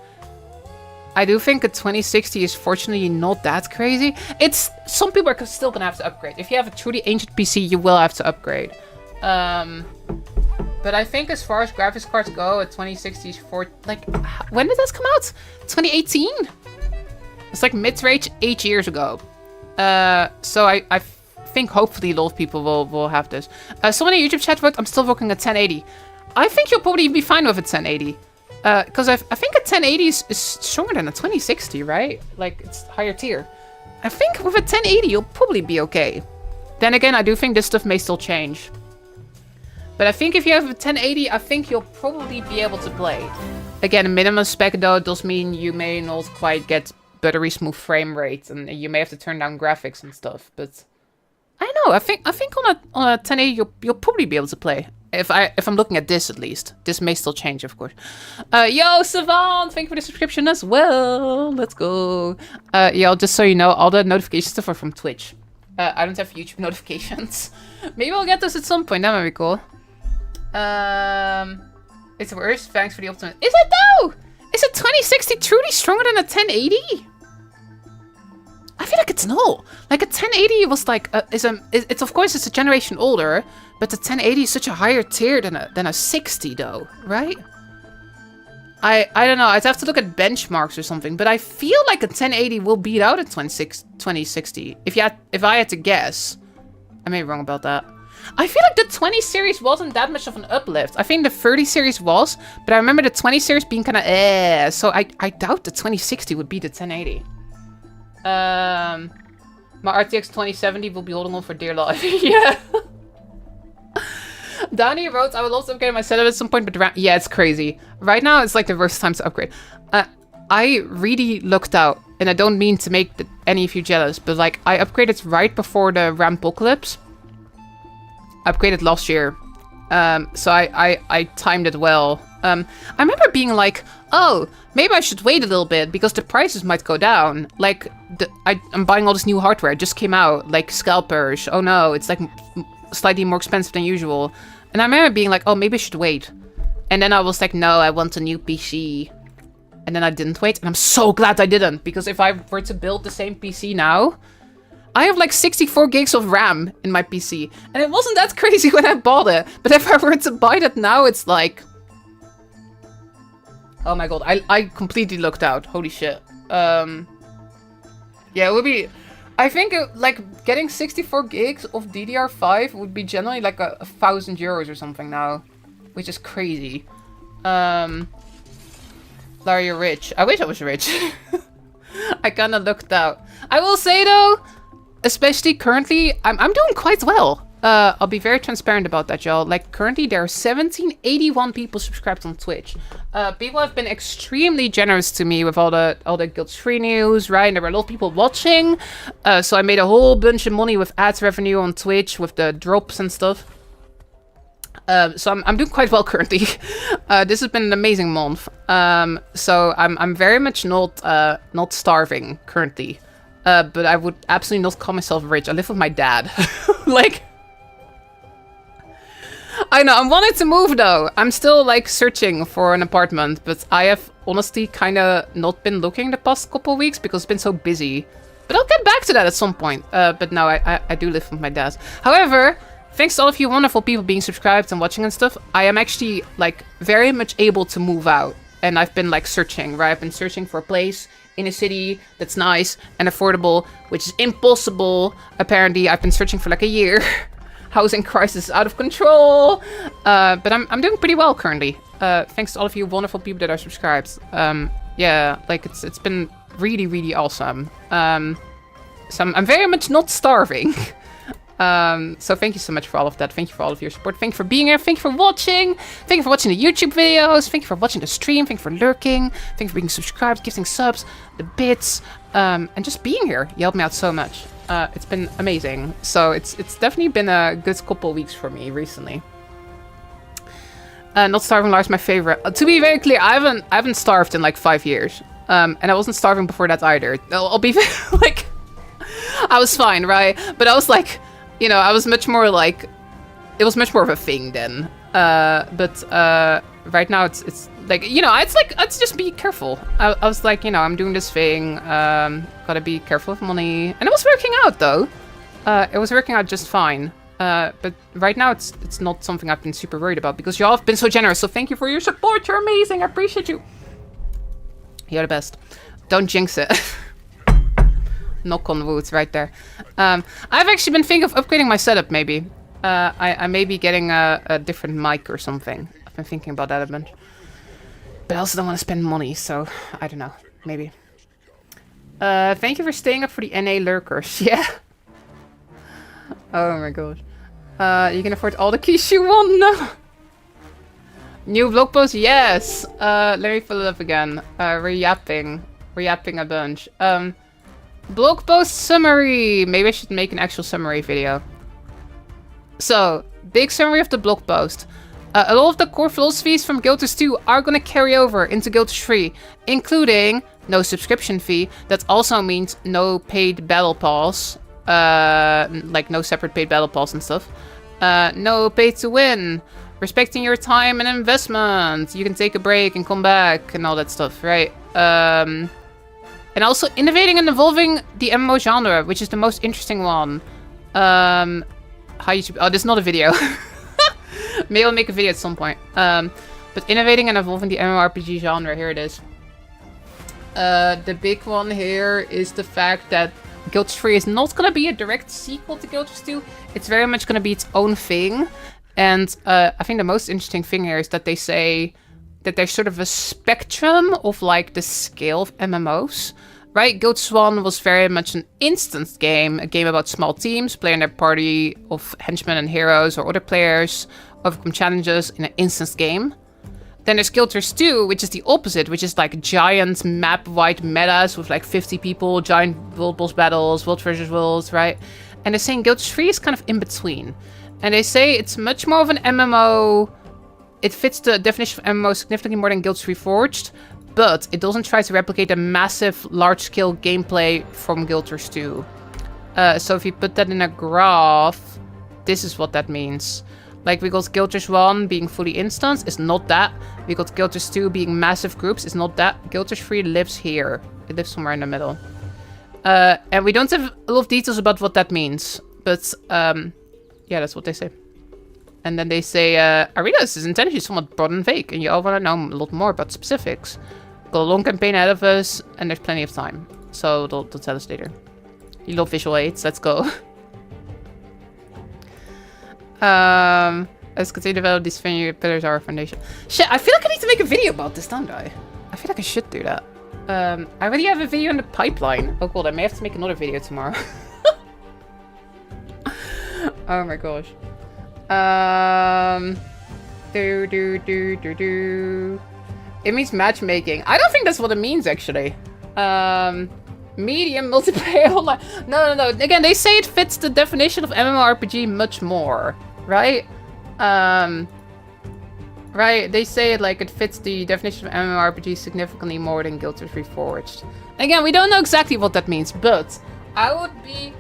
I do think a 2060 is fortunately not that crazy. Some people are still gonna have to upgrade. If you have a truly ancient PC, you will have to upgrade. But I think as far as graphics cards go, a 2060 is for like, when did this come out? 2018? It's like mid-range 8 years ago. So I think hopefully a lot of people will have this. Someone in YouTube chat wrote, I'm still working at 1080. I think you'll probably be fine with a 1080. Because I think a 1080 is stronger than a 2060, right? Like, it's higher tier. I think with a 1080 you'll probably be okay. Then again, I do think this stuff may still change. But I think if you have a 1080, I think you'll probably be able to play. Again, minimum spec though does mean you may not quite get buttery smooth frame rate. And you may have to turn down graphics and stuff, but I don't know. I think on a 1080 you'll probably be able to play. If I'm looking at this at least. This may still change, of course. Yo, Savant, thank you for the subscription as well. Let's go. Yo, just so you know, all the notification stuff are from Twitch. I don't have YouTube notifications. Maybe I'll get those at some point. That might be cool. It's worse. Thanks for the optimism. Is it though? Is a 2060 truly stronger than a 1080? I feel like it's not. Like a 1080 was like it's of course it's a generation older, but the 1080 is such a higher tier than a 60 though, right? I don't know. I'd have to look at benchmarks or something, but I feel like a 1080 will beat out a 2060. If I had to guess, I may be wrong about that. I feel like the 20 series wasn't that much of an uplift. I think the 30 series was, but I remember the 20 series being kind of so I doubt the 2060 would beat the 1080. My RTX 2070 will be holding on for dear life. Yeah. Danny wrote, I would love to upgrade my setup at some point, but yeah, it's crazy. Right now, it's like the worst time to upgrade. I really looked out, and I don't mean to make any of you jealous, but like I upgraded right before the Rampocalypse. I upgraded last year. So I timed it well. I remember being like, oh, maybe I should wait a little bit because the prices might go down. Like, I'm buying all this new hardware. It just came out, like scalpers. Oh no, it's like slightly more expensive than usual. And I remember being like, oh, maybe I should wait. And then I was like, no, I want a new PC. And then I didn't wait. And I'm so glad I didn't. Because if I were to build the same PC now, I have like 64 gigs of RAM in my PC. And it wasn't that crazy when I bought it. But if I were to buy that now, it's like, oh my god, I completely looked out. Holy shit. Yeah, it would be, I think like getting 64 gigs of DDR5 would be generally like 1,000 euros or something now, which is crazy. Larry, you're rich. I wish I was rich. I kind of looked out. I will say though, especially currently, I'm doing quite well. I'll be very transparent about that, y'all. Like, currently there are 1781 people subscribed on Twitch. People have been extremely generous to me with all the Guild 3 news, right? And there were a lot of people watching. So I made a whole bunch of money with ads revenue on Twitch with the drops and stuff. So I'm doing quite well currently. This has been an amazing month. So I'm very much not starving currently. But I would absolutely not call myself rich. I live with my dad. Like, I know, I'm wanting to move though. I'm still like searching for an apartment, but I have honestly kind of not been looking the past couple of weeks because it's been so busy. But I'll get back to that at some point. But no, I do live with my dad. However, thanks to all of you wonderful people being subscribed and watching and stuff, I am actually like very much able to move out. And I've been like searching, right? I've been searching for a place in a city that's nice and affordable, which is impossible. Apparently, I've been searching for like a year. Housing crisis is out of control. But I'm doing pretty well currently. Thanks to all of you wonderful people that are subscribed. Yeah, like it's been really, really awesome. So I'm very much not starving. So thank you so much for all of that. Thank you for all of your support. Thank you for being here. Thank you for watching. Thank you for watching the YouTube videos. Thank you for watching the stream. Thank you for lurking. Thank you for being subscribed, gifting subs, the bits, and just being here. You helped me out so much. It's been amazing. So it's definitely been a good couple of weeks for me recently. Not starving life is my favorite. To be very clear, I haven't starved in like 5 years. And I wasn't starving before that either. I'll be like, I was fine, right? But I was like, you know, I was much more like, it was much more of a thing then. But right now it's like, you know, it's just be careful. I was like, you know, I'm doing this thing. Gotta be careful with money. And it was working out though. It was working out just fine. But right now it's not something I've been super worried about because y'all have been so generous. So thank you for your support. You're amazing. I appreciate you. You're the best. Don't jinx it. Knock on wood right there. I've actually been thinking of upgrading my setup maybe. I may be getting a different mic or something. I've been thinking about that a bunch. But I also don't want to spend money, so I don't know. Maybe. Thank you for staying up for the NA lurkers. Yeah. Oh my gosh. You can afford all the keys you want now. New blog post? Yes. Let me fill it up again. We're yapping. We're yapping a bunch. Blog post summary. Maybe I should make an actual summary video. So, big summary of the blog post. A lot of the core philosophies from Guild Wars 2 are going to carry over into Guild Wars 3, including no subscription fee. That also means no paid battle pass. Like no separate paid battle pass and stuff. No pay to win. Respecting your time and investment. You can take a break and come back and all that stuff, right? And also innovating and evolving the MMO genre, which is the most interesting one. How you should... Oh, this is not a video. Maybe I'll make a video at some point. But innovating and evolving the MMORPG genre, here it is. The big one here is the fact that Guild Wars 3 is not going to be a direct sequel to Guild Wars 2. It's very much going to be its own thing. And I think the most interesting thing here is that they say that there's sort of a spectrum of like the scale of MMOs. Right, Guild Wars 1 was very much an instance game, a game about small teams, playing their party of henchmen and heroes or other players, overcome challenges in an instance game. Then there's Guild Wars 2, which is the opposite, which is like giant map-wide metas with like 50 people, giant world boss battles, world versus worlds, right? And they're saying Guild Wars 3 is kind of in between. And they say it's much more of an MMO. It fits the definition of MMO significantly more than Guild Wars Reforged, but it doesn't try to replicate the massive, large-scale gameplay from Guild Wars 2. So if you put that in a graph, this is what that means. Like, we got Guild Wars 1 being fully instance, is not that. We got Guild Wars 2 being massive groups, is not that. Guild Wars 3 lives here. It lives somewhere in the middle. And we don't have a lot of details about what that means. But, yeah, that's what they say. And then they say, Arena's intention is somewhat broad and vague, and you all want to know a lot more about specifics. Got a long campaign ahead of us, and there's plenty of time. So they'll tell us later. You love visual aids, let's go. Let's continue to develop these pillars are our foundation. Shit, I feel like I need to make a video about this, don't I? I feel like I should do that. I already have a video in the pipeline. Oh god, I may have to make another video tomorrow. Oh my gosh. It means matchmaking. I don't think that's what it means, actually. Medium multiplayer online. No. Again, they say it fits the definition of MMORPG much more, right? Right, they say it like it fits the definition of MMORPG significantly more than Guild Wars Reforged. Again, we don't know exactly what that means, but I would be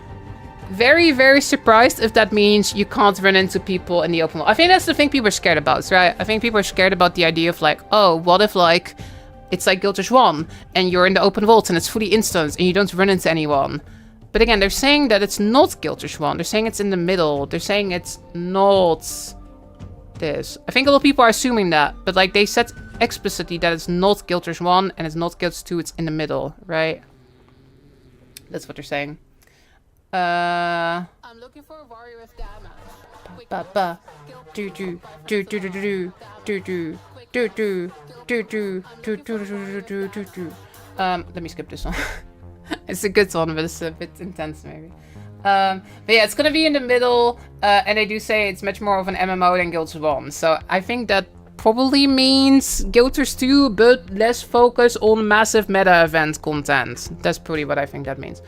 very, very surprised if that means you can't run into people in the open world. I think that's the thing people are scared about, right? I think people are scared about the idea of like, oh, what if like it's like Guild Wars 1 and you're in the open world and it's fully instanced and you don't run into anyone. But again, they're saying that it's not Guild Wars 1. They're saying it's in the middle. They're saying it's not this. I think a lot of people are assuming that, but like they said explicitly that it's not Guild Wars 1 and it's not Guild Wars 2, it's in the middle, right? That's what they're saying. I'm looking for a warrior with damage. Ba ba do do do do do do do do do do do do do do do do do. Let me skip this one. It's a good one, but it's a bit intense maybe. But yeah, it's gonna be in the middle, and they do say it's much more of an MMO than Guild Wars 1. So I think that probably means Guild Wars 2, but less focus on massive meta event content. That's pretty what I think that means.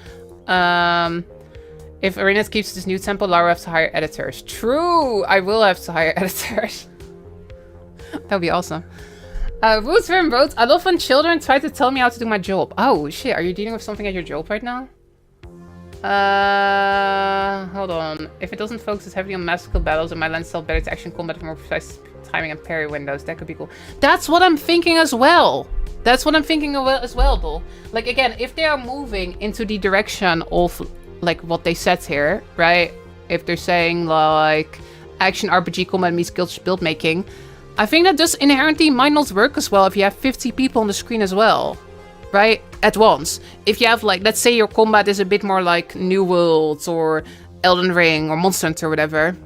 If ArenaNet keeps this new tempo, Lara will have to hire editors. True! I will have to hire editors. That would be awesome. Rules from roads. I love when children try to tell me how to do my job. Oh, shit. Are you dealing with something at your job right now? Hold on. If it doesn't focus heavily on massive battles, it might lend itself better to action combat with more precise timing and parry windows. That could be cool. That's what I'm thinking as well. That's what I'm thinking as well, Bull. Like, again, if they are moving into the direction of like what they said here, right? If they're saying like action RPG combat meets build making, I think that just inherently might not work as well if you have 50 people on the screen as well, right? At once. If you have like, let's say your combat is a bit more like New World or Elden Ring or Monster Hunter or whatever,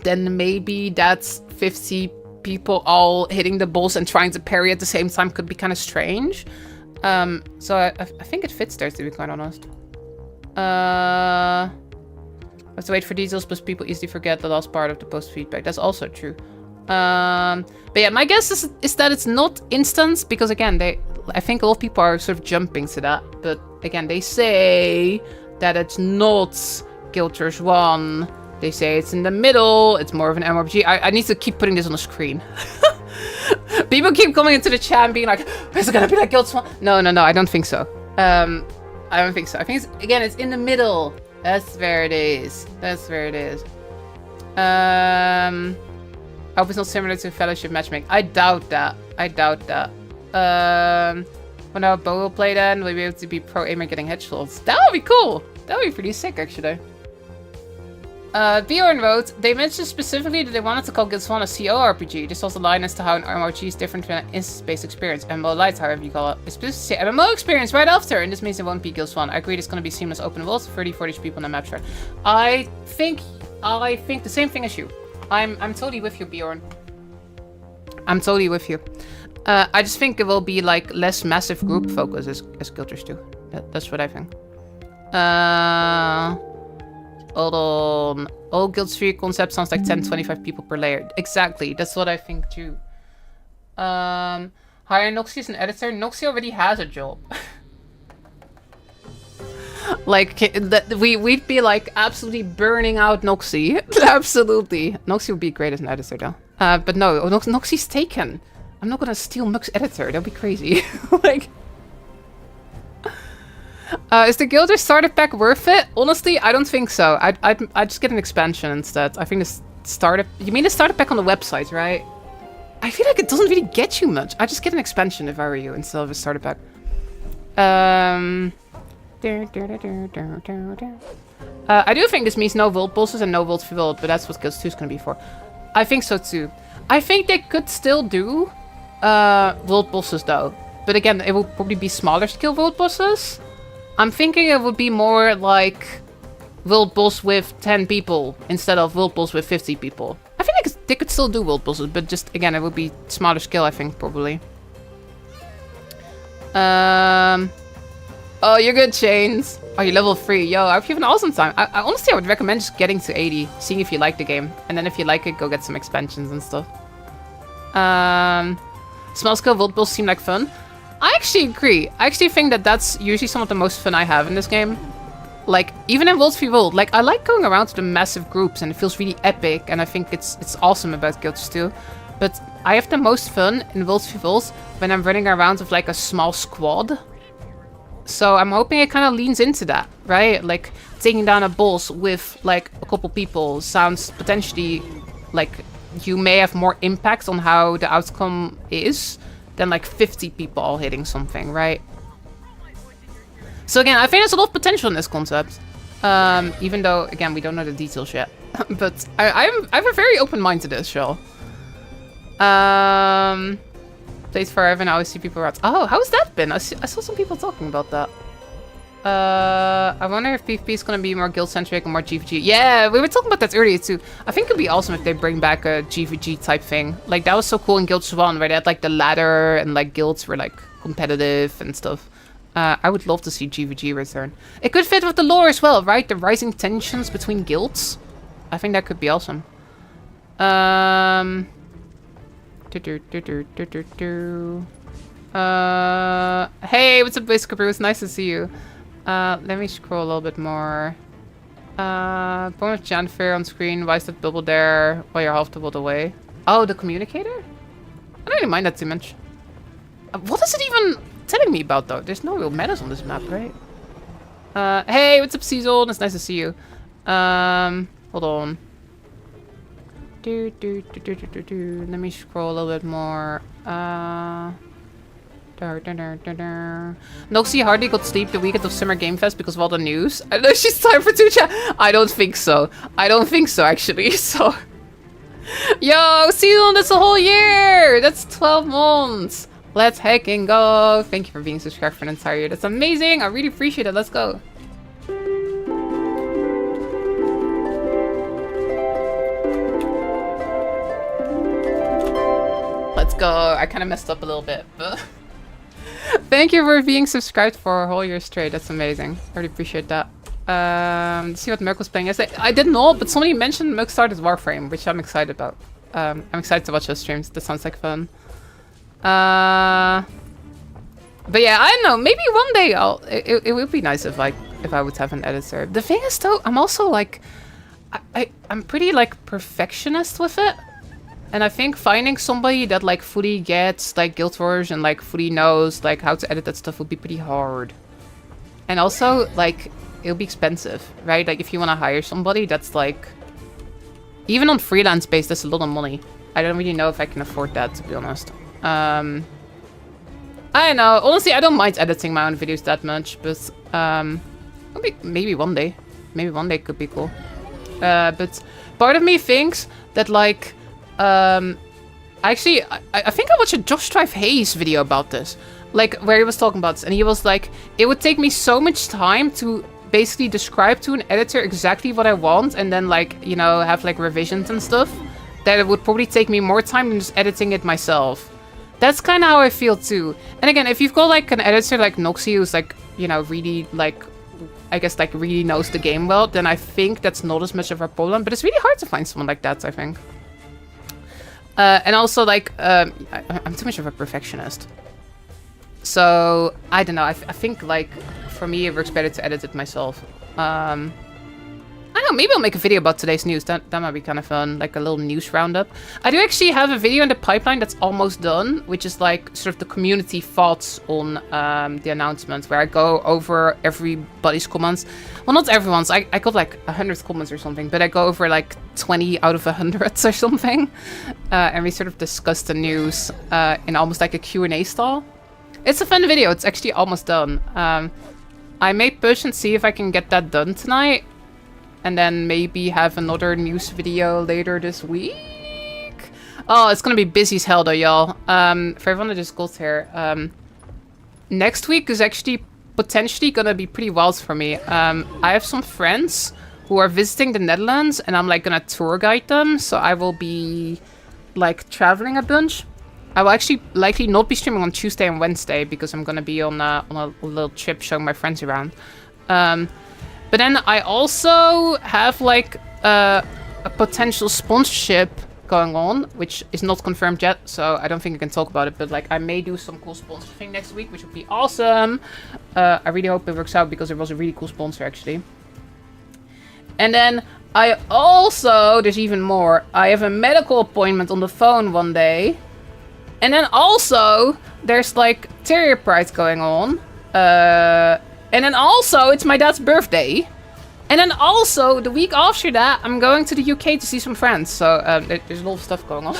then maybe that's 50 people all hitting the boss and trying to parry at the same time could be kind of strange. So I think it fits there, to be quite honest. I have to wait for details, but people easily forget the last part of the post feedback. That's also true. But yeah, my guess is that it's not instant, because again, I think a lot of people are sort of jumping to that. But again, they say that it's not Guild Wars 1. They say it's in the middle. It's more of an MMORPG. I need to keep putting this on the screen. People keep coming into the chat and being like, is it gonna be like Guild Wars 1? No, I don't think so. I don't think so. I think it's in the middle. That's where it is. That's where it is. I hope it's not similar to Fellowship matchmaking. I doubt that. When our Bo will play then, we'll be able to be pro aimer getting headshots. That would be cool. That would be pretty sick, actually. Bjorn wrote, they mentioned specifically that they wanted to call Guild Wars 1 a CO RPG. This was a line as to how an MMORPG is different from an instance-based experience. MMO Light, however you call it. It's supposed to say MMO experience right after, and this means it won't be Guild Wars 1. I agree it's going to be seamless open world, 30-40 people on the map chart. I think the same thing as you. I'm totally with you, Bjorn. I'm totally with you. I just think it will be like less massive group focus as Guild Wars 2. That's what I think. Hold on. All Guild 3 concept sounds like 10-25 people per layer. Exactly. That's what I think too. Hire Noxie as an editor. Noxie already has a job. Like, we'd be like absolutely burning out Noxie. Absolutely. Noxie would be great as an editor though. But no, Noxie's taken. I'm not gonna steal Mug's editor. That'd be crazy. Like... is the Guild Wars starter pack worth it? Honestly, I don't think so. I'd just get an expansion instead. I think the starter... You mean the starter pack on the website, right? I feel like it doesn't really get you much. I'd just get an expansion if I were you instead of a starter pack. I do think this means no world bosses and no world for world, but that's what Guild 2 is going to be for. I think so too. I think they could still do world bosses though. But again, it will probably be smaller scale world bosses. I'm thinking it would be more like world boss with 10 people instead of world boss with 50 people. I feel like they could still do world bosses, but just again, it would be smaller scale, I think, probably. Oh, you're good, Chains. Oh, you're level 3. Yo, I hope you have an awesome time. I honestly, I would recommend just getting to 80, seeing if you like the game. And then if you like it, go get some expansions and stuff. Small scale world boss seem like fun. I actually agree. I actually think that that's usually some of the most fun I have in this game. Like, even in World v World, like, I like going around to the massive groups and it feels really epic, and I think it's awesome about Guild Wars 2. But I have the most fun in World v World when I'm running around with, like, a small squad. So I'm hoping it kind of leans into that, right? Like taking down a boss with like a couple people sounds potentially like you may have more impact on how the outcome is than like 50 people all hitting something, right? So again, I think there's a lot of potential in this concept. Even though, again, we don't know the details yet. But I have a very open mind to this, show. Plays forever and I always see people around. Oh, how's that been? I saw some people talking about that. I wonder if PvP is going to be more guild-centric and more GVG. Yeah, we were talking about that earlier too. I think it'd be awesome if they bring back a GVG type thing. Like, that was so cool in Guild 1, where they had like the ladder and like guilds were like competitive and stuff. I would love to see GVG return. It could fit with the lore as well, right? The rising tensions between guilds. I think that could be awesome. Hey, what's up, Whisker Bruce? Nice to see you. Let me scroll a little bit more. Point of Janfair on screen. Why is that bubble there while you're half the world away? Oh, the communicator? I don't really mind that too much. What is it even telling me about, though? There's no real menace on this map, right? Hey, what's up, Cecil? It's nice to see you. Hold on. Let me scroll a little bit more. Noxie hardly got sleep the weekend of Summer Game Fest because of all the news. I know she's time for 2 chat. I don't think so. I don't think so, actually. So, yo, Cecil, that's a whole year. That's 12 months. Let's heckin' go. Thank you for being subscribed for an entire year. That's amazing. I really appreciate it. Let's go. Let's go. I kind of messed up a little bit, but thank you for being subscribed for a whole year straight. That's amazing. I really appreciate that. See what Merc was playing yesterday. I didn't know, but somebody mentioned Merc started Warframe, which I'm excited about. I'm excited to watch those streams. That sounds like fun. But yeah, I don't know. Maybe one day it would be nice if I would have an editor. The thing is, though, I'm also like, I'm pretty like perfectionist with it, and I think finding somebody that like fully gets like Guild Wars and like fully knows like how to edit that stuff would be pretty hard. And also like it'll be expensive, right? Like if you want to hire somebody, that's like even on freelance base, that's a lot of money. I don't really know if I can afford that, to be honest. I don't know. Honestly, I don't mind editing my own videos that much, but maybe one day. Maybe one day could be cool. But part of me thinks that like actually I think I watched a Josh Strife Hayes video about this, like where he was talking about this, and he was like, it would take me so much time to basically describe to an editor exactly what I want, and then like, you know, have like revisions and stuff, that it would probably take me more time than just editing it myself. That's kind of how I feel too. And again, if you've got like an editor like Noxie who's like, you know, really like, I guess like really knows the game well, then I think that's not as much of a problem. But it's really hard to find someone like that, I think. And also like, I'm too much of a perfectionist. So I don't know. I think like for me it works better to edit it myself. I don't know, maybe I'll make a video about today's news. That might be kind of fun, like a little news roundup. I do actually have a video in the pipeline that's almost done, which is like sort of the community thoughts on the announcement, where I go over everybody's comments. Well, not everyone's. I got like 100 comments or something, but I go over like 20 out of 100 or something. And we sort of discuss the news in almost like a Q&A style. It's a fun video. It's actually almost done. I may push and see if I can get that done tonight. And then maybe have another news video later this week. Oh, it's gonna be busy as hell though, y'all. For everyone that just got here, next week is actually potentially gonna be pretty wild for me. I have some friends who are visiting the Netherlands, and I'm like gonna tour guide them. So I will be like traveling a bunch. I will actually likely not be streaming on Tuesday and Wednesday because I'm gonna be on a little trip showing my friends around. But then I also have like a potential sponsorship going on, which is not confirmed yet, so I don't think I can talk about it. But like I may do some cool sponsor thing next week, which would be awesome. I really hope it works out because it was a really cool sponsor actually. And then I also, there's even more. I have a medical appointment on the phone one day. And then also there's like Terrier Pride going on. And then also, it's my dad's birthday. And then also, the week after that, I'm going to the UK to see some friends. So there's a lot of stuff going on.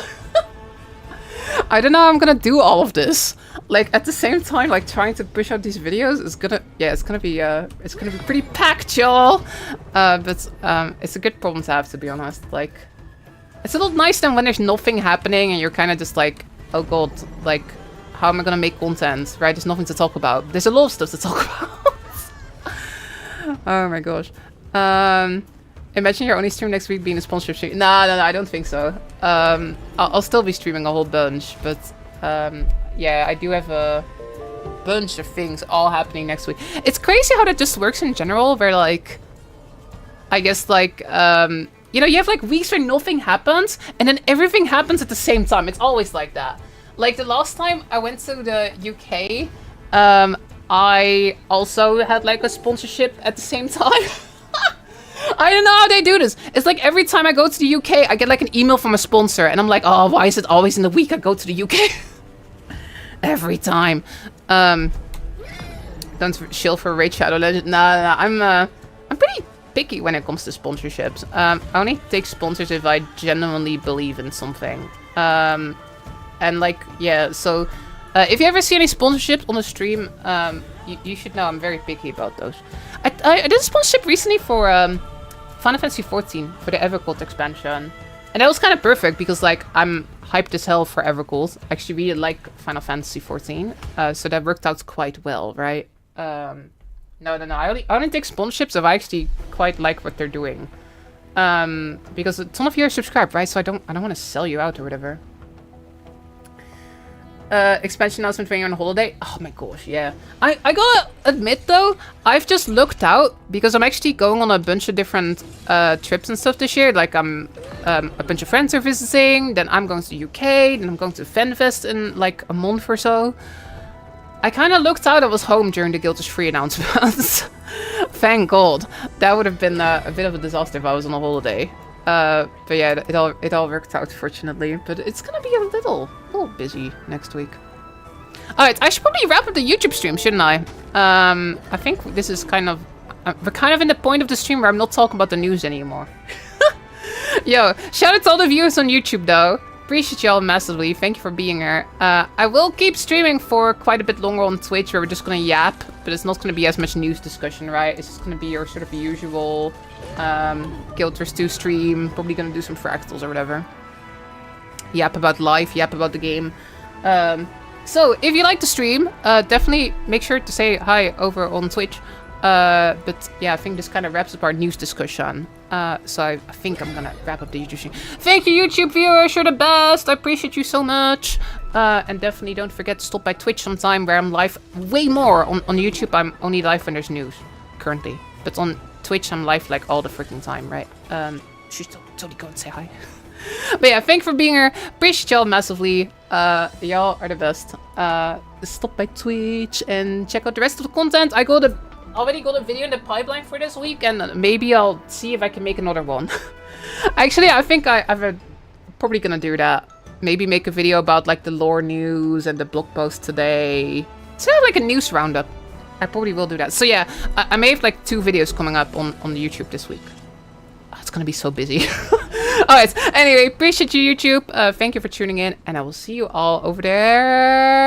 I don't know how I'm gonna do all of this. Like, at the same time, like, trying to push out these videos is gonna... Yeah, it's gonna be pretty packed, y'all. But it's a good problem to have, to be honest. Like, it's a little nice then when there's nothing happening and you're kind of just like, oh god, like, how am I gonna make content, right? There's nothing to talk about. There's a lot of stuff to talk about. Oh my gosh. Imagine your only stream next week being a sponsorship stream. No, I don't think so. I'll still be streaming a whole bunch, but yeah, I do have a bunch of things all happening next week. It's crazy how that just works in general, where like, I guess like, you know, you have like weeks where nothing happens, and then everything happens at the same time. It's always like that. Like the last time I went to the UK, I also had like a sponsorship at the same time. I don't know how they do this. It's like every time I go to the UK, I get like an email from a sponsor, and I'm like, oh, why is it always in the week I go to the UK? Every time. Don't chill for Raid Shadow Legend. Nah, I'm pretty picky when it comes to sponsorships. I only take sponsors if I genuinely believe in something. And like, yeah, so if you ever see any sponsorships on the stream, you should know I'm very picky about those. I did a sponsorship recently for Final Fantasy 14 for the Evercold expansion. And that was kind of perfect because like I'm hyped as hell for Evercold. I actually really like Final Fantasy 14. So that worked out quite well, right? No. I only take sponsorships if I actually quite like what they're doing. Because a ton of you are subscribed, right? So I don't want to sell you out or whatever. Expansion announcement when you're on holiday. Oh my gosh, yeah. I gotta admit though, I've just looked out because I'm actually going on a bunch of different trips and stuff this year. Like a bunch of friends are visiting, then I'm going to the UK, then I'm going to FanFest in like a month or so. I kind of looked out. I was home during the Guild is Free announcements. Thank God. That would have been a bit of a disaster if I was on a holiday. But yeah, it all worked out, fortunately. But it's gonna be a little busy next week. Alright, I should probably wrap up the YouTube stream, shouldn't I? I think this is kind of... we're kind of in the point of the stream where I'm not talking about the news anymore. Yo, shout out to all the viewers on YouTube, though. Appreciate y'all massively. Thank you for being here. I will keep streaming for quite a bit longer on Twitch, where we're just gonna yap. But it's not gonna be as much news discussion, right? It's just gonna be your sort of usual... Guild Wars 2 stream, probably gonna do some fractals or whatever. Yap about life, yap about the game. So, if you like the stream, definitely make sure to say hi over on Twitch. But yeah, I think this kind of wraps up our news discussion. So I think I'm gonna wrap up the YouTube stream. Thank you, YouTube viewers, you're the best! I appreciate you so much. And definitely don't forget to stop by Twitch sometime, where I'm live way more. On YouTube, I'm only live when there's news, currently. But on Twitch, I'm live like all the freaking time, right? Should totally go and say hi. But yeah, thank you for being here. Appreciate y'all massively. Y'all are the best. Stop by Twitch and check out the rest of the content. I already got a video in the pipeline for this week, and maybe I'll see if I can make another one. Actually, I think I'm probably gonna do that. Maybe make a video about like the lore news and the blog post today. So like a news roundup. I probably will do that. So yeah, I may have like 2 videos coming up on the YouTube this week. Oh, it's gonna be so busy. Alright, anyway, appreciate you, YouTube. Thank you for tuning in, and I will see you all over there.